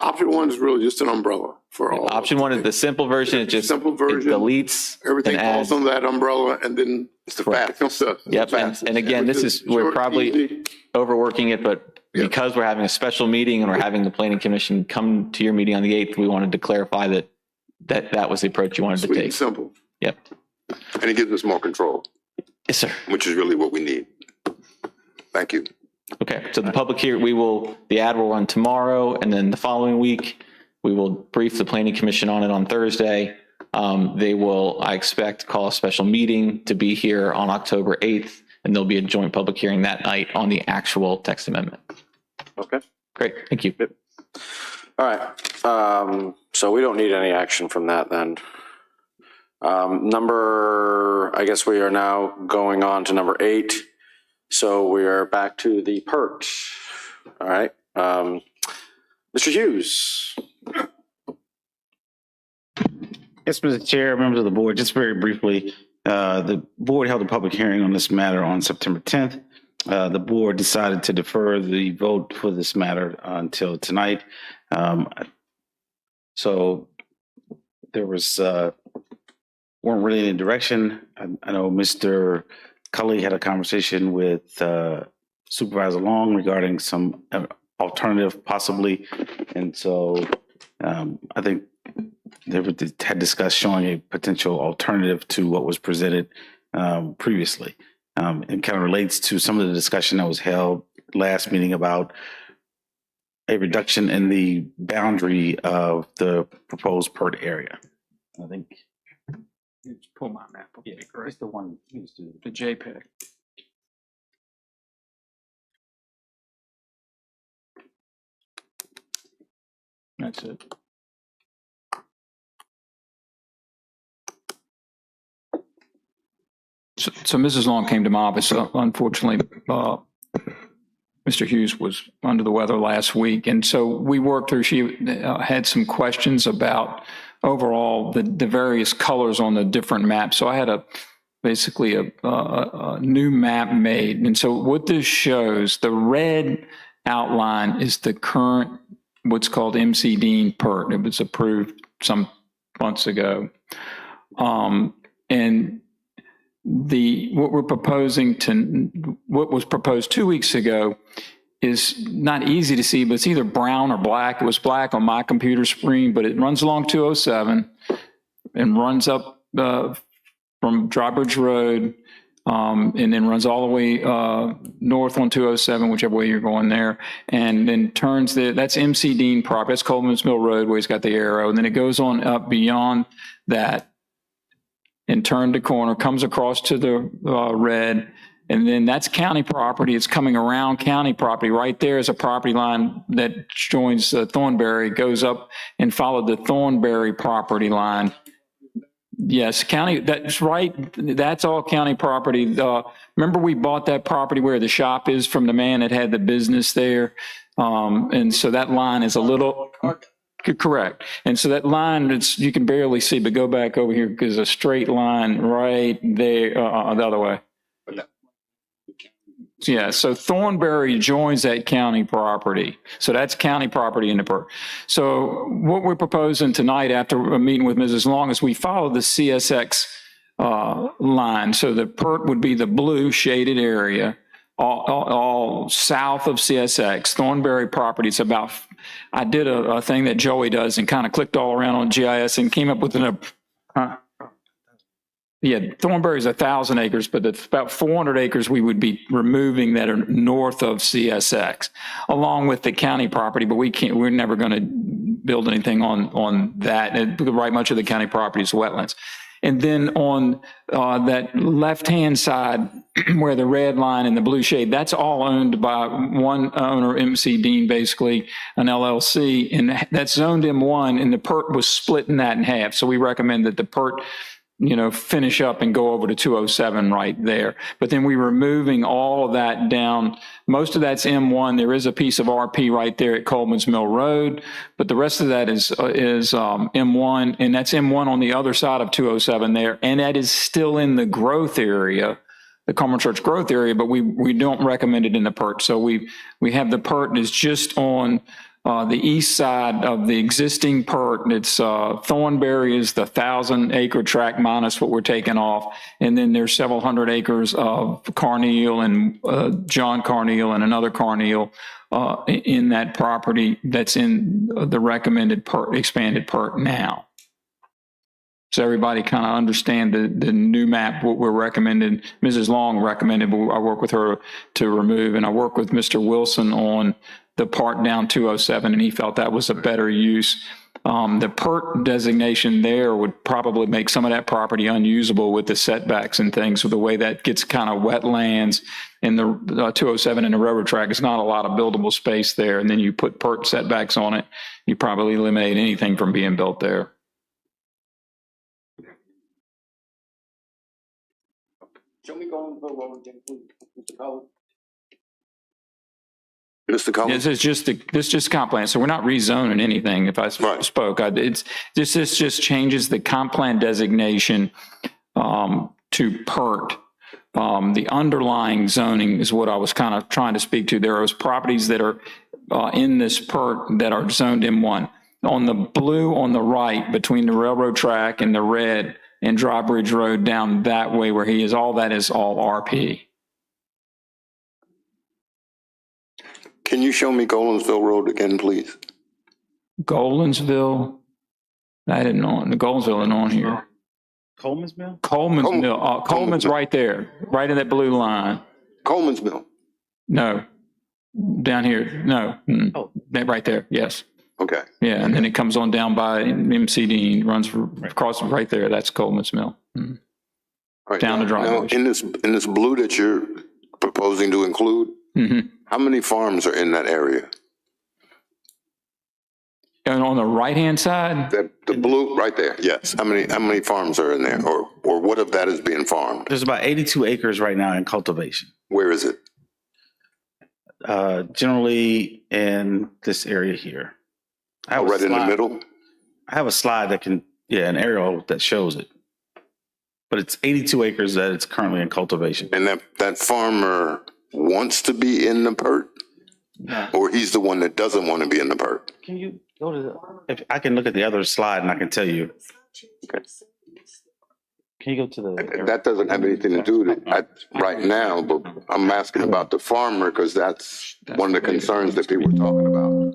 Option 1 is really just an umbrella for all. Option 1 is the simple version. It just simple version. It deletes everything and falls adds. under that umbrella, and then it's the fast stuff. Yep. And again, we're probably overworking it, but because we're having a special meeting and we're having the planning commission come to your meeting on the 8th, we wanted to clarify that was the approach you wanted to take. And simple. Yep. And it gives us more control. Yes, sir. Which is really what we need. Thank you. Okay. So the public here, the ad will run tomorrow, and then the following week, we will brief the planning commission on it on Thursday. They will, I expect, call a special meeting to be here on October 8th, and there'll be a joint public hearing that night on the actual text amendment. Okay. Great. Thank you. All right. So we don't need any action from that then. I guess we are now going on to number 8. So we are back to the PERT. All right. Mr. Hughes. Yes, Mr. Chair, members of the board, just very briefly, the board held a public hearing on this matter on September 10th. The board decided to defer the vote for this matter until tonight. So there weren't really any direction. I know Mr. Cully had a conversation with Supervisor Long regarding some alternative possibly. And so I think they had discussed showing a potential alternative to what was presented previously. It kind of relates to some of the discussion that was held last meeting about a reduction in the boundary of the proposed PERT area. I think. Pull my map up. Yeah, it's the one. The JPEG. That's it. So Mrs. Long came to my office. Unfortunately, Mr. Hughes was under the weather last week. And so we worked through, she had some questions about overall the various colors on the different maps. So I had basically a new map made. And so what this shows, the red outline is the current, what's called MC Dean PERT. It was approved some months ago. And what was proposed 2 weeks ago is not easy to see, but it's either brown or black. It was black on my computer screen, but it runs along 207 and runs up from Drawbridge Road, and then runs all the way north on 207, whichever way you're going there, and then turns that's MC Dean property. That's Coleman's Mill Road where he's got the arrow, and then it goes on up beyond that and turned the corner, comes across to the red, and then that's county property. It's coming around county property. Right there is a property line that joins Thornberry, goes up and followed the Thornberry property line. Yes, county, that's right. That's all county property. Remember we bought that property where the shop is from the man that had the business there? And so that line is a little... Correct. And so that line, you can barely see, but go back over here because a straight line right there, the other way. Yeah, so Thornberry joins that county property. So that's county property in the PERT. So what we're proposing tonight after a meeting with Mrs. Long is we follow the CSX line. So the PERT would be the blue shaded area, all south of CSX. Thornberry property, it's about, I did a thing that Joey does and kind of clicked all around on GIS and came up with Thornberry is 1,000 acres, but it's about 400 acres we would be removing that are north of CSX, along with the county property, but we're never going to build anything on that. Right, much of the county property is wetlands. And then on that left-hand side, where the red line and the blue shade, that's all owned by one owner, MC Dean, basically, an LLC, and that's zoned M1, and the PERT was splitting that in half. So we recommend that the PERT, finish up and go over to 207 right there. But then we're removing all of that down. Most of that's M1. There is a piece of RP right there at Coleman's Mill Road, but the rest of that is M1, and that's M1 on the other side of 207 there, and that is still in the growth area, the Carmel Church growth area, but we don't recommend it in the PERT. So we have the PERT is just on the east side of the existing PERT. It's Thornberry is the 1,000-acre tract minus what we're taking off. And then there's several hundred acres of Carneal and John Carneal and another Carneal in that property that's in the recommended PERT, expanded PERT now. So everybody kind of understand the new map, what we're recommending. Mrs. Long recommended, but I work with her to remove, and I work with Mr. Wilson on the part down 207, and he felt that was a better use. The PERT designation there would probably make some of that property unusable with the setbacks and things, with the way that gets kind of wetlands, and the 207 and the railroad track is not a lot of buildable space there. And then you put PERT setbacks on it, you probably eliminate anything from being built there. Show me going the road again, please, Mr. Collins. Mr. Collins? This is just comp plan, so we're not rezoning anything. If I spoke, this just changes the comp plan designation to PERT. The underlying zoning is what I was kind of trying to speak to. There are properties that are in this PERT that are zoned M1. On the blue on the right, between the railroad track and the red and Drawbridge Road down that way where he is, all that is all RP. Can you show me Golensville Road again, please? Golensville? I didn't know. The Golensville isn't on here. Coleman's Mill? Coleman's Mill. Coleman's right there, right in that blue line. Coleman's Mill? No. Down here, no. Right there, yes. Okay. Yeah, and then it comes on down by MCD, runs across right there. That's Coleman's Mill. All right, Down the now, driveway. in this blue that you're proposing to include, how many farms are in that area? And on the right-hand side? The blue, right there, yes. How many farms are in there, or what of that is being farmed? There's about 82 acres right now in cultivation. Where is it? Generally in this area here. I have a Right in the slide. middle? I have a slide that can, an aerial that shows it. But it's 82 acres that it's currently in cultivation. And that farmer wants to be in the PERT? Or he's the one that doesn't want to be in the PERT? Can you go to if I can look at the other slide and I can tell you. Okay. Can you go to the? That doesn't have anything to do with it right now, but I'm asking about the farmer because that's one of the concerns that people are talking about.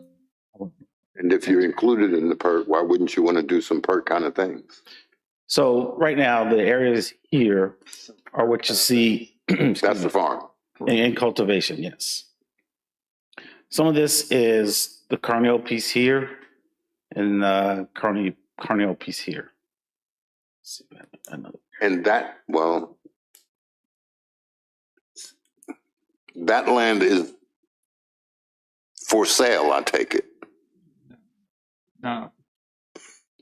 And if you're included in the PERT, why wouldn't you want to do some PERT kind of things? So right now, the areas here are what you see. That's the farm. In cultivation, yes. Some of this is the carnial piece here and the carnial piece here. Let's see if I have another. And that land is for sale, I take it. No.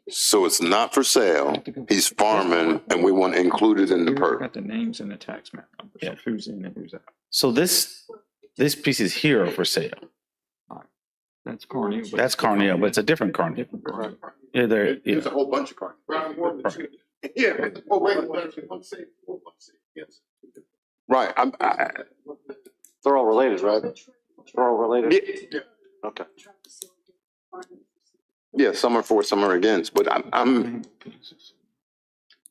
So it's not for sale. He's farming and we want to include it in the PERT. Got the names in the tax map. Yeah. Who's in and who's out. So this pieces here are for sale. That's Carnegie. That's carnial, but it's a different carnial. Yeah, There's a whole bunch of cards. Yeah. Oh, wait. Yes. Right. They're all related, right? They're all related? Yeah. Okay. Yeah, some are for, some are against, but I'm.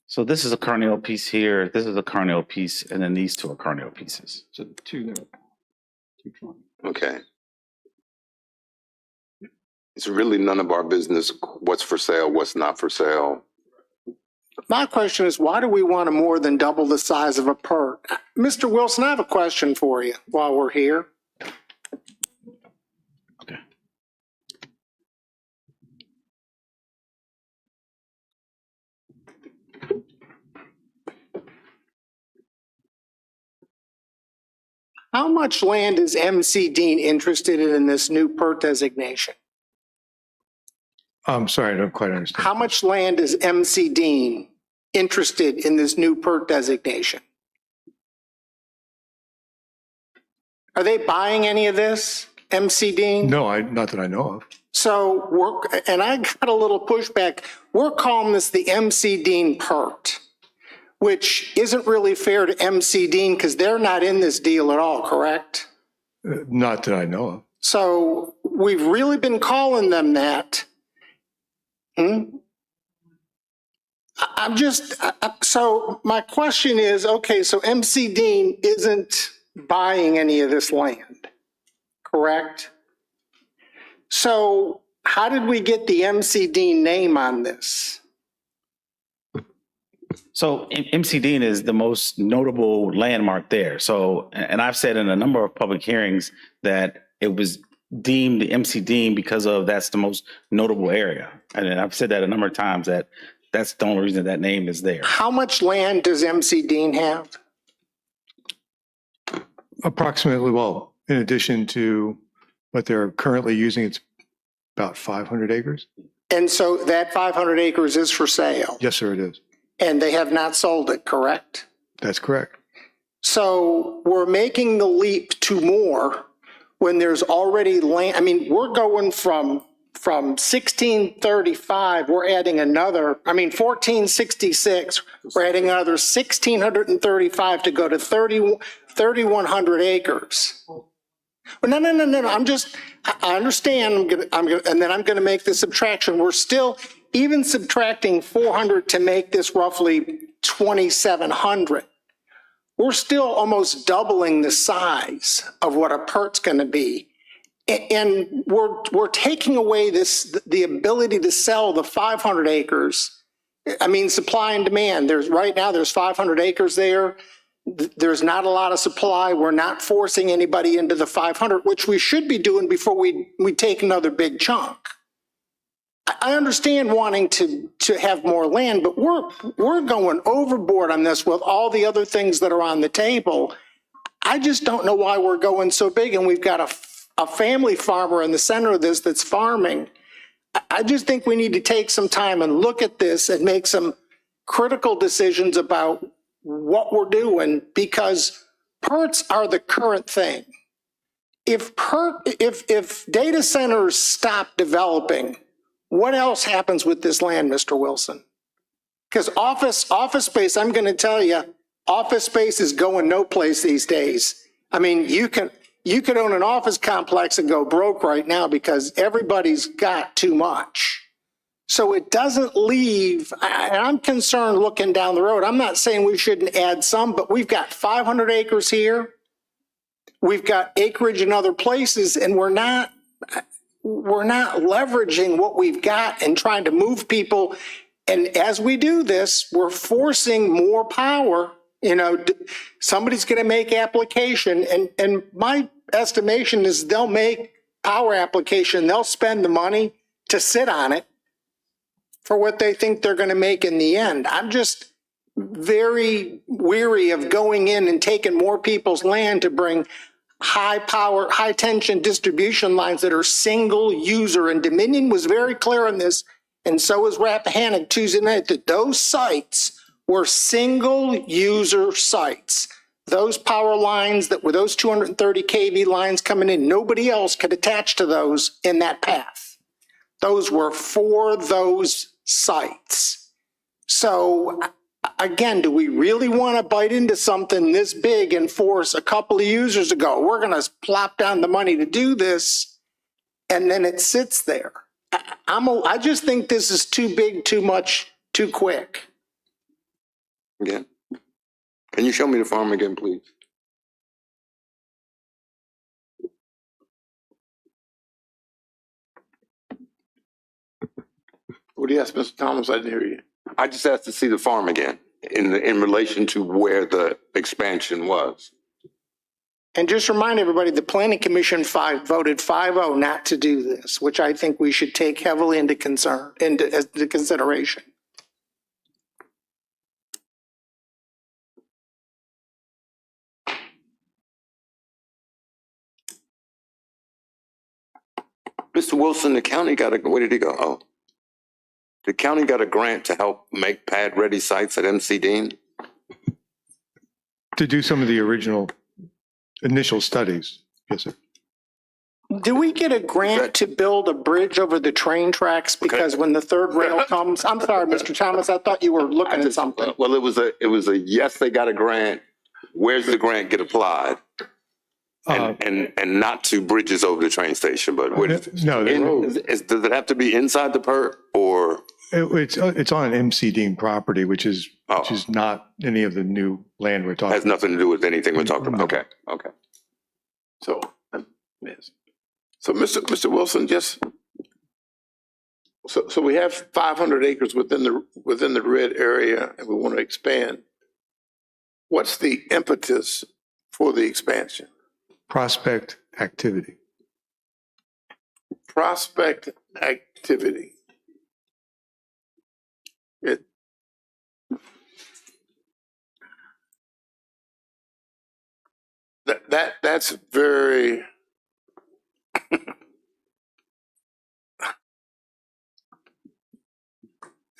So this is a carnial piece here, this is a carnial piece, and then these two are carnial pieces. So two there. Okay. It's really none of our business what's for sale, what's not for sale. My question is, why do we want to more than double the size of a PERT? Mr. Wilson, I have a question for you while we're here. Okay. How much land is MC Dean interested in this new PERT designation? I'm sorry, I don't quite understand. How much land is MC Dean interested in this new PERT designation? Are they buying any of this, MC Dean? No, not that I know of. So and I got a little pushback. We're calling this the MC Dean PERT, which isn't really fair to MC Dean because they're not in this deal at all, correct? Not that I know of. So we've really been calling them that. So my question is, okay, so MC Dean isn't buying any of this land, correct? So how did we get the MC Dean name on this? So MC Dean is the most notable landmark there. So, and I've said in a number of public hearings that it was deemed the MC Dean because of that's the most notable area. And I've said that a number of times that that's the only reason that name is there. How much land does MC Dean have? Approximately, well, in addition to what they're currently using, it's about 500 acres. And so that 500 acres is for sale? Yes, sir, it is. And they have not sold it, correct? That's correct. So we're making the leap to more when there's already land. I mean, we're going from 1635, we're adding another, 1466, we're adding another 1635 to go to 3,100 acres. Well, no. I understand. And then I'm going to make the subtraction. We're still even subtracting 400 to make this roughly 2,700. We're still almost doubling the size of what a PERT's going to be. And we're taking away the ability to sell the 500 acres. Supply and demand. Right now there's 500 acres there. There's not a lot of supply. We're not forcing anybody into the 500, which we should be doing before we take another big chunk. I understand wanting to have more land, but we're going overboard on this with all the other things that are on the table. I just don't know why we're going so big, and we've got a family farmer in the center of this that's farming. I just think we need to take some time and look at this and make some critical decisions about what we're doing, because PERTs are the current thing. If data centers stop developing, what else happens with this land, Mr. Wilson? Because office space, I'm going to tell you, office space is going no place these days. I mean, you could own an office complex and go broke right now because everybody's got too much. So it doesn't leave, and I'm concerned looking down the road. I'm not saying we shouldn't add some, but we've got 500 acres here. We've got acreage in other places, and we're not leveraging what we've got and trying to move people. And as we do this, we're forcing more power. You know, somebody's going to make application, and my estimation is they'll make power application. They'll spend the money to sit on it for what they think they're going to make in the end. I'm just very weary of going in and taking more people's land to bring high power, high tension distribution lines that are single user. And Dominion was very clear on this, and so was Rappahannock Tuesday night, that those sites were single user sites. Those power lines that were those 230 kV lines coming in, nobody else could attach to those in that path. Those were for those sites. So again, do we really want to bite into something this big and force a couple of users to go, we're going to plop down the money to do this, and then it sits there? I just think this is too big, too much, too quick. Again, can you show me the farm again, please? What do you ask, Mr. Thomas? I didn't hear you. I just asked to see the farm again in relation to where the expansion was. And just remind everybody, the Planning Commission voted 5-0 not to do this, which I think we should take heavily into consideration. Mr. Wilson, the county where did he go? Oh, the county got a grant to help make pad-ready sites at MC Dean? To do some of the initial studies. Yes, sir. Do we get a grant to build a bridge over the train tracks? Because when the third rail comes, I'm sorry, Mr. Thomas, I thought you were looking at something. Well, it was a yes, they got a grant. Where's the grant get applied? And not to bridges over the train station, but does it have to be inside the PERT or? It's on an MC Dean property, which is not any of the new land we're talking about. Has nothing to do with anything we're talking about. Okay. So, yes. So, Mr. Wilson, so we have 500 acres within the red area, and we want to expand. What's the impetus for the expansion? Prospect activity. Prospect activity. That's very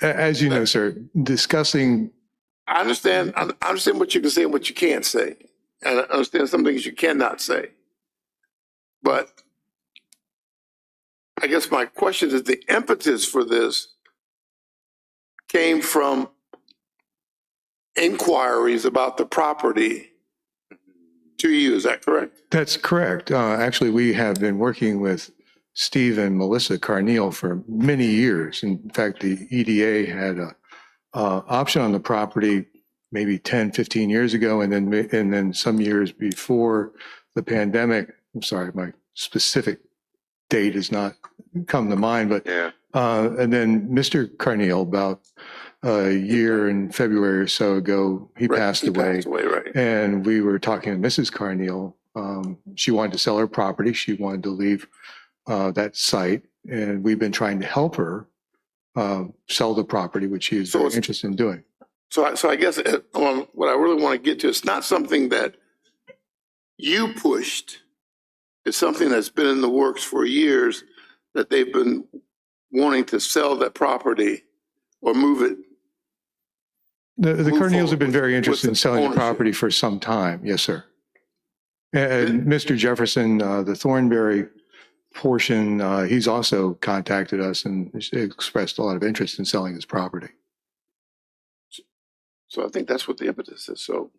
as you know, sir, discussing. I understand what you can say and what you can't say. And I understand some things you cannot say. But I guess my question is, the impetus for this came from inquiries about the property to you, is that correct? That's correct. Actually, we have been working with Steve and Melissa Carneal for many years. In fact, the EDA had an option on the property maybe 10, 15 years ago, and then some years before the pandemic. I'm sorry, my specific date has not come to mind, but and then Mr. Carneal about a year in February or so ago. He passed away. Right. And we were talking to Mrs. Carneal. She wanted to sell her property. She wanted to leave that site. And we've been trying to help her sell the property, which she is very interested in doing. So I guess what I really want to get to, it's not something that you pushed. It's something that's been in the works for years, that they've been wanting to sell that property or move it. The Carneals have been very interested in selling the ownership. property for some time. Yes, sir. And Mr. Jefferson, the Thornberry portion, he's also contacted us and expressed a lot of interest in selling his property. So I think that's what the impetus is. So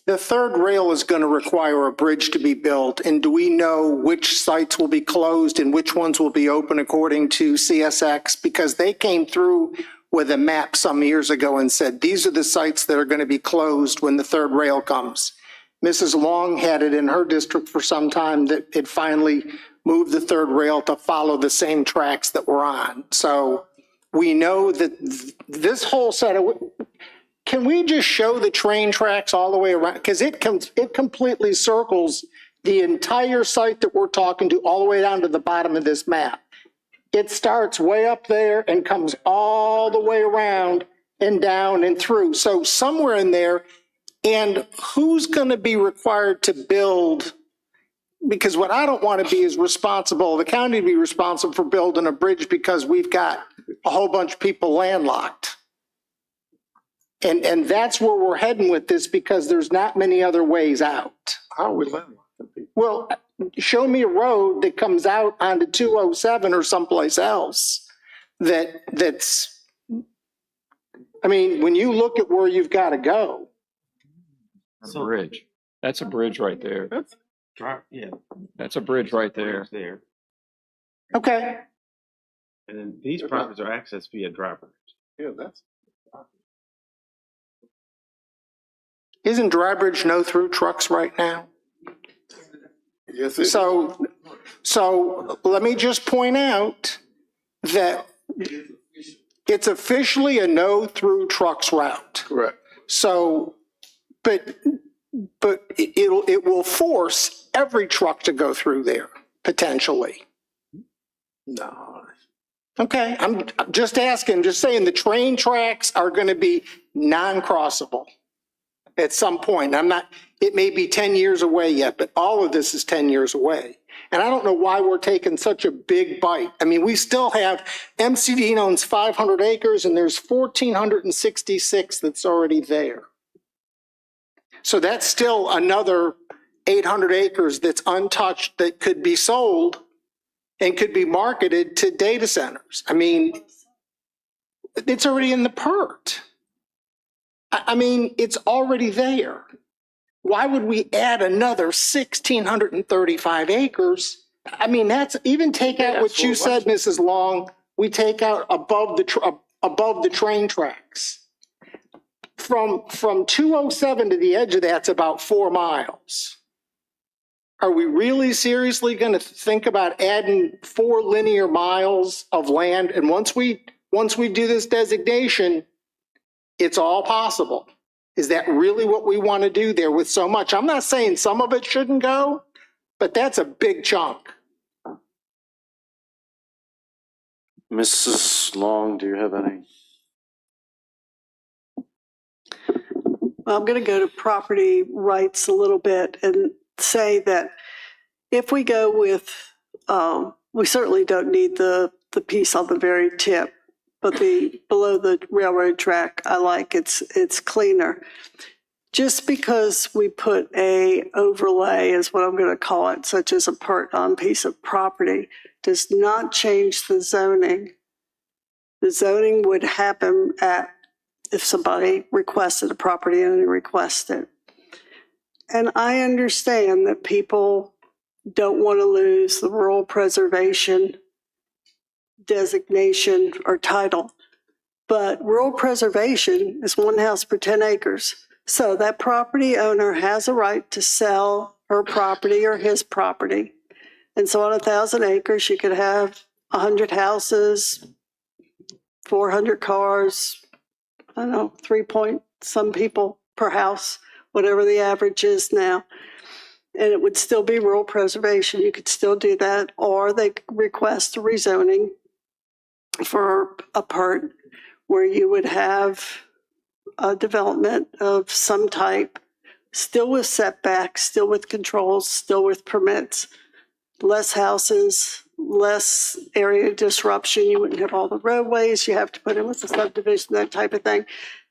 The third rail is going to require a bridge to be built. And do we know which sites will be closed and which ones will be open according to CSX? Because they came through with a map some years ago and said, these are the sites that are going to be closed when the third rail comes. Mrs. Long had it in her district for some time that it finally moved the third rail to follow the same tracks that we're on. So we know that this whole set of, can we just show the train tracks all the way around? Because it completely circles the entire site that we're talking to all the way down to the bottom of this map. It starts way up there and comes all the way around and down and through. So somewhere in there, and who's going to be required to build? Because what I don't want to be is responsible, the county to be responsible for building a bridge because we've got a whole bunch of people landlocked. And that's where we're heading with this because there's not many other ways out. how are we landlocked? Well, show me a road that comes out onto 207 or someplace else that's, I mean, when you look at where you've got to go. A bridge. That's a bridge right there. Yeah. That's a bridge right there. There. Okay. And then these properties are accessed via drivers. Yeah, that's. Isn't Drybridge no through trucks right now? Yes, it is. So let me just point out that it's officially a no through trucks route. Correct. So, but it will force every truck to go through there potentially. No. Okay, I'm just asking, just saying the train tracks are going to be non-crossable at some point. It may be 10 years away yet, but all of this is 10 years away. And I don't know why we're taking such a big bite. I mean, we still have, MCD owns 500 acres and there's 1,466 that's already there. So that's still another 800 acres that's untouched that could be sold and could be marketed to data centers. I mean, it's already in the PERT. I mean, it's already there. Why would we add another 1,635 acres? I mean, that's, even take out what you said, Mrs. Long, we take out above the train tracks. From 207 to the edge of that's about 4 miles. Are we really seriously going to think about adding 4 linear miles of land? And once we do this designation, it's all possible. Is that really what we want to do there with so much? I'm not saying some of it shouldn't go, but that's a big chunk. Mrs. Long, do you have any? Well, I'm going to go to property rights a little bit and say that if we go with, we certainly don't need the piece on the very tip, but the below the railroad track, I like it's cleaner. Just because we put a overlay, is what I'm going to call it, such as a PERT on piece of property, does not change the zoning. The zoning would happen if somebody requested a property and they request it. And I understand that people don't want to lose the rural preservation designation or title, but rural preservation is 1 house per 10 acres. So that property owner has a right to sell her property or his property. And so on 1,000 acres, you could have 100 houses, 400 cars, I don't know, 3 point some people per house, whatever the average is now. And it would still be rural preservation. You could still do that, or they could request a rezoning for a part where you would have a development of some type, still with setbacks, still with controls, still with permits, less houses, less area disruption. You wouldn't have all the roadways you have to put in with the subdivision, that type of thing.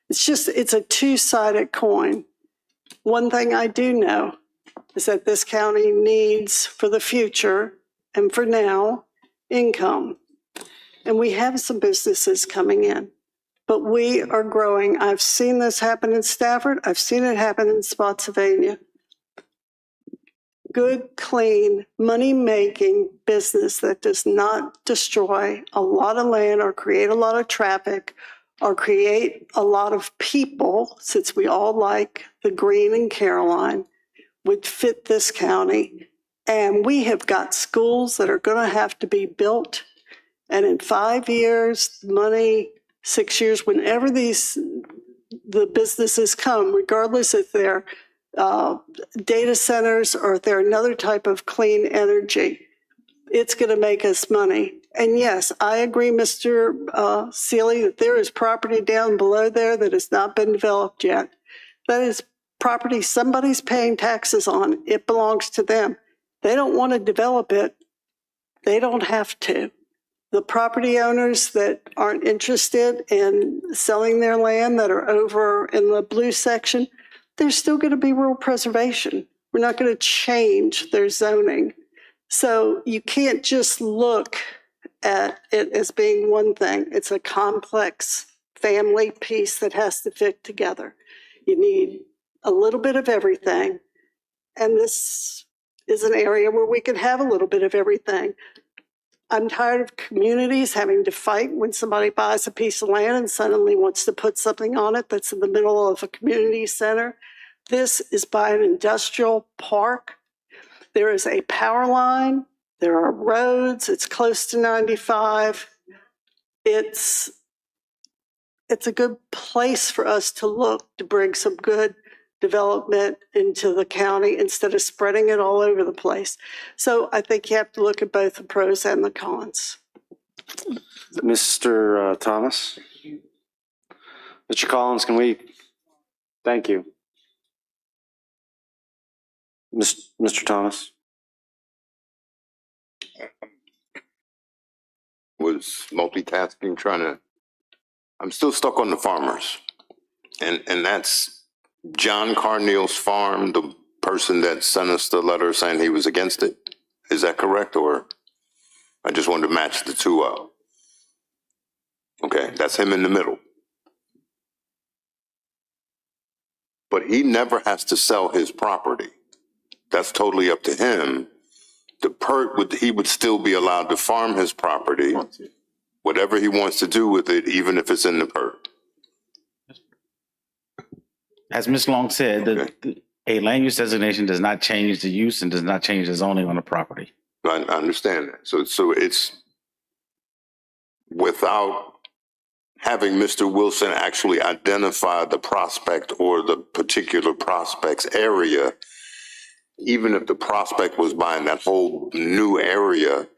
It's a two-sided coin. One thing I do know is that this county needs, for the future and for now, income. And we have some businesses coming in, but we are growing. I've seen this happen in Stafford. I've seen it happen in Spotsylvania. Good, clean, money-making business that does not destroy a lot of land or create a lot of traffic or create a lot of people, since we all like the green in Caroline, would fit this county. And we have got schools that are going to have to be built. And in 5 years, money, 6 years, whenever the businesses come, regardless if they're data centers or if they're another type of clean energy, it's going to make us money. And yes, I agree, Mr. Seeley, that there is property down below there that has not been developed yet. That is property somebody's paying taxes on. It belongs to them. They don't want to develop it. They don't have to. The property owners that aren't interested in selling their land that are over in the blue section, there's still going to be rural preservation. We're not going to change their zoning. So you can't just look at it as being one thing. It's a complex family piece that has to fit together. You need a little bit of everything. And this is an area where we can have a little bit of everything. I'm tired of communities having to fight when somebody buys a piece of land and suddenly wants to put something on it that's in the middle of a community center. This is by an industrial park. There is a power line. There are roads. It's close to 95. It's a good place for us to look to bring some good development into the county instead of spreading it all over the place. So I think you have to look at both the pros and the cons. Mr. Thomas? Mr. Collins, can we? Thank you. Mr. Thomas? Was multitasking, I'm still stuck on the farmers. And that's John Carneal's farm, the person that sent us the letter saying he was against it. Is that correct? Or I just wanted to match the two up. Okay, that's him in the middle. But he never has to sell his property. That's totally up to him. He would still be allowed to farm his property, whatever he wants to do with it, even if it's in the PERT. As Ms. Long said, a land use designation does not change the use and does not change the zoning on the property. I understand that. So it's without having Mr. Wilson actually identify the prospect or the particular prospect's area, even if the prospect was buying that whole new area,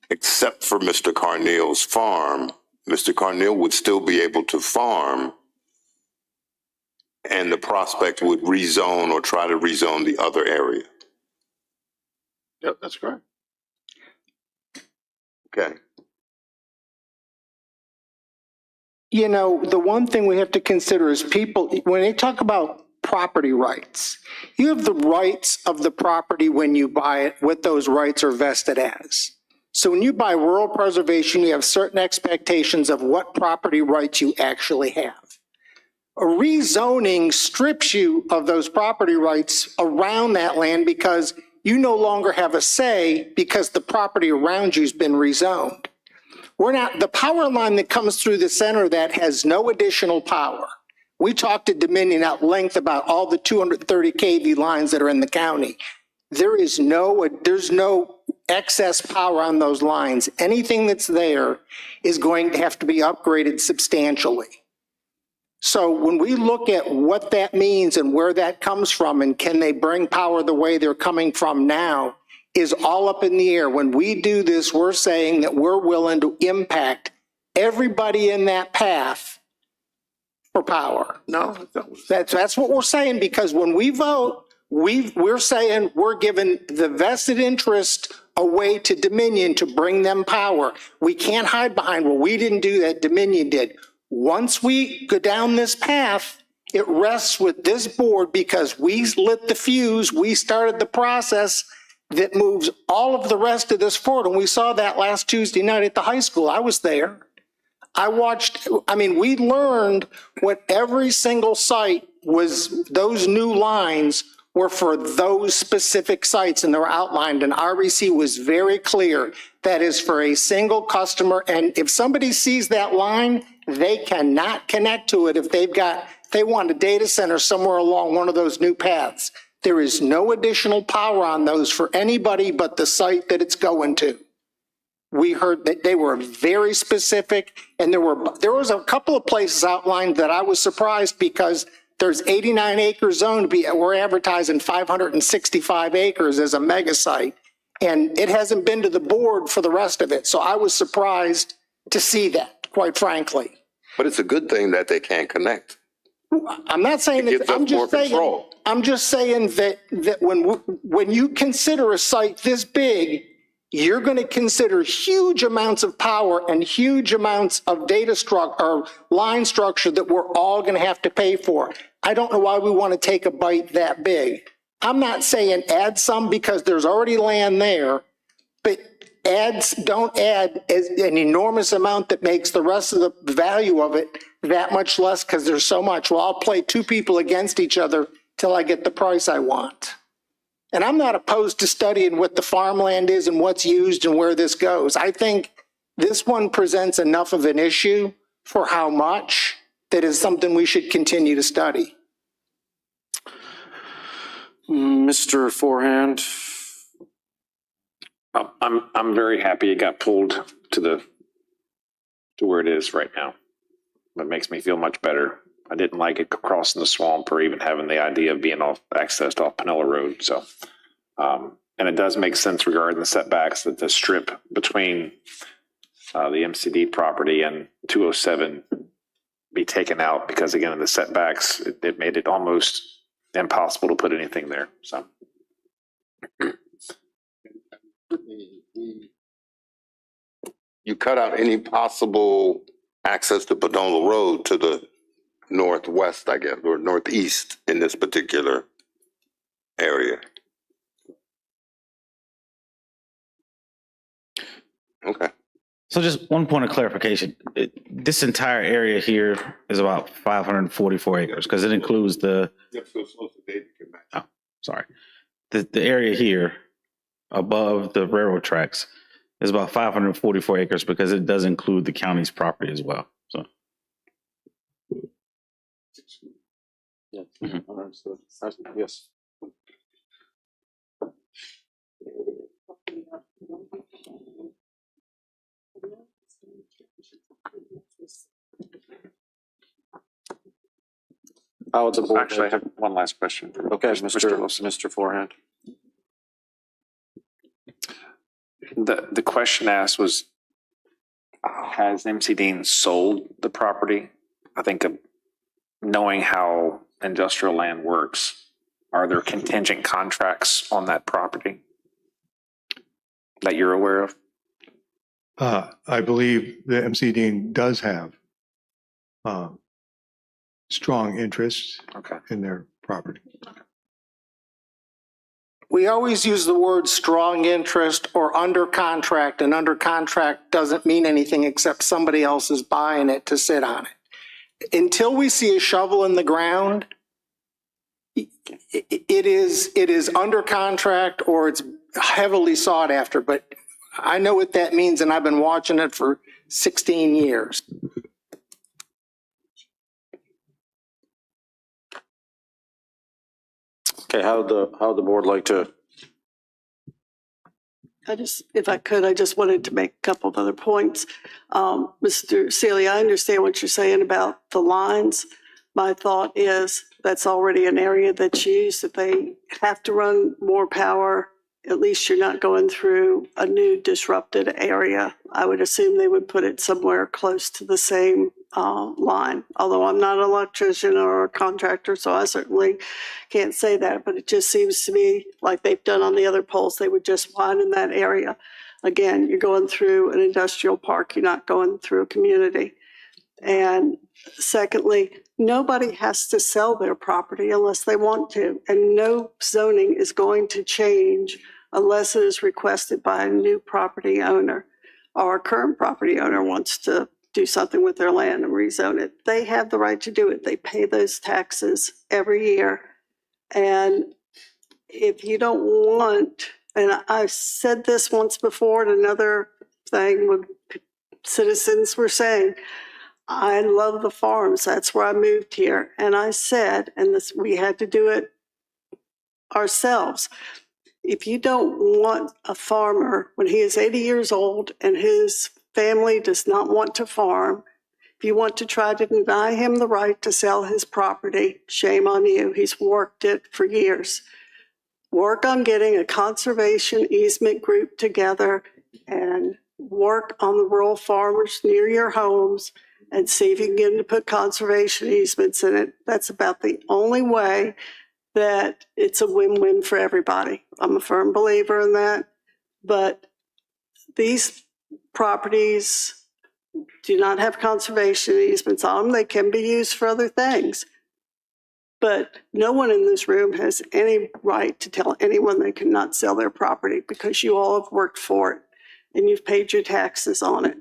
except for Mr. Carneal's farm, Mr. Carneal would still be able to farm, and the prospect would rezone or try to rezone the other area. Yep, that's correct. Okay. You know, the one thing we have to consider is people, when they talk about property rights, you have the rights of the property when you buy it, what those rights are vested as. So when you buy rural preservation, you have certain expectations of what property rights you actually have. A rezoning strips you of those property rights around that land because you no longer have a say because the property around you has been rezoned. The power line that comes through the center of that has no additional power. We talked to Dominion at length about all the 230 kV lines that are in the county. There's no excess power on those lines. Anything that's there is going to have to be upgraded substantially. So when we look at what that means and where that comes from and can they bring power the way they're coming from now is all up in the air. When we do this, we're saying that we're willing to impact everybody in that path for power. No, That's what we're saying, because when we vote, we're saying we're giving the vested interest away to Dominion to bring them power. We can't hide behind, well, we didn't do that, Dominion did. Once we go down this path, it rests with this board because we lit the fuse, we started the process that moves all of the rest of this forward. And we saw that last Tuesday night at the high school. I was there. I watched, we learned what every single site was, those new lines were for those specific sites and they were outlined, and RBC was very clear. That is for a single customer, and if somebody sees that line, they cannot connect to it if they want a data center somewhere along one of those new paths. There is no additional power on those for anybody but the site that it's going to. We heard that they were very specific, and there was a couple of places outlined that I was surprised because there's 89 acre zone, we're advertising 565 acres as a mega site, and it hasn't been to the board for the rest of it. So I was surprised to see that, quite frankly. But it's a good thing that they can't connect. I'm not saying that, I'm just saying that when you consider a site this big, you're going to consider huge amounts of power and huge amounts of line structure that we're all going to have to pay for. I don't know why we want to take a bite that big. I'm not saying add some because there's already land there, but don't add an enormous amount that makes the rest of the value of it that much less because there's so much. Well, I'll play two people against each other till I get the price I want. And I'm not opposed to studying what the farmland is and what's used and where this goes. I think this one presents enough of an issue for how much that is something we should continue to study. Mr. Forehand. I'm very happy it got pulled to where it is right now. That makes me feel much better. I didn't like it crossing the swamp or even having the idea of being accessed off Pinella Road. So, and it does make sense regarding the setbacks that the strip between the MCD property and 207 be taken out because again, the setbacks, it made it almost impossible to put anything there. So. You cut out any possible access to Pinella Road to the northwest, I guess, or northeast in this particular area. Okay. So just one point of clarification. This entire area here is about 544 acres because it includes the, oh, sorry. The area here above the railroad tracks is about 544 acres because it does include the county's property as well. So. Yeah. Mm-hmm. Yes. Actually, I have one last question. Okay, Mr. Forehand. The question asked was, has MC Dean sold the property? I think knowing how industrial land works, are there contingent contracts on that property that you're aware of? I believe the MC Dean does have strong interest in their property. We always use the word strong interest or under contract, and under contract doesn't mean anything except somebody else is buying it to sit on it. Until we see a shovel in the ground, it is under contract or it's heavily sought after, but I know what that means and I've been watching it for 16 years. Okay, how would the board like to? if I could, I just wanted to make a couple of other points. Mr. Seeley, I understand what you're saying about the lines. My thought is that's already an area that's used. If they have to run more power, at least you're not going through a new disrupted area. I would assume they would put it somewhere close to the same line, although I'm not an electrician or a contractor, so I certainly can't say that, but it just seems to me like they've done on the other poles, they would just widen that area. Again, you're going through an industrial park, you're not going through a community. And secondly, nobody has to sell their property unless they want to, and no zoning is going to change unless it is requested by a new property owner or a current property owner wants to do something with their land and rezone it. They have the right to do it. They pay those taxes every year. And if you don't want, and I've said this once before at another thing when citizens were saying, I love the farms. That's where I moved here. And I said, and this, we had to do it ourselves. If you don't want a farmer when he is 80 years old and his family does not want to farm, if you want to try to deny him the right to sell his property, shame on you. He's worked it for years. Work on getting a conservation easement group together and work on the rural farmers near your homes and see if you can get them to put conservation easements in it. That's about the only way that it's a win-win for everybody. I'm a firm believer in that. But these properties do not have conservation easements on them. They can be used for other things. But no one in this room has any right to tell anyone they cannot sell their property because you all have worked for it and you've paid your taxes on it.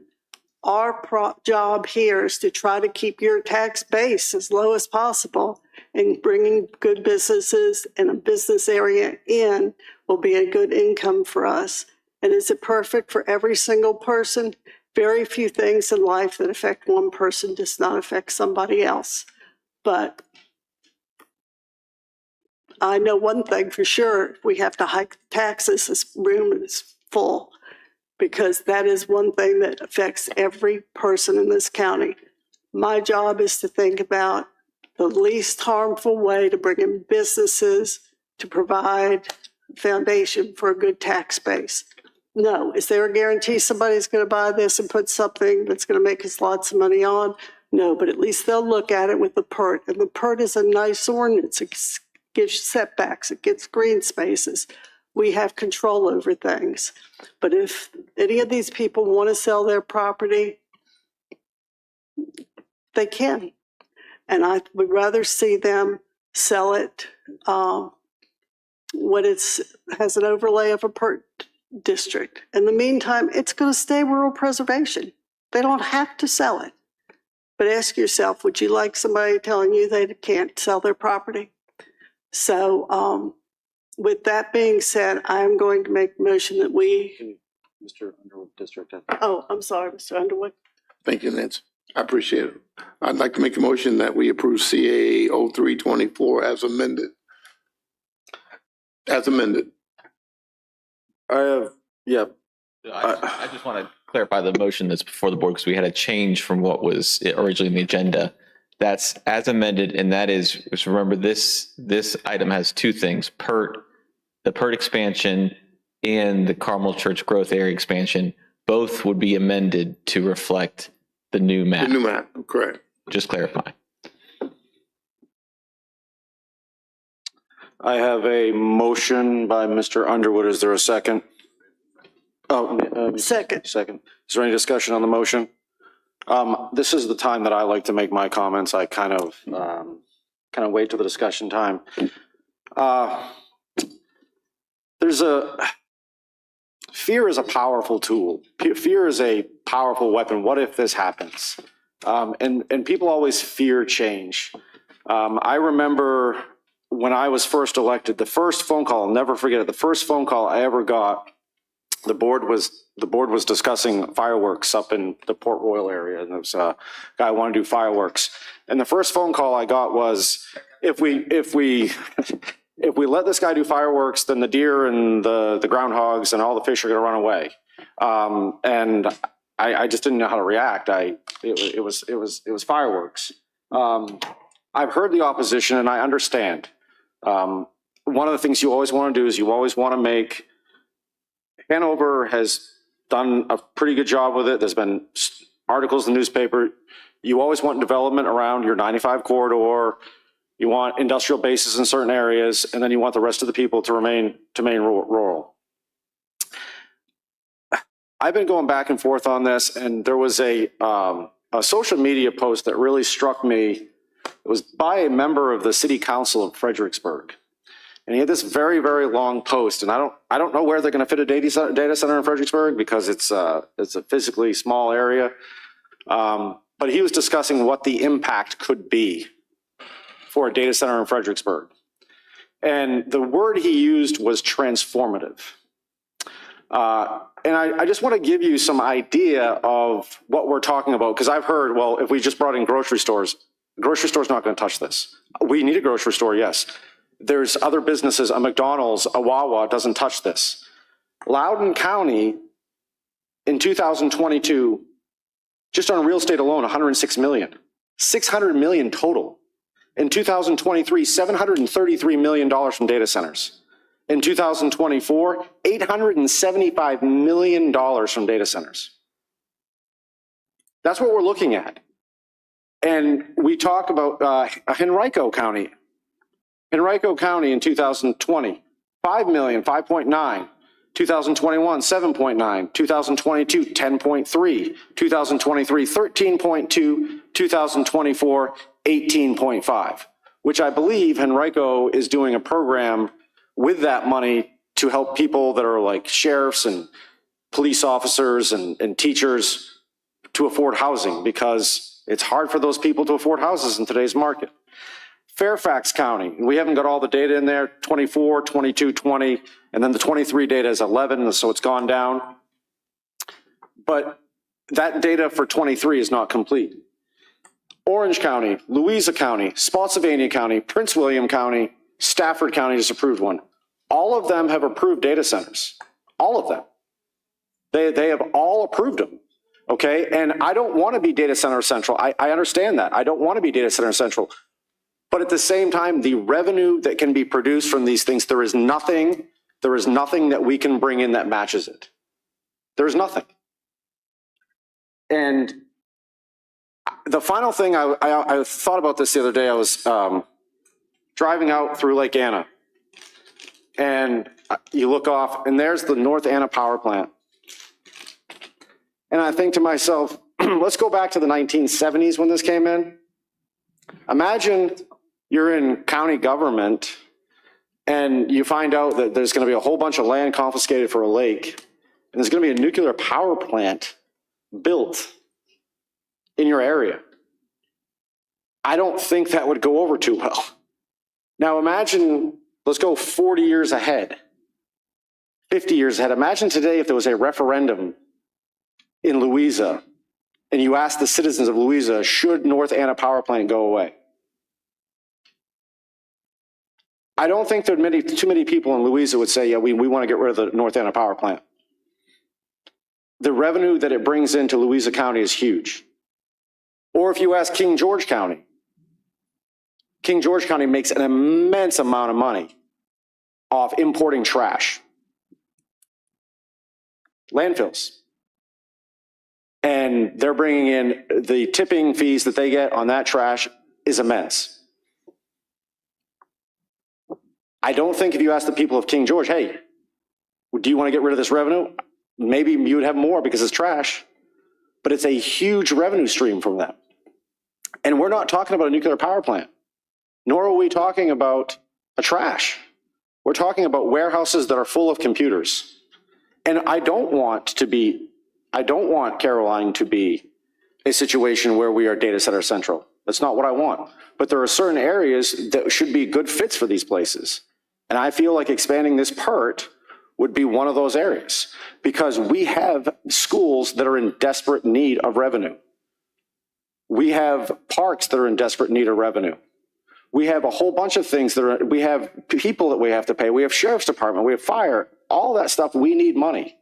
Our job here is to try to keep your tax base as low as possible, and bringing good businesses and a business area in will be a good income for us. And is it perfect for every single person? Very few things in life that affect one person does not affect somebody else. But I know one thing for sure, we have to hike taxes, this room is full, because that is one thing that affects every person in this county. My job is to think about the least harmful way to bring in businesses to provide foundation for a good tax base. No, is there a guarantee somebody's going to buy this and put something that's going to make us lots of money on? No, but at least they'll look at it with the PERT. And the PERT is a nice ordinance. It gives setbacks, it gets green spaces. We have control over things. But if any of these people want to sell their property, they can. And I would rather see them sell it when it has an overlay of a PERT district. In the meantime, it's going to stay rural preservation. They don't have to sell it. But ask yourself, would you like somebody telling you they can't sell their property? So with that being said, I'm going to make a motion that we... Mr. Underwood, District. Oh, I'm sorry, Mr. Underwood. Thank you, Lance. I appreciate it. I'd like to make a motion that we approve CA 0324 as amended. As amended. I have, yeah. I just want to clarify the motion that's before the board because we had a change from what was originally in the agenda. That's as amended, and that is, remember this item has two things: the PERT expansion and the Carmel Church growth area expansion. Both would be amended to reflect the new map. The new map, correct. Just clarifying. I have a motion by Mr. Underwood. Is there a second? Oh, second. Second. Is there any discussion on the motion? This is the time that I like to make my comments. I kind of wait till the discussion time. Fear is a powerful tool. Fear is a powerful weapon. What if this happens? And people always fear change. I remember when I was first elected, the first phone call, I'll never forget it, the first phone call I ever got, the board was discussing fireworks up in the Port Royal area, and there was a guy who wanted to do fireworks. And the first phone call I got was, if we if we let this guy do fireworks, then the deer and the groundhogs and all the fish are going to run away. And I just didn't know how to react. It was fireworks. I've heard the opposition and I understand. One of the things you always want to do is you always want to make, Hanover has done a pretty good job with it. There's been articles in the newspaper. You always want development around your 95 corridor. You want industrial bases in certain areas, and then you want the rest of the people to remain rural. I've been going back and forth on this, and there was a social media post that really struck me. It was by a member of the city council of Fredericksburg. And he had this very, very long post, and I don't know where they're going to fit a data center in Fredericksburg because it's a physically small area. But he was discussing what the impact could be for a data center in Fredericksburg. And the word he used was transformative. And I just want to give you some idea of what we're talking about, because I've heard, well, if we just brought in grocery store's not going to touch this. We need a grocery store, yes. There's other businesses, a McDonald's, a Wawa doesn't touch this. Loudoun County in 2022, just on real estate alone, 106 million, 600 million total. In 2023, $733 million from data centers. In 2024, $875 million from data centers. That's what we're looking at. And we talk about Henrico County. Henrico County in 2020, 5 million, 5.9. 2021, 7.9. 2022, 10.3. 2023, 13.2. 2024, 18.5, which I believe Henrico is doing a program with that money to help people that are like sheriffs and police officers and teachers to afford housing, because it's hard for those people to afford houses in today's market. Fairfax County, we haven't got all the data in there, 24, 22, 20, and then the 23 data is 11, so it's gone down. But that data for 23 is not complete. Orange County, Louisa County, Spotsylvania County, Prince William County, Stafford County just approved one. All of them have approved data centers. All of them. They have all approved them. Okay, and I don't want to be data center central. I understand that. I don't want to be data center central. But at the same time, the revenue that can be produced from these things, there is nothing that we can bring in that matches it. There's nothing. And the final thing, I thought about this the other day. I was driving out through Lake Anna, and you look off, and there's the North Anna power plant. And I think to myself, let's go back to the 1970s when this came in. Imagine you're in county government, and you find out that there's going to be a whole bunch of land confiscated for a lake, and there's going to be a nuclear power plant built in your area. I don't think that would go over too well. Now imagine, let's go 40 years ahead, 50 years ahead. Imagine today if there was a referendum in Louisa and you asked the citizens of Louisa, should North Anna power plant go away? I don't think too many people in Louisa would say, yeah, we want to get rid of the North Anna power plant. The revenue that it brings into Louisa County is huge. Or if you ask King George County makes an immense amount of money off importing trash, landfills. And they're bringing in, the tipping fees that they get on that trash is immense. I don't think if you ask the people of King George, hey, do you want to get rid of this revenue? Maybe you would have more because it's trash, but it's a huge revenue stream from them. And we're not talking about a nuclear power plant, nor are we talking about a trash. We're talking about warehouses that are full of computers. And I don't want Caroline to be a situation where we are data center central. That's not what I want. But there are certain areas that should be good fits for these places. And I feel like expanding this part would be one of those areas, because we have schools that are in desperate need of revenue. We have parks that are in desperate need of revenue. We have a whole bunch of things we have people that we have to pay. We have sheriff's department, we have fire, all that stuff. We need money.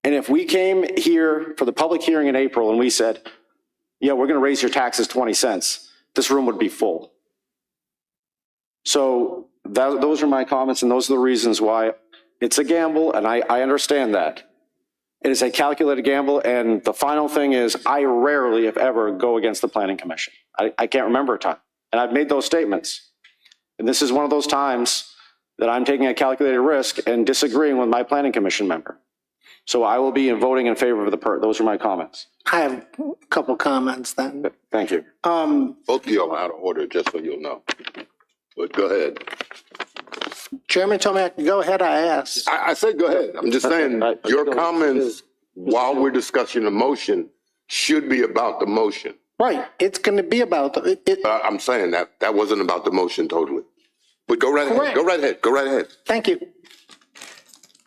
And if we came here for the public hearing in April and we said, yeah, we're going to raise your taxes 20 cents, this room would be full. So those are my comments, and those are the reasons why it's a gamble, and I understand that. It is a calculated gamble, and the final thing is I rarely, if ever, go against the Planning Commission. I can't remember a time, and I've made those statements. And this is one of those times that I'm taking a calculated risk and disagreeing with my Planning Commission member. So I will be voting in favor of the those are my comments. I have a couple comments then. Thank you. Both of y'all are out of order, just so you'll know. But go ahead. Chairman told me I could go ahead. I asked. I said go ahead. I'm just saying your comments while we're discussing the motion should be about the motion. Right. It's going to be about I'm saying that wasn't about the motion totally. But go right Correct. ahead. Go right ahead. Go right ahead. Thank you.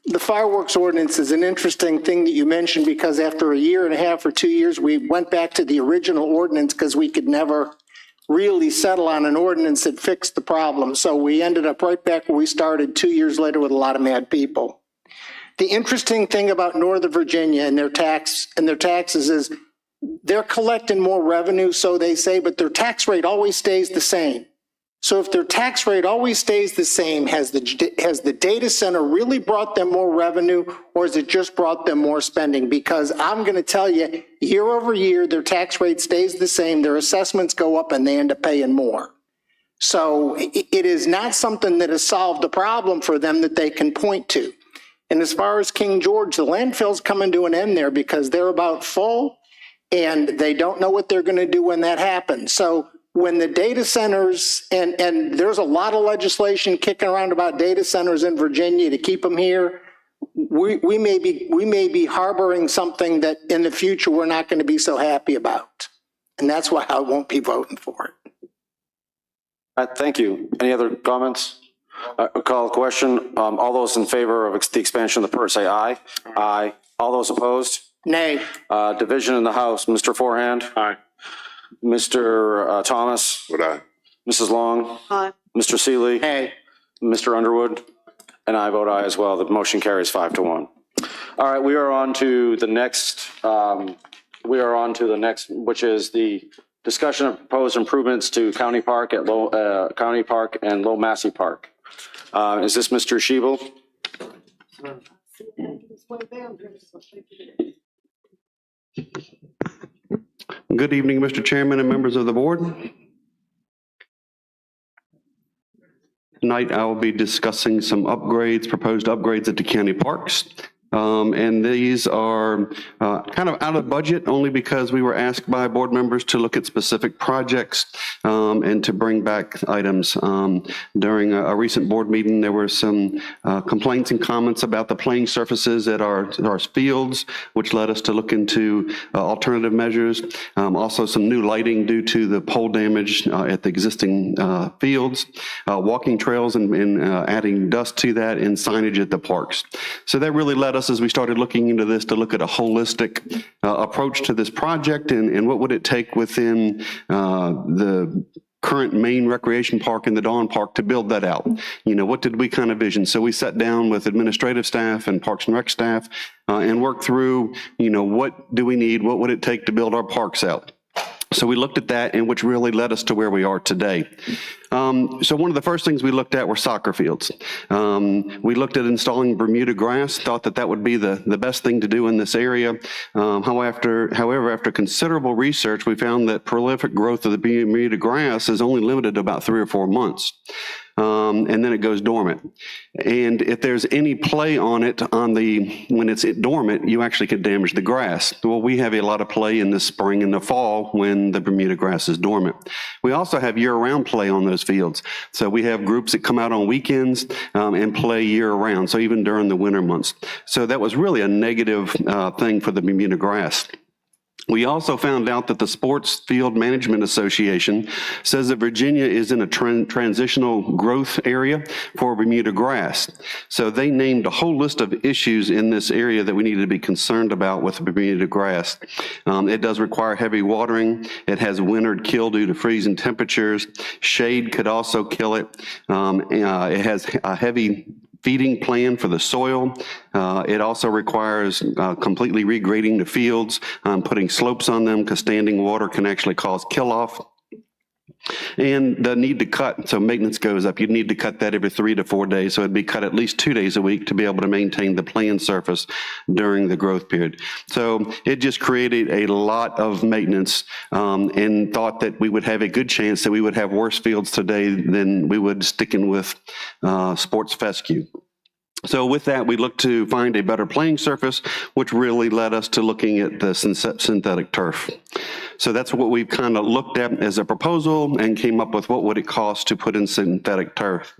The fireworks ordinance is an interesting thing that you mentioned, because after a year and a half or 2 years, we went back to the original ordinance because we could never really settle on an ordinance that fixed the problem. So we ended up right back where we started 2 years later with a lot of mad people. The interesting thing about Northern Virginia and their taxes is they're collecting more revenue, so they say, but their tax rate always stays the same. So if their tax rate always stays the same, has the data center really brought them more revenue, or has it just brought them more spending? Because I'm going to tell you, year over year, their tax rate stays the same, their assessments go up, and they end up paying more. So it is not something that has solved the problem for them that they can point to. And as far as King George, the landfill's coming to an end there because they're about full, and they don't know what they're going to do when that happens. So when the data centers, and there's a lot of legislation kicking around about data centers in Virginia to keep them here, we may be harboring something that in the future we're not going to be so happy about. And that's why I won't be voting for it. All right, thank you. Any other comments? I'll call a question. All those in favor of the expansion of the PERT say aye. Aye. All those opposed? Nay. Division in the House. Mr. Forehand? Aye. Mr. Thomas? Would I? Mrs. Long? Aye. Mr. Seeley? Nay. Mr. Underwood? And I vote aye as well. The motion carries 5-1. All right, we are on to the next, which is the discussion of proposed improvements to County Park and Low Massey Park. Is this Mr. Schiebel? Good evening, Mr. Chairman and members of the board. Tonight, I will be discussing some proposed upgrades at the county parks. And these are kind of out of budget only because we were asked by board members to look at specific projects and to bring back items. During a recent board meeting, there were some complaints and comments about the playing surfaces at our fields, which led us to look into alternative measures. Also, some new lighting due to the pole damage at the existing fields, walking trails and adding dust to that, and signage at the parks. So that really led us, as we started looking into this, to look at a holistic approach to this project and what would it take within the current main recreation park in the Dawn Park to build that out. You know, what did we kind of vision? So we sat down with administrative staff and Parks and Rec staff and worked through, you know, what do we need? What would it take to build our parks out? So we looked at that, and which really led us to where we are today. So one of the first things we looked at were soccer fields. We looked at installing Bermuda grass, thought that would be the best thing to do in this area. However, after considerable research, we found that prolific growth of the Bermuda grass is only limited to about 3 or 4 months. And then it goes dormant. And if there's any play on it when it's dormant, you actually could damage the grass. Well, we have a lot of play in the spring and the fall when the Bermuda grass is dormant. We also have year-round play on those fields. So we have groups that come out on weekends and play year-round, so even during the winter months. So that was really a negative thing for the Bermuda grass. We also found out that the Sports Field Management Association says that Virginia is in a transitional growth area for Bermuda grass. So they named a whole list of issues in this area that we need to be concerned about with Bermuda grass. It does require heavy watering. It has wintered kill due to freezing temperatures. Shade could also kill it. It has a heavy feeding plan for the soil. It also requires completely regrading the fields, putting slopes on them because standing water can actually cause kill-off. And the need to cut, so maintenance goes up. You'd need to cut that every 3 to 4 days. So it'd be cut at least 2 days a week to be able to maintain the playing surface during the growth period. So it just created a lot of maintenance and thought that we would have a good chance that we would have worse fields today than we would sticking with sports fescue. So with that, we looked to find a better playing surface, which really led us to looking at the synthetic turf. So that's what we've kind of looked at as a proposal and came up with what would it cost to put in synthetic turf.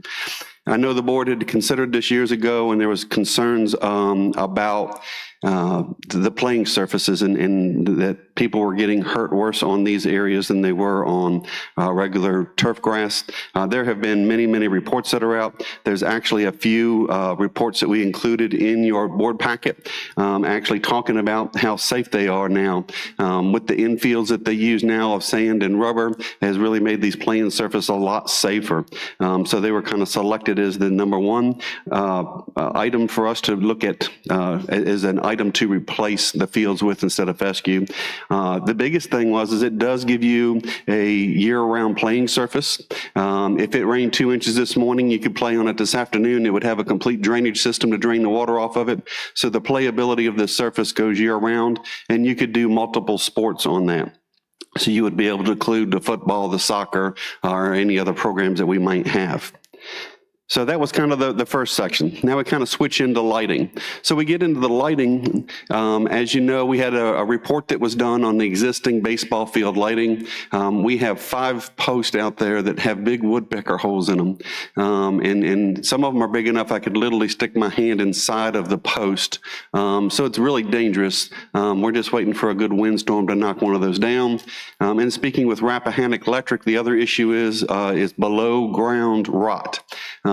I know the board had considered this years ago, and there was concerns about the playing surfaces and that people were getting hurt worse on these areas than they were on regular turf grass. There have been many, many reports that are out. There's actually a few reports that we included in your board packet, actually talking about how safe they are now. With the infields that they use now of sand and rubber has really made these playing surfaces a lot safer. So they were kind of selected as the number one item for us to look at as an item to replace the fields with instead of fescue. The biggest thing is it does give you a year-round playing surface. If it rained 2 inches this morning, you could play on it this afternoon. It would have a complete drainage system to drain the water off of it. So the playability of the surface goes year-round, and you could do multiple sports on that. So you would be able to include the football, the soccer, or any other programs that we might have. So that was kind of the first section. Now we kind of switch into lighting. So we get into the lighting. As you know, we had a report that was done on the existing baseball field lighting. We have 5 posts out there that have big woodpecker holes in them. And some of them are big enough I could literally stick my hand inside of the post. So it's really dangerous. We're just waiting for a good windstorm to knock one of those down. And speaking with Rappahannock Electric, the other issue is below ground rot.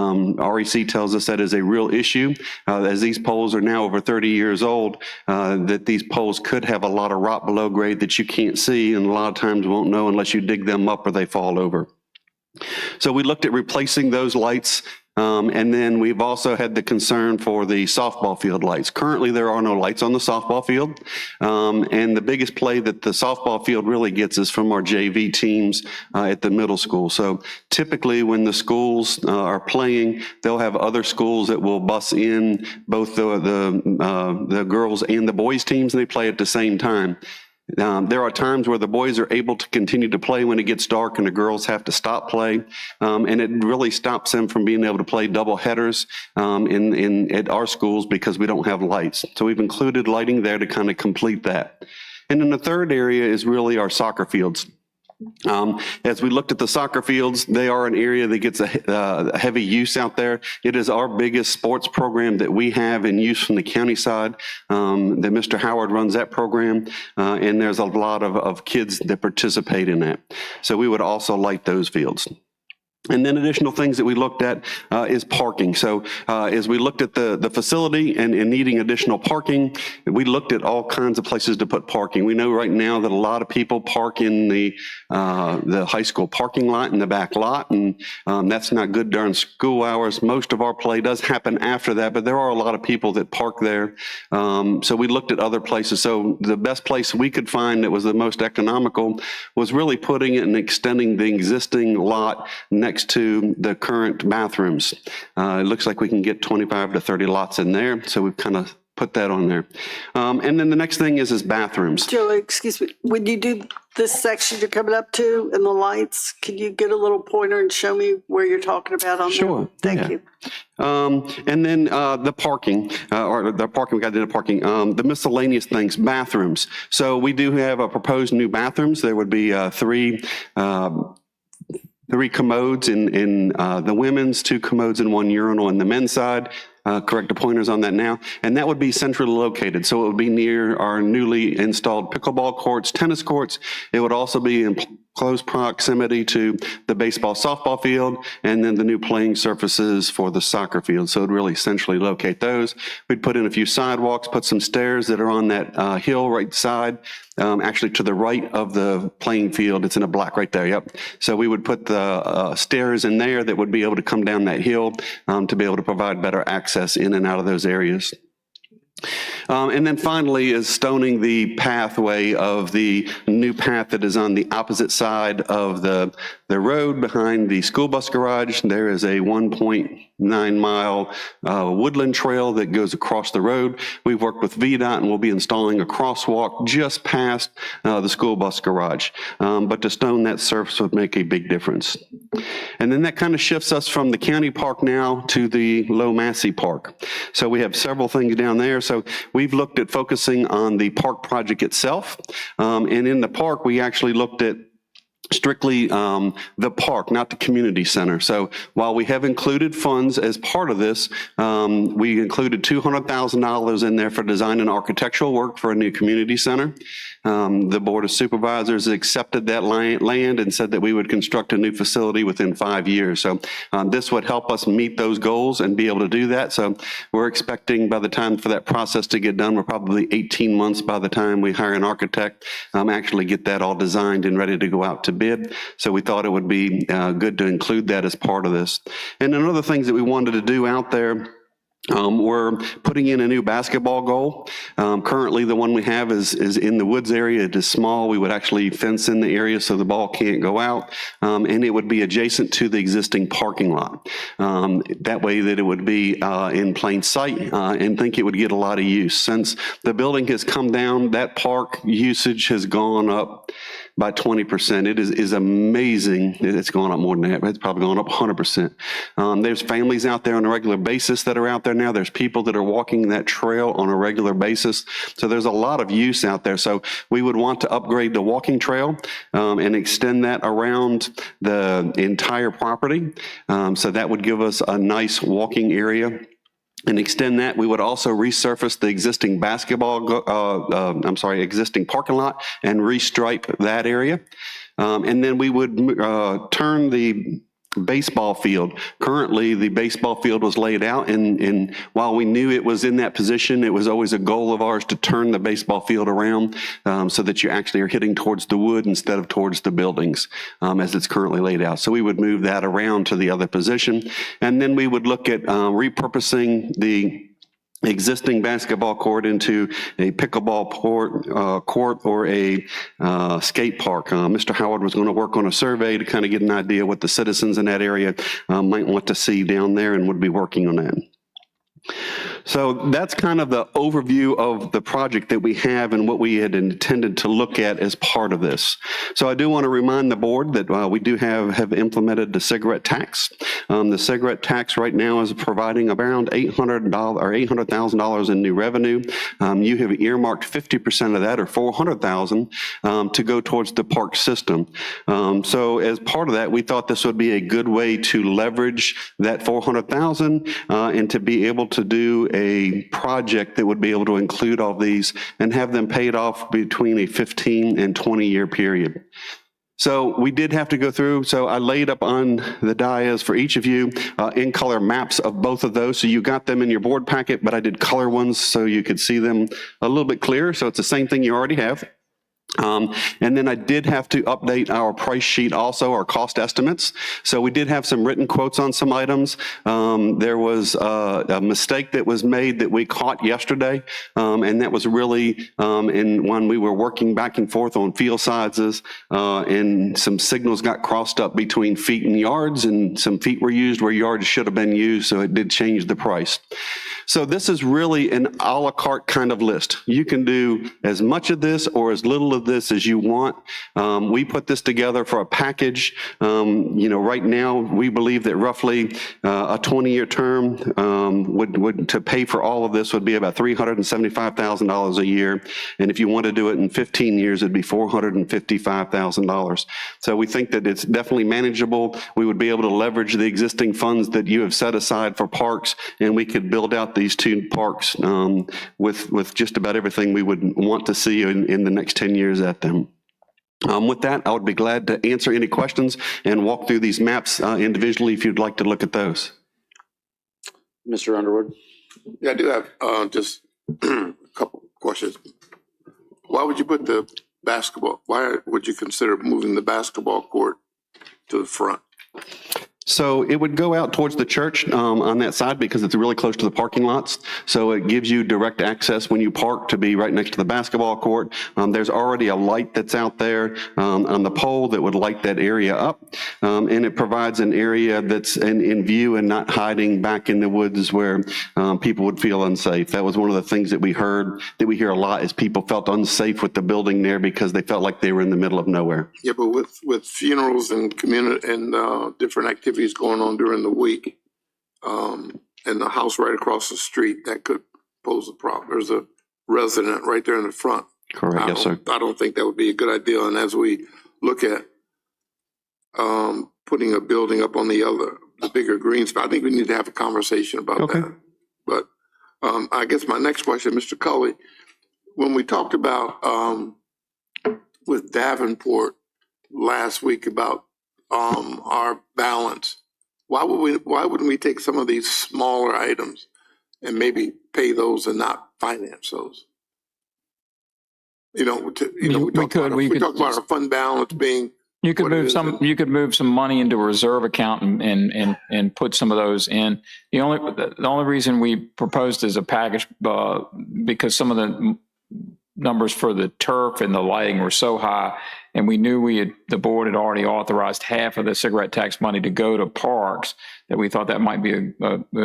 REC tells us that is a real issue, as these poles are now over 30 years old, that these poles could have a lot of rot below grade that you can't see, and a lot of times won't know unless you dig them up or they fall over. So we looked at replacing those lights. And then we've also had the concern for the softball field lights. Currently, there are no lights on the softball field. And the biggest play that the softball field really gets is from our JV teams at the middle school. So typically when the schools are playing, they'll have other schools that will bus in both the girls and the boys teams, and they play at the same time. There are times where the boys are able to continue to play when it gets dark and the girls have to stop play. And it really stops them from being able to play double headers at our schools because we don't have lights. So we've included lighting there to kind of complete that. And then the third area is really our soccer fields. As we looked at the soccer fields, they are an area that gets a heavy use out there. It is our biggest sports program that we have in use from the county side. That Mr. Howard runs that program, and there's a lot of kids that participate in that. So we would also light those fields. And then additional things that we looked at is parking. So as we looked at the facility and needing additional parking, we looked at all kinds of places to put parking. We know right now that a lot of people park in the high school parking lot in the back lot, and that's not good during school hours. Most of our play does happen after that, but there are a lot of people that park there. So we looked at other places. So the best place we could find that was the most economical was really putting it and extending the existing lot next to the current bathrooms. It looks like we can get 25 to 30 lots in there, so we've kind of put that on there. And then the next thing is bathrooms. Joe, excuse me, when you do this section you're coming up to and the lights, can you get a little pointer and show me where you're talking about on Sure. there? Thank you. And then the parking, we got into parking, the miscellaneous things, bathrooms. So we do have a proposed new bathrooms. There would be three commodes in the women's, 2 commodes and 1 urinal in the men's side. correct the pointers on that now. And that would be centrally located. So it would be near our newly installed pickleball courts, tennis courts. It would also be in close proximity to the baseball, softball field, and then the new playing surfaces for the soccer field. So it would really centrally locate those. We'd put in a few sidewalks, put some stairs that are on that hill right side, actually to the right of the playing field. It's in a block right there, yep. So we would put the stairs in there that would be able to come down that hill to be able to provide better access in and out of those areas. And then finally is stoning the pathway of the new path that is on the opposite side of the road behind the school bus garage. There is a 1.9 mile woodland trail that goes across the road. We've worked with VDOT and we'll be installing a crosswalk just past the school bus garage. But to stone that surface would make a big difference. And then that kind of shifts us from the county park now to the Low Massey Park. So we have several things down there. So we've looked at focusing on the park project itself. And in the park, we actually looked at strictly the park, not the community center. So while we have included funds as part of this, we included $200,000 in there for design and architectural work for a new community center. The Board of Supervisors accepted that land and said that we would construct a new facility within 5 years. So this would help us meet those goals and be able to do that. So we're expecting by the time for that process to get done, we're probably 18 months by the time we hire an architect, actually get that all designed and ready to go out to bid. So we thought it would be good to include that as part of this. And then other things that we wanted to do out there, we're putting in a new basketball goal. Currently, the one we have is in the woods area. It is small. We would actually fence in the area so the ball can't go out, and it would be adjacent to the existing parking lot. That way that it would be in plain sight, and think it would get a lot of use. Since the building has come down, that park usage has gone up by 20%. It is amazing. It's gone up more than that. It's probably gone up 100%. There's families out there on a regular basis that are out there now. There's people that are walking that trail on a regular basis. So there's a lot of use out there. So we would want to upgrade the walking trail and extend that around the entire property. So that would give us a nice walking area. And extend that, we would also resurface the existing existing parking lot and restripe that area. And then we would turn the baseball field. Currently, the baseball field was laid out, and while we knew it was in that position, it was always a goal of ours to turn the baseball field around so that you actually are hitting towards the wood instead of towards the buildings as it's currently laid out. So we would move that around to the other position, and then we would look at repurposing the existing basketball court into a pickleball court or a skate park. Mr. Howard was going to work on a survey to kind of get an idea what the citizens in that area might want to see down there, and would be working on that. So that's kind of the overview of the project that we have and what we had intended to look at as part of this. So I do want to remind the board that we do have implemented the cigarette tax. The cigarette tax right now is providing around $800,000 in new revenue. You have earmarked 50% of that, or $400,000, to go towards the park system. So as part of that, we thought this would be a good way to leverage that $400,000 and to be able to do a project that would be able to include all these and have them paid off between a 15 and 20-year period. So we did have to go through, so I laid up on the dais for each of you in color maps of both of those. So you got them in your board packet, but I did color ones so you could see them a little bit clearer. So it's the same thing you already have. And then I did have to update our price sheet also, our cost estimates. So we did have some written quotes on some items. There was a mistake that was made that we caught yesterday, and that was really when we were working back and forth on field sizes, and some signals got crossed up between feet and yards, and some feet were used where yards should have been used, so it did change the price. So this is really an a la carte kind of list. You can do as much of this or as little of this as you want. We put this together for a package. Right now, we believe that roughly a 20-year term would to pay for all of this would be about $375,000 a year. And if you want to do it in 15 years, it'd be $455,000. So we think that it's definitely manageable. We would be able to leverage the existing funds that you have set aside for parks, and we could build out these two parks with just about everything we would want to see in the next 10 years at them. With that, I would be glad to answer any questions and walk through these maps individually if you'd like to look at those. Mr. Underwood? Yeah, I do have just a couple questions. Why would you put the basketball, why would you consider moving the basketball court to the front? So it would go out towards the church on that side because it's really close to the parking lots. So it gives you direct access when you park to be right next to the basketball court. There's already a light that's out there on the pole that would light that area up. And it provides an area that's in view and not hiding back in the woods where people would feel unsafe. That was one of the things that we hear a lot is people felt unsafe with the building there because they felt like they were in the middle of nowhere. Yeah, but with funerals and community and different activities going on during the week, and the house right across the street, that could pose a problem. There's a resident right there in the front. Correct, yes, sir. I don't think that would be a good idea. And as we look at putting a building up on the bigger green spot, I think we need to have a conversation about that. But I guess my next question, Mr. Cully, when we talked about with Davenport last week about our balance, why wouldn't we take some of these smaller items and maybe pay those and not finance those? We talk about our fund balance being. You could move some money into a reserve account and put some of those in. The only reason we proposed as a package because some of the numbers for the turf and the lighting were so high, and we knew the board had already authorized half of the cigarette tax money to go to parks, that we thought that might be a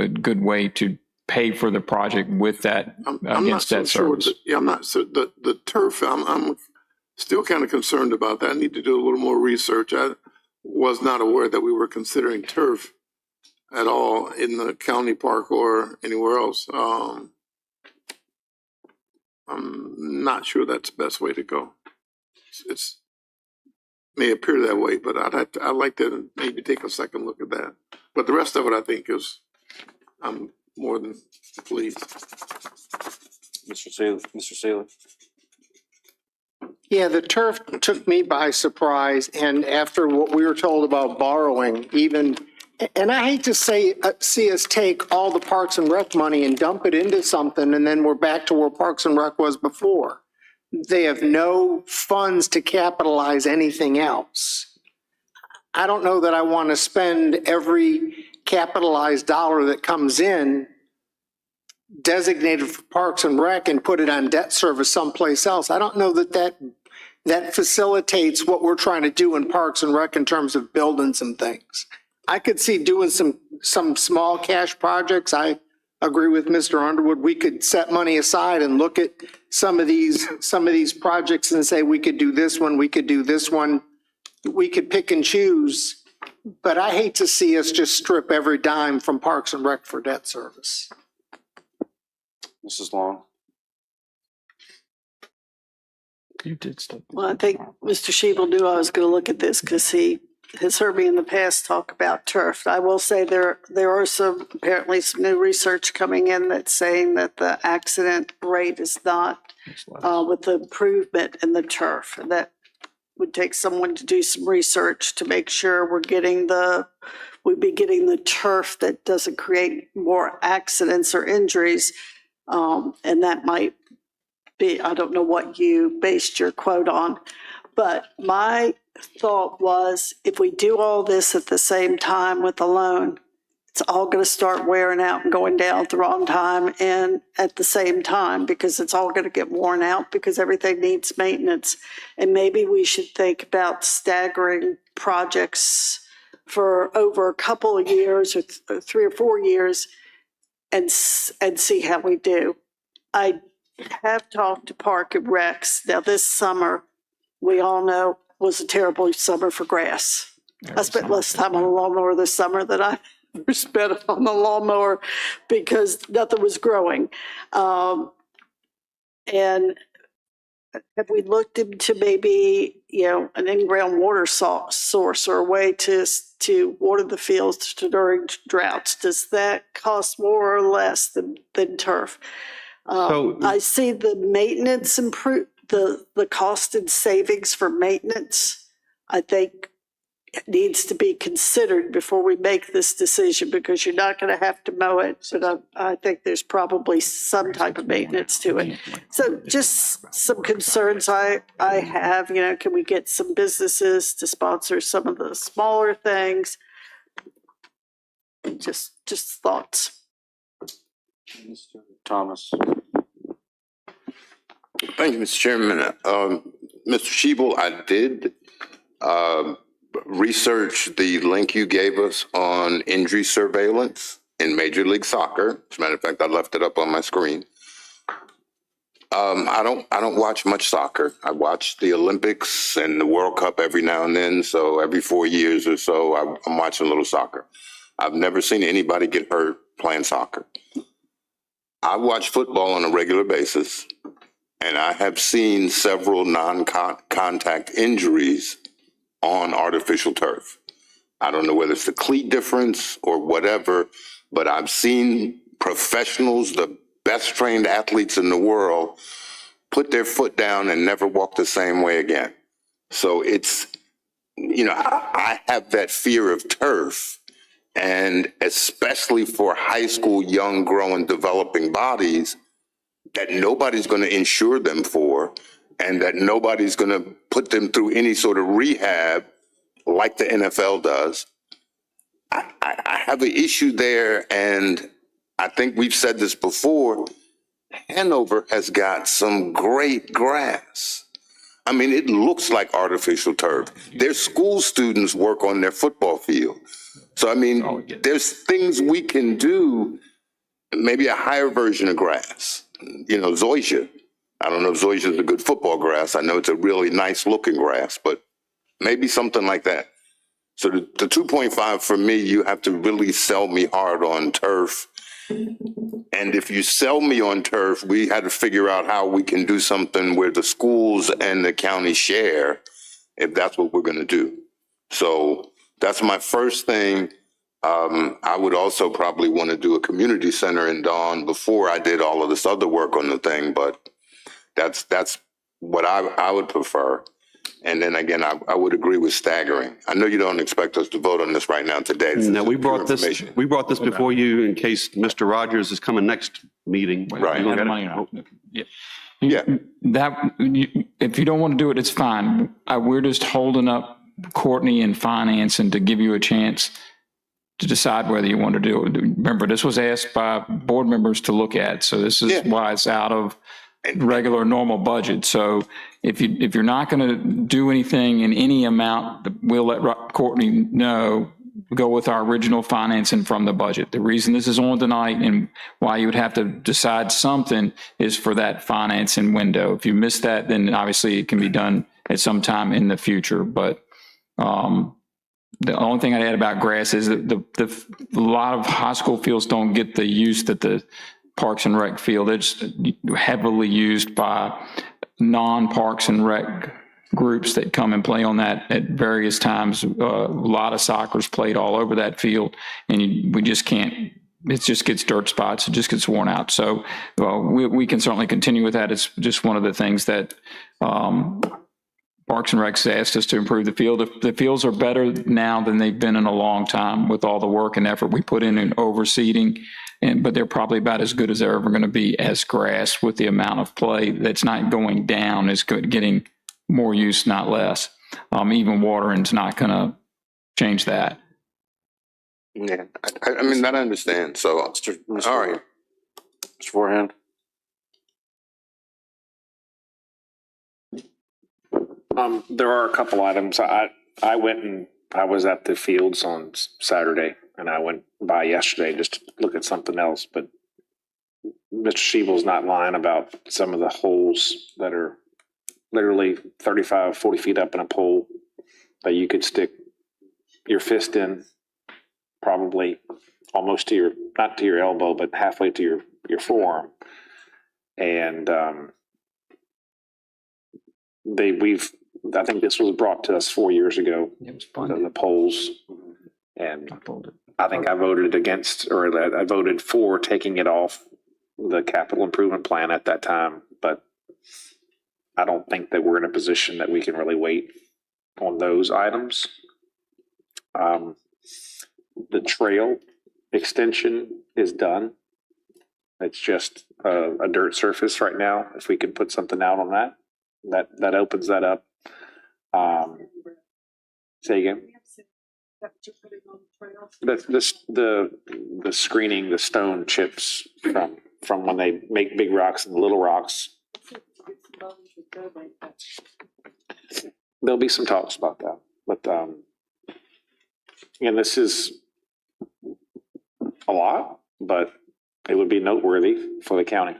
good way to pay for the project with that against debt service. I'm not so the turf. I'm still kind of concerned about that. I need to do a little more research. I was not aware that we were considering turf at all in the county park or anywhere else. I'm not sure that's the best way to go. It may appear that way, but I'd like to maybe take a second look at that. But the rest of it, I think, I'm more than pleased. Mr. Seeley? Yeah, the turf took me by surprise, and after what we were told about borrowing, and I hate to see us take all the Parks and Rec money and dump it into something, and then we're back to where Parks and Rec was before. They have no funds to capitalize anything else. I don't know that I want to spend every capitalized dollar that comes in designated for Parks and Rec and put it on debt service someplace else. I don't know that facilitates what we're trying to do in Parks and Rec in terms of building some things. I could see doing some small cash projects. I agree with Mr. Underwood. We could set money aside and look at some of these projects and say we could do this one, we could do this one. We could pick and choose, but I hate to see us just strip every dime from Parks and Rec for debt service. Mrs. Long? You did stuff. Well, I think Mr. Shebel knew I was going to look at this because he has heard me in the past talk about turf. I will say there are apparently some new research coming in that's saying that the accident rate is not with the improvement in the turf. And that would take someone to do some research to make sure we'd be getting the turf that doesn't create more accidents or injuries. And that might be, I don't know what you based your quote on, but my thought was if we do all this at the same time with the loan, it's all going to start wearing out and going down at the wrong time and at the same time because it's all going to get worn out because everything needs maintenance. And maybe we should think about staggering projects for over a couple of years or 3 or 4 years and see how we do. I have talked to Park and Recs. Now this summer, we all know, was a terrible summer for grass. I spent less time on the lawnmower this summer than I ever spent on the lawnmower because nothing was growing. And have we looked into maybe, an in-ground water source or a way to water the fields during droughts? Does that cost more or less than turf? I see the maintenance the cost and savings for maintenance, I think needs to be considered before we make this decision, because you're not going to have to mow it, but I think there's probably some type of maintenance to it. So just some concerns I have, can we get some businesses to sponsor some of the smaller things? Just thoughts. Mr. Thomas. Thank you, Mr. Chairman. Mr. Shebel, I did research the link you gave us on injury surveillance in Major League Soccer. As a matter of fact, I left it up on my screen. I don't watch much soccer. I watch the Olympics and the World Cup every now and then. So every 4 years or so, I'm watching a little soccer. I've never seen anybody get hurt playing soccer. I watch football on a regular basis, and I have seen several non-contact injuries on artificial turf. I don't know whether it's the cleat difference or whatever, but I've seen professionals, the best trained athletes in the world, put their foot down and never walk the same way again. So it's, I have that fear of turf, and especially for high school, young, growing, developing bodies that nobody's going to insure them for, and that nobody's going to put them through any sort of rehab like the NFL does. I have an issue there, and I think we've said this before. Hanover has got some great grass. I mean, it looks like artificial turf. Their school students work on their football field. So, I mean, there's things we can do, maybe a higher version of grass. Zoysia. I don't know if zoysia is a good football grass. I know it's a really nice looking grass, but maybe something like that. So the 2.5 for me, you have to really sell me hard on turf. And if you sell me on turf, we had to figure out how we can do something where the schools and the county share, if that's what we're going to do. So that's my first thing. I would also probably want to do a community center in Dawn before I did all of this other work on the thing, but that's what I would prefer. And then again, I would agree with staggering. I know you don't expect us to vote on this right now today. No, we brought this before you in case Mr. Rogers is coming next meeting. Right. Yeah. If you don't want to do it, it's fine. We're just holding up Courtney and finance and to give you a chance to decide whether you want to do it. Remember, this was asked by board members to look at, so this is why it's out of regular normal budget. So if you're not going to do anything in any amount, we'll let Courtney know. Go with our original financing from the budget. The reason this is on tonight and why you would have to decide something is for that financing window. If you miss that, then obviously it can be done at some time in the future. But the only thing I'd add about grass is that a lot of high school fields don't get the use that the Parks and Rec field. It's heavily used by non-Parks and Rec groups that come and play on that at various times. A lot of soccer's played all over that field, and we just can't. It just gets dirt spots. It just gets worn out. So we can certainly continue with that. It's just one of the things that Parks and Rec's asked us to improve the field. The fields are better now than they've been in a long time with all the work and effort we put in overseeding. But they're probably about as good as they're ever going to be as grass, with the amount of play that's not going down, is getting more use, not less. Even watering's not going to change that. Yeah, I mean, that I understand. So, all right. Mr. Forehand. There are a couple items. I was at the fields on Saturday, and I went by yesterday just to look at something else. But Mr. Siebel's not lying about some of the holes that are literally 35, 40 feet up in a pole that you could stick your fist in, probably almost to your, not to your elbow, but halfway to your forearm. And I think this was brought to us 4 years ago. It was fun. The polls. And I think I voted against, or I voted for taking it off the capital improvement plan at that time. But I don't think that we're in a position that we can really wait on those items. The trail extension is done. It's just a dirt surface right now. If we could put something out on that opens that up. Say again. The screening, the stone chips from when they make big rocks and little rocks. There'll be some talks about that, but and this is a lot, but it would be noteworthy for the county.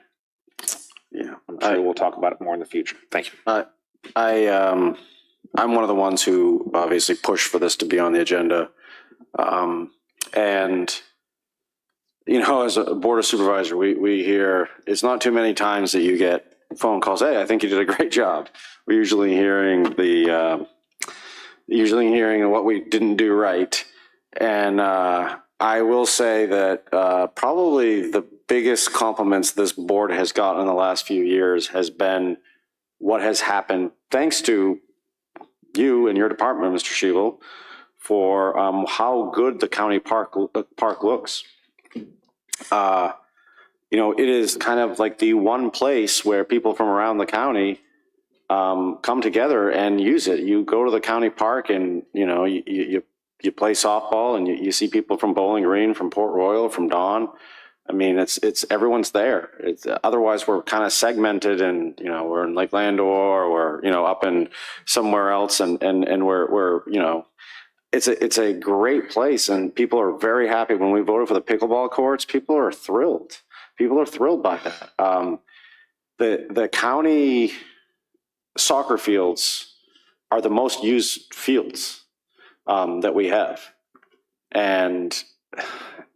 Yeah, I'm sure we'll talk about it more in the future. Thank you. I'm one of the ones who obviously pushed for this to be on the agenda. And, as a board of supervisor, we hear, it's not too many times that you get phone calls. Hey, I think you did a great job. We're usually hearing what we didn't do right. And, I will say that, probably the biggest compliments this board has gotten in the last few years has been what has happened thanks to you and your department, Mr. Schiebel, for how good the county park looks. It is kind of like the one place where people from around the county come together and use it. You go to the county park and you play softball and you see people from Bowling Green, from Port Royal, from Dawn. I mean, it's everyone's there. Otherwise we're kind of segmented and, we're in Lake Landor or, up in somewhere else and we're, it's a great place and people are very happy. When we voted for the pickleball courts, people are thrilled. People are thrilled by that. The county soccer fields are the most used fields that we have. And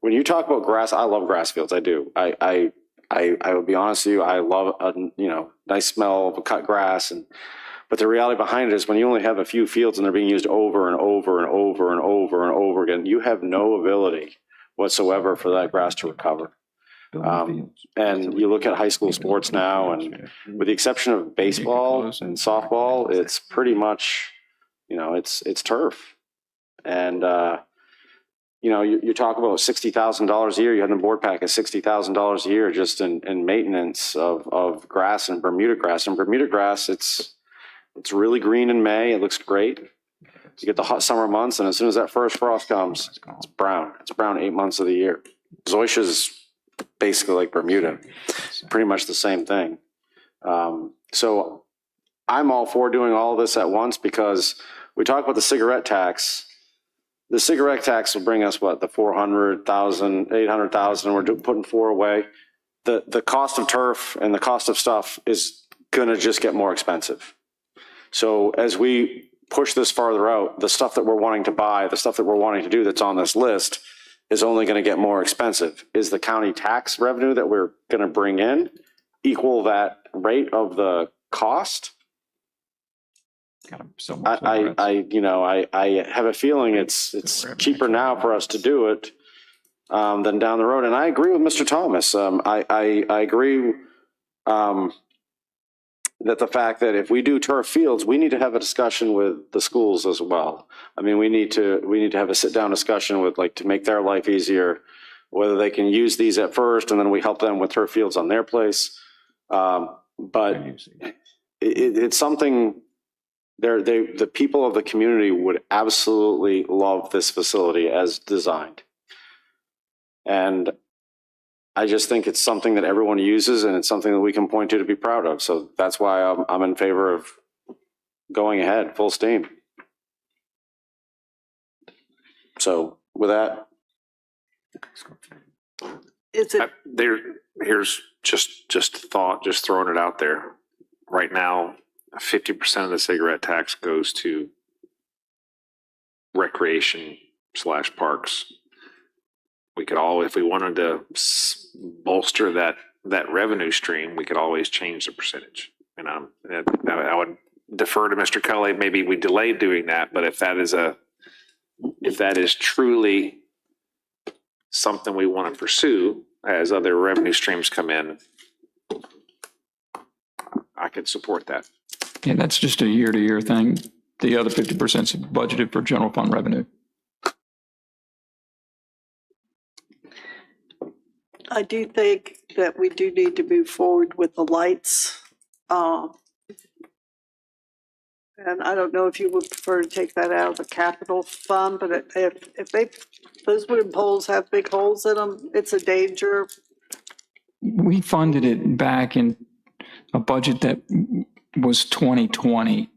when you talk about grass, I love grass fields. I do. I will be honest with you. I love a nice smell of cut grass, but the reality behind it is when you only have a few fields and they're being used over and over and over and over and over again, you have no ability whatsoever for that grass to recover. And you look at high school sports now, and with the exception of baseball and softball, it's pretty much, it's turf. And you talk about $60,000 a year. You have the board pack at $60,000 a year just in maintenance of grass and Bermuda grass. And Bermuda grass, it's really green in May. It looks great. You get the hot summer months, and as soon as that first frost comes, it's brown. It's brown 8 months of the year. Zoysia's basically like Bermuda, pretty much the same thing. So I'm all for doing all of this at once because we talk about the cigarette tax. The cigarette tax will bring us the 400,000, 800,000. We're putting 4 away. The cost of turf and the cost of stuff is going to just get more expensive. So as we push this farther out, the stuff that we're wanting to buy, the stuff that we're wanting to do that's on this list is only going to get more expensive. Is the county tax revenue that we're going to bring in equal that rate of the cost? I have a feeling it's cheaper now for us to do it than down the road. And I agree with Mr. Thomas. I agree that the fact that if we do turf fields, we need to have a discussion with the schools as well. I mean, we need to have a sit down discussion with to make their life easier, whether they can use these at first and then we help them with turf fields on their place. But it's something the people of the community would absolutely love this facility as designed. And I just think it's something that everyone uses and it's something that we can point to be proud of. So that's why I'm in favor of going ahead, full steam. So with that, Is it, Here's just a thought, just throwing it out there. Right now, 50% of the cigarette tax goes to recreation / parks. We could all, if we wanted to bolster that revenue stream, we could always change the percentage. And I would defer to Mr. Cully. Maybe we delay doing that, but if that is truly something we want to pursue as other revenue streams come in, I could support that. Yeah, that's just a year-to-year thing. The other 50% is budgeted for general fund revenue. I do think that we do need to move forward with the lights. And I don't know if you would prefer to take that out of the capital fund, but if those wooden poles have big holes in them, it's a danger. We funded it back in a budget that was 2020,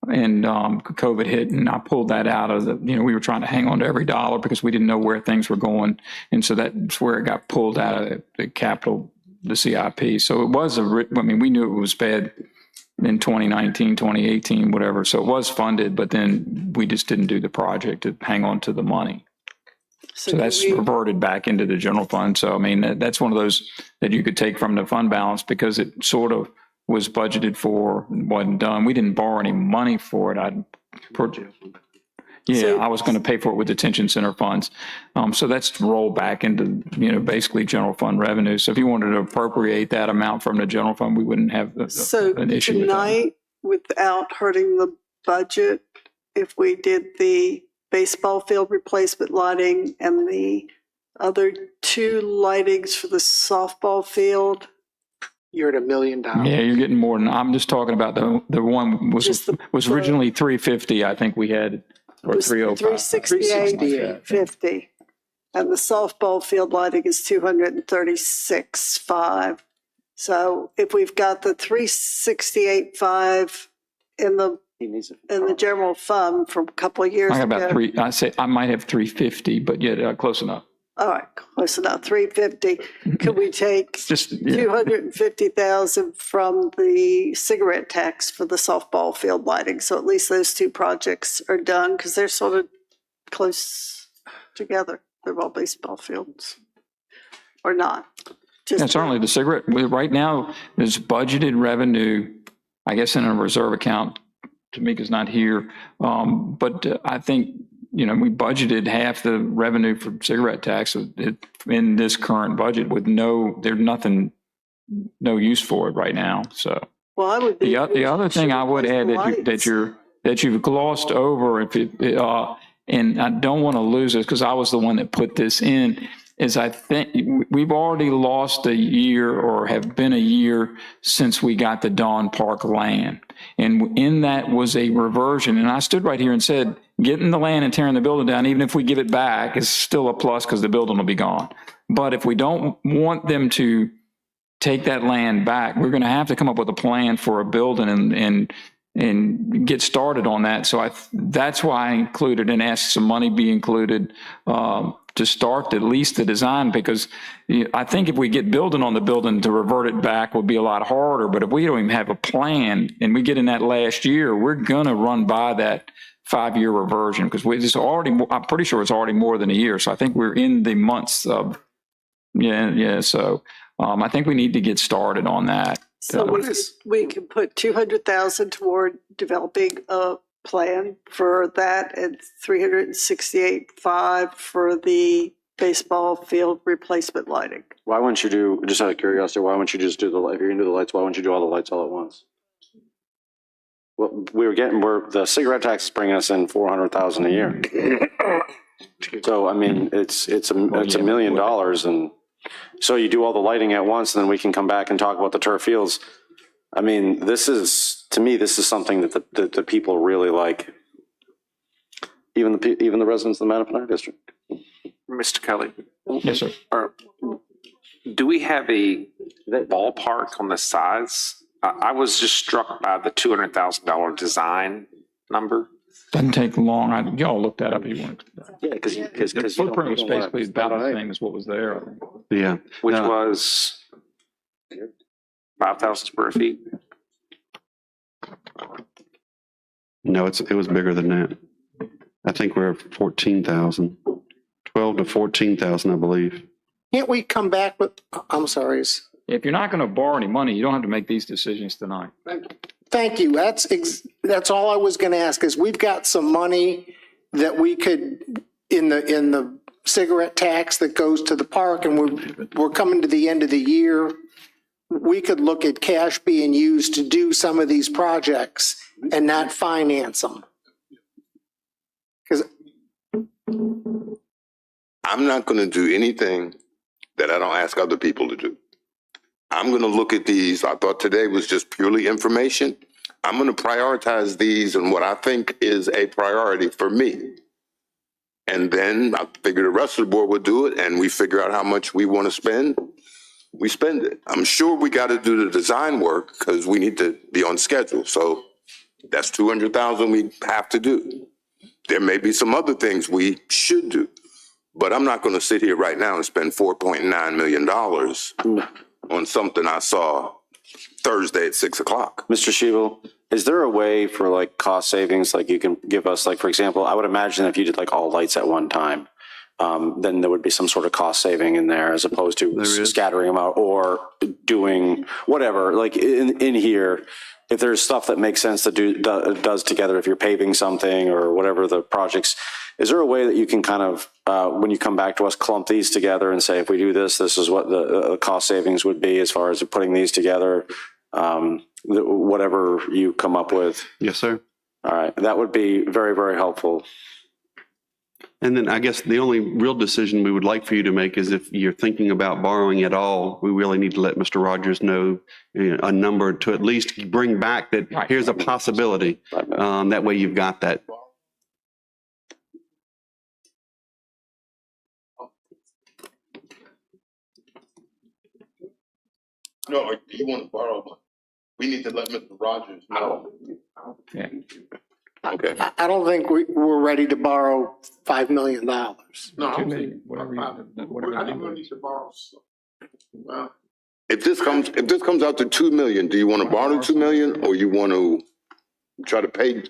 and COVID hit, and I pulled that out of the, we were trying to hang on to every dollar because we didn't know where things were going. And so that's where it got pulled out of the capital, the CIP. So it was we knew it was bad in 2019, 2018, whatever. So it was funded, but then we just didn't do the project to hang on to the money. So that's reverted back into the general fund. So, that's one of those that you could take from the fund balance because it sort of was budgeted for, wasn't done. We didn't borrow any money for it. I was going to pay for it with detention center funds. So that's rolled back into, basically general fund revenue. So if you wanted to appropriate that amount from the general fund, we wouldn't have an issue with that. Tonight, without hurting the budget, if we did the baseball field replacement lighting and the other 2 lightings for the softball field, you're at $1 million. Yeah, you're getting more than, I'm just talking about the one was originally 350, I think we had, or 305. 368.50. And the softball field lighting is 236.5. So if we've got the 368.5 in the general fund from a couple of years I got ago. about I might have 350, but yeah, close enough. All right, close enough, 350. Could we take 250,000 from the cigarette tax for the softball field lighting? So at least those 2 projects are done because they're sort of close together. They're all baseball fields or not. Certainly the cigarette, right now there's budgeted revenue, I guess in a reserve account. Tamika's not here, but I think, we budgeted half the revenue for cigarette tax in this current budget with no use for it right now. So, well, I would be the other thing I would add that you've glossed over, and I don't want to lose this because I was the one that put this in, is I think we've already lost a year or have been a year since we got the Dawn Park land. And in that was a reversion. And I stood right here and said, getting the land and tearing the building down, even if we give it back, is still a plus because the building will be gone. But if we don't want them to take that land back, we're going to have to come up with a plan for a building and get started on that. So that's why I included and asked some money be included to start at least the design, because I think if we get building on the building, to revert it back would be a lot harder. But if we don't even have a plan and we get in that last year, we're going to run by that 5-year reversion because I'm pretty sure it's already more than a year. So I think we're in the months of, So I think we need to get started on that. So we can put 200,000 toward developing a plan for that and 368.5 for the baseball field replacement lighting. Why wouldn't you do, just out of curiosity, why wouldn't you just do if you're going to do the lights, why wouldn't you do all the lights all at once? Well, the cigarette tax is bringing us in $400,000 a year. So, it's $1 million. And so you do all the lighting at once, and then we can come back and talk about the turf fields. This is something that the people really like. Even the residents of the Mattapan District. Mr. Kelly? Yes, sir. Do we have a ballpark on the size? I was just struck by the $200,000 design number. Doesn't take long. Y'all look that up if you want. Yeah, because the footprint was basically about the same as what was there. Yeah. which was 5,000 square feet. No, it was bigger than that. I think we're 14,000, 12 to 14,000, I believe. Can't we come back with, I'm sorry. If you're not going to borrow any money, you don't have to make these decisions tonight. Thank you. That's all I was going to ask is we've got some money that we could, in the cigarette tax that goes to the park, and we're coming to the end of the year. We could look at cash being used to do some of these projects and not finance them. Because I'm not going to do anything that I don't ask other people to do. I'm going to look at these. I thought today was just purely information. I'm going to prioritize these and what I think is a priority for me. And then I figure the rest of the board will do it, and we figure out how much we want to spend. We spend it. I'm sure we got to do the design work because we need to be on schedule. So that's 200,000 we have to do. There may be some other things we should do, but I'm not going to sit here right now and spend $4.9 million on something I saw Thursday at 6 o'clock. Mr. Shebel, is there a way for like cost savings, like you can give us, like, for example, I would imagine if you did like all lights at one time, then there would be some sort of cost saving in there as opposed to scattering them out or doing whatever, like in here. If there's stuff that makes sense to do, does together, if you're paving something or whatever the projects, is there a way that you can kind of, when you come back to us, clump these together and say, if we do this, this is what the cost savings would be as far as putting these together, whatever you come up with? Yes, sir. All right. That would be very, very helpful. And then I guess the only real decision we would like for you to make is if you're thinking about borrowing at all, we really need to let Mr. Rogers know a number to at least bring back that here's a possibility. That way you've got that. No, you want to borrow money. We need to let Mr. Rogers know. Yeah. Okay. I don't think we're ready to borrow $5 million. No, I'm saying, I think we need to borrow some. Well, If this comes out to 2 million, do you want to borrow 2 million or you want to try to pay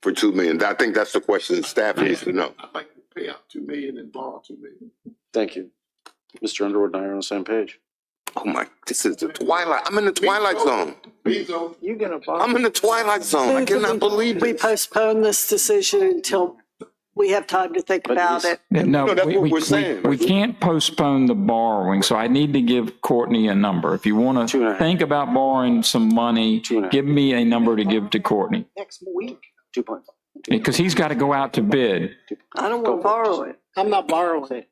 for 2 million? I think that's the question staff needs to know. I'd like to pay out 2 million and borrow 2 million. Thank you. Mr. Underwood and I are on the same page. Oh my, this is the twilight. I'm in the twilight zone. You're going to borrow. I'm in the twilight zone. I cannot believe We it. postpone this decision until we have time to think about it. No, that's what we're saying. we can't postpone the borrowing, so I need to give Courtney a number. If you want to think about borrowing some money, give me a number to give to Courtney. Next week. 2.5. Because he's got to go out to bid. I don't want to borrow it. I'm not borrowing it.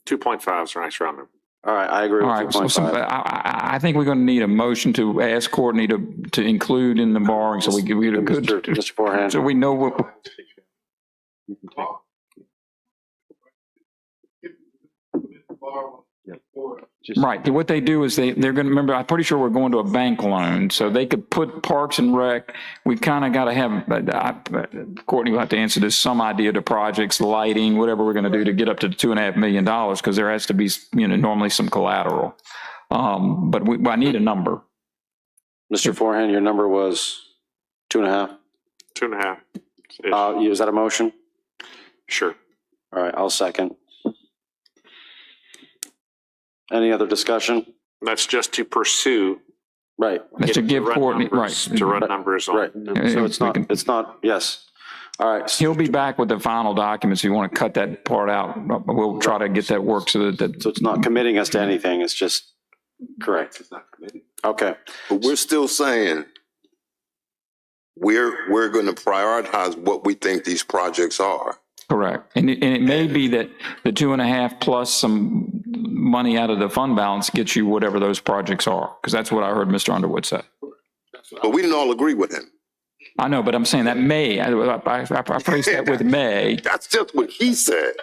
2.5 is a nice round number. All right. I agree All with right, 2.5. I think we're going to need a motion to ask Courtney to include in the borrowing so we get a good, Mr. Forehand. so we know what. Right. What they do is they're going to, remember, I'm pretty sure we're going to a bank loan, so they could put Parks and Rec. We kind of got to have, Courtney will have to answer this, some idea to projects, lighting, whatever we're going to do to get up to $2.5 million, because there has to be, normally some collateral. But I need a number. Mr. Forehand, your number was 2.5? 2.5. Is that a motion? Sure. All right. I'll second. Any other discussion? That's just to pursue. Right. That's to give Courtney, To run numbers on. Right. So it's not, yes. All right. He'll be back with the final documents. If you want to cut that part out, we'll try to get that work so that. So it's not committing us to anything. It's just, correct. It's not committed. Okay. But we're still saying we're going to prioritize what we think these projects are. Correct. And it may be that the 2.5 plus some money out of the fund balance gets you whatever those projects are, because that's what I heard Mr. Underwood say. But we didn't all agree with him. I know, but I'm saying that may, I phrased that with may. That's just what he said.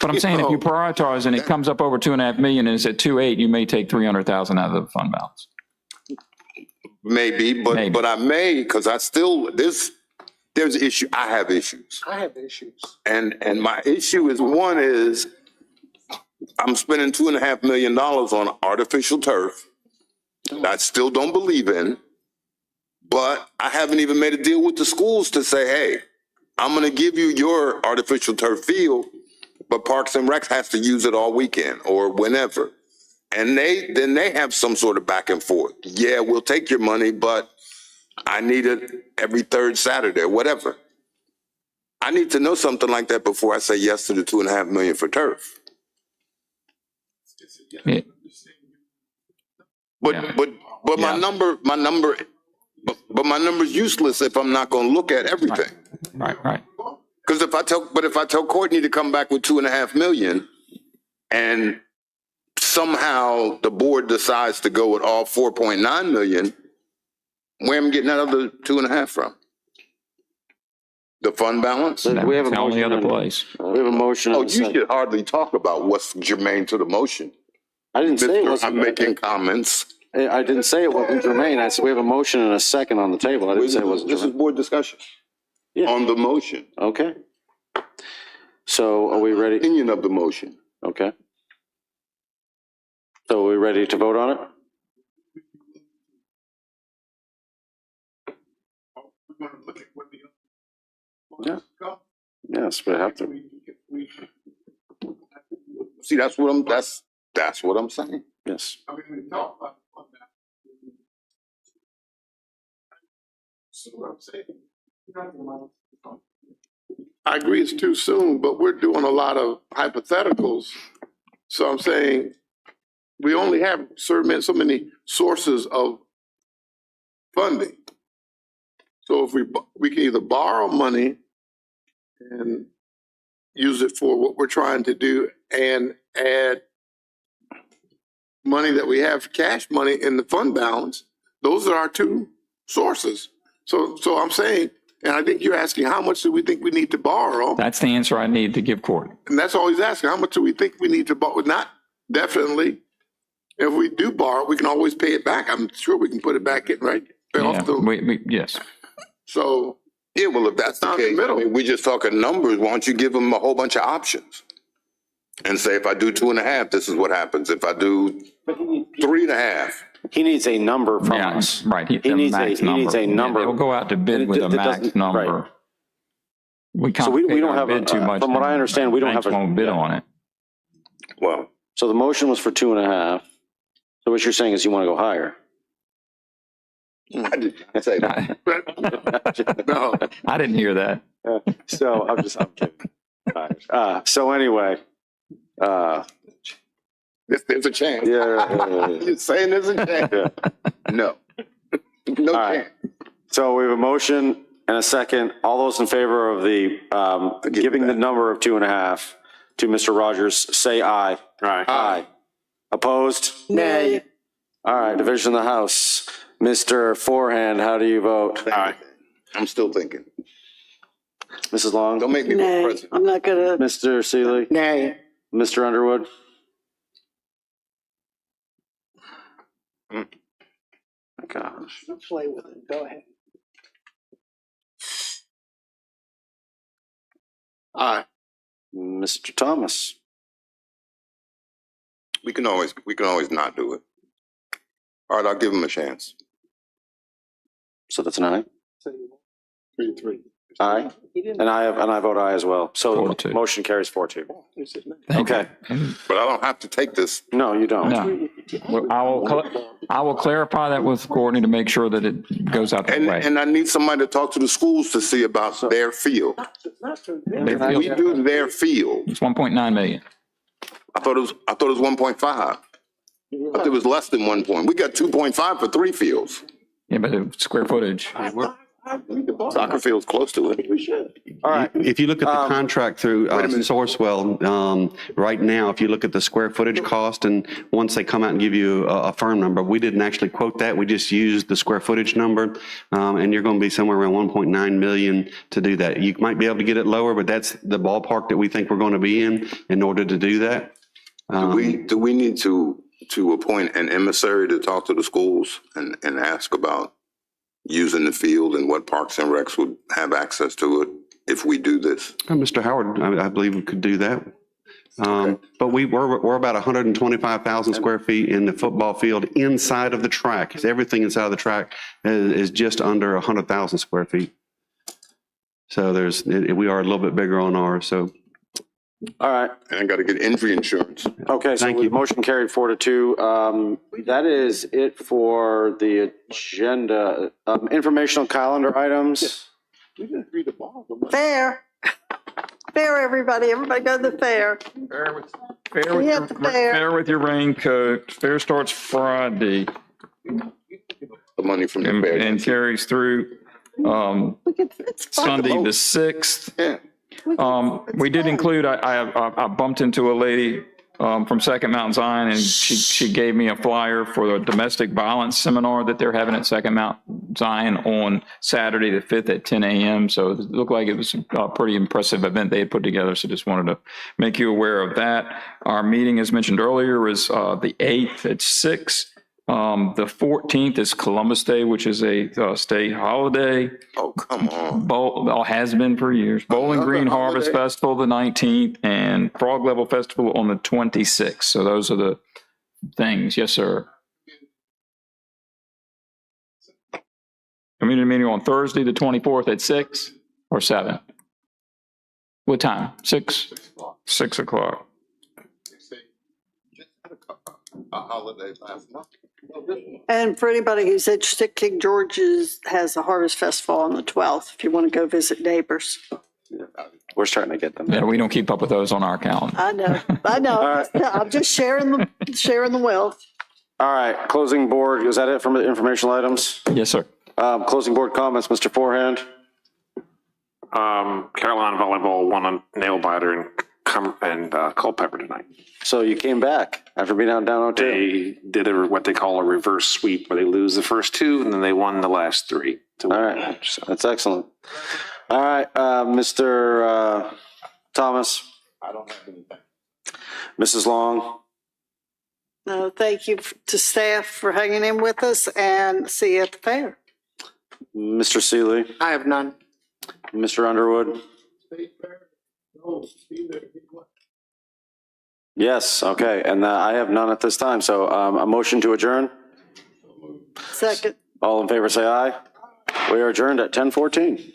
But I'm saying if you prioritize and it comes up over 2.5 million and it's at 2.8, you may take 300,000 out of the fund balance. Maybe, but I may, because I still, there's issue. I have issues. I have issues. And my issue is, one is I'm spending $2.5 million on artificial turf that I still don't believe in, but I haven't even made a deal with the schools to say, hey, I'm going to give you your artificial turf field, but Parks and Recs has to use it all weekend or whenever. And then they have some sort of back and forth. Yeah, we'll take your money, but I need it every third Saturday or whatever. I need to know something like that before I say yes to the $2.5 million for turf. Yeah. But my number's useless if I'm not going to look at everything. Right. Because if I tell Courtney to come back with $2.5 million, and somehow the board decides to go with all $4.9 million, where am I getting that other 2.5 from? The fund balance? We have a It's the only motion. other place. We have a motion. Oh, and a you second. should hardly talk about what's germane to the motion. I didn't say it wasn't. I'm making comments. I didn't say it wasn't germane. I said we have a motion and a second on the table. I didn't say it wasn't This is germane. board discussion Yeah. on the motion. Okay. So are we ready? Opinion of the motion. Okay. So are we ready to vote on it? Yeah. Yes, we have to. See, that's what I'm saying. Yes. I agree it's too soon, but we're doing a lot of hypotheticals. So I'm saying we only have so many sources of funding. So if we can either borrow money and use it for what we're trying to do and add money that we have, cash money in the fund balance. Those are our two sources. So I'm saying, and I think you're asking, how much do we think we need to borrow? That's the answer I need to give Courtney. And that's all he's asking. How much do we think we need to borrow? Not definitely. If we do borrow, we can always pay it back. I'm sure we can put it back in, right? Pay off the, Yes. so Yeah, well, if that's the Down the case, I middle. mean, we just talking numbers. Why don't you give them a whole bunch of options? And say, if I do 2.5, this is what happens. If I do 3.5. He needs a number from Yeah, us. right. He needs a number. It'll go out to bid with a That max doesn't- number. right. We So we complicate don't our have bid too much. from what I understand, we don't have Banks won't bid yeah. on it. Well, So the motion was for 2.5. So what you're saying is you want to go higher. I didn't say that. no. I didn't hear that. So I'm kidding. So anyway, There's a chance. yeah. You're saying there's a chance. No. No All right. chance. So we have a motion and a second. All those in favor of the giving the number of 2.5 to Mr. Rogers, say aye. Aye. Opposed? Nay. All right, division of the House. Mr. Forehand, how do you vote? Aye. I'm still thinking. Mrs. Long? Don't make me vote Nay. president. I'm not gonna. Mr. Seeley? Nay. Mr. Underwood? Gosh. Play with it. Go ahead. Aye. Mr. Thomas? We can always not do it. All right, I'll give him a chance. So that's an aye? 3-3. Aye? And I vote aye as well. So 4-2. motion carries 4-2. Thank Okay. you. But I don't have to take this. No, you don't. No. Well, I will clarify that with Courtney to make sure that it goes out that way. And I need somebody to talk to the schools to see about their field. Their If we field- do their field, It's 1.9 million. I thought it was 1.5. I thought it was less than 1 point. We got 2.5 for 3 fields. Yeah, but the square footage. Soccer field's close to it. We should. All right. If you look at the contract through Sourcewell, right now, if you look at the square footage cost, and once they come out and give you a firm number, we didn't actually quote that. We just used the square footage number, and you're going to be somewhere around 1.9 million to do that. You might be able to get it lower, but that's the ballpark that we think we're going to be in order to do that. Do we need to appoint an emissary to talk to the schools and ask about using the field and what Parks and Recs would have access to it if we do this? Mr. Howard, I believe we could do that. But we're about 125,000 square feet in the football field inside of the track. Everything inside of the track is just under 100,000 square feet. So we are a little bit bigger on ours, so. All right. And I got to get injury insurance. Okay, so Thank with you. motion carried 4-2. That is it for the agenda. Informational calendar items. We didn't read the ball. Fair. Fair, everybody. Everybody go to the fair. We at the fair. Fair with your raincoat. Fair starts Friday The money from the fair. and carries through It's fun. Sunday the 6th. Yeah. We did include, I bumped into a lady from Second Mount Zion, and she gave me a flyer for the domestic violence seminar that they're having at Second Mount Zion on Saturday the 5th at 10 a.m. So it looked like it was a pretty impressive event they had put together. So just wanted to make you aware of that. Our meeting, as mentioned earlier, is the 8th at 6. The 14th is Columbus Day, which is a state holiday. Oh, come on. Has been for years. Bowling Another Green Harvest holiday. Festival the 19th and Frog Level Festival on the 26th. So those are the things. Yes, sir. Community meeting on Thursday the 24th at 6 or 7? What time? 6? 6 o'clock. A holiday last month. And for anybody who's interested, King George's has a harvest festival on the 12th, if you want to go visit neighbors. We're starting to get them. Yeah, we don't keep up with those on our calendar. I know. I'm just sharing the wealth. All right, closing board. Is that it from the informational items? Yes, sir. Closing board comments, Mr. Forehand. Carolina volleyball won a nail biter and Culpeper tonight. So you came back after being down 0-2? They did what they call a reverse sweep, where they lose the first two and then they won the last three. All right, that's excellent. All right, Mr. Thomas. I don't have anything. Mrs. Long. No, thank you to staff for hanging in with us, and see you at the fair. Mr. Seeley. I have none. Mr. Underwood. Yes, okay, and I have none at this time, so a motion to adjourn. Second. All in favor say aye. We are adjourned at 10:14.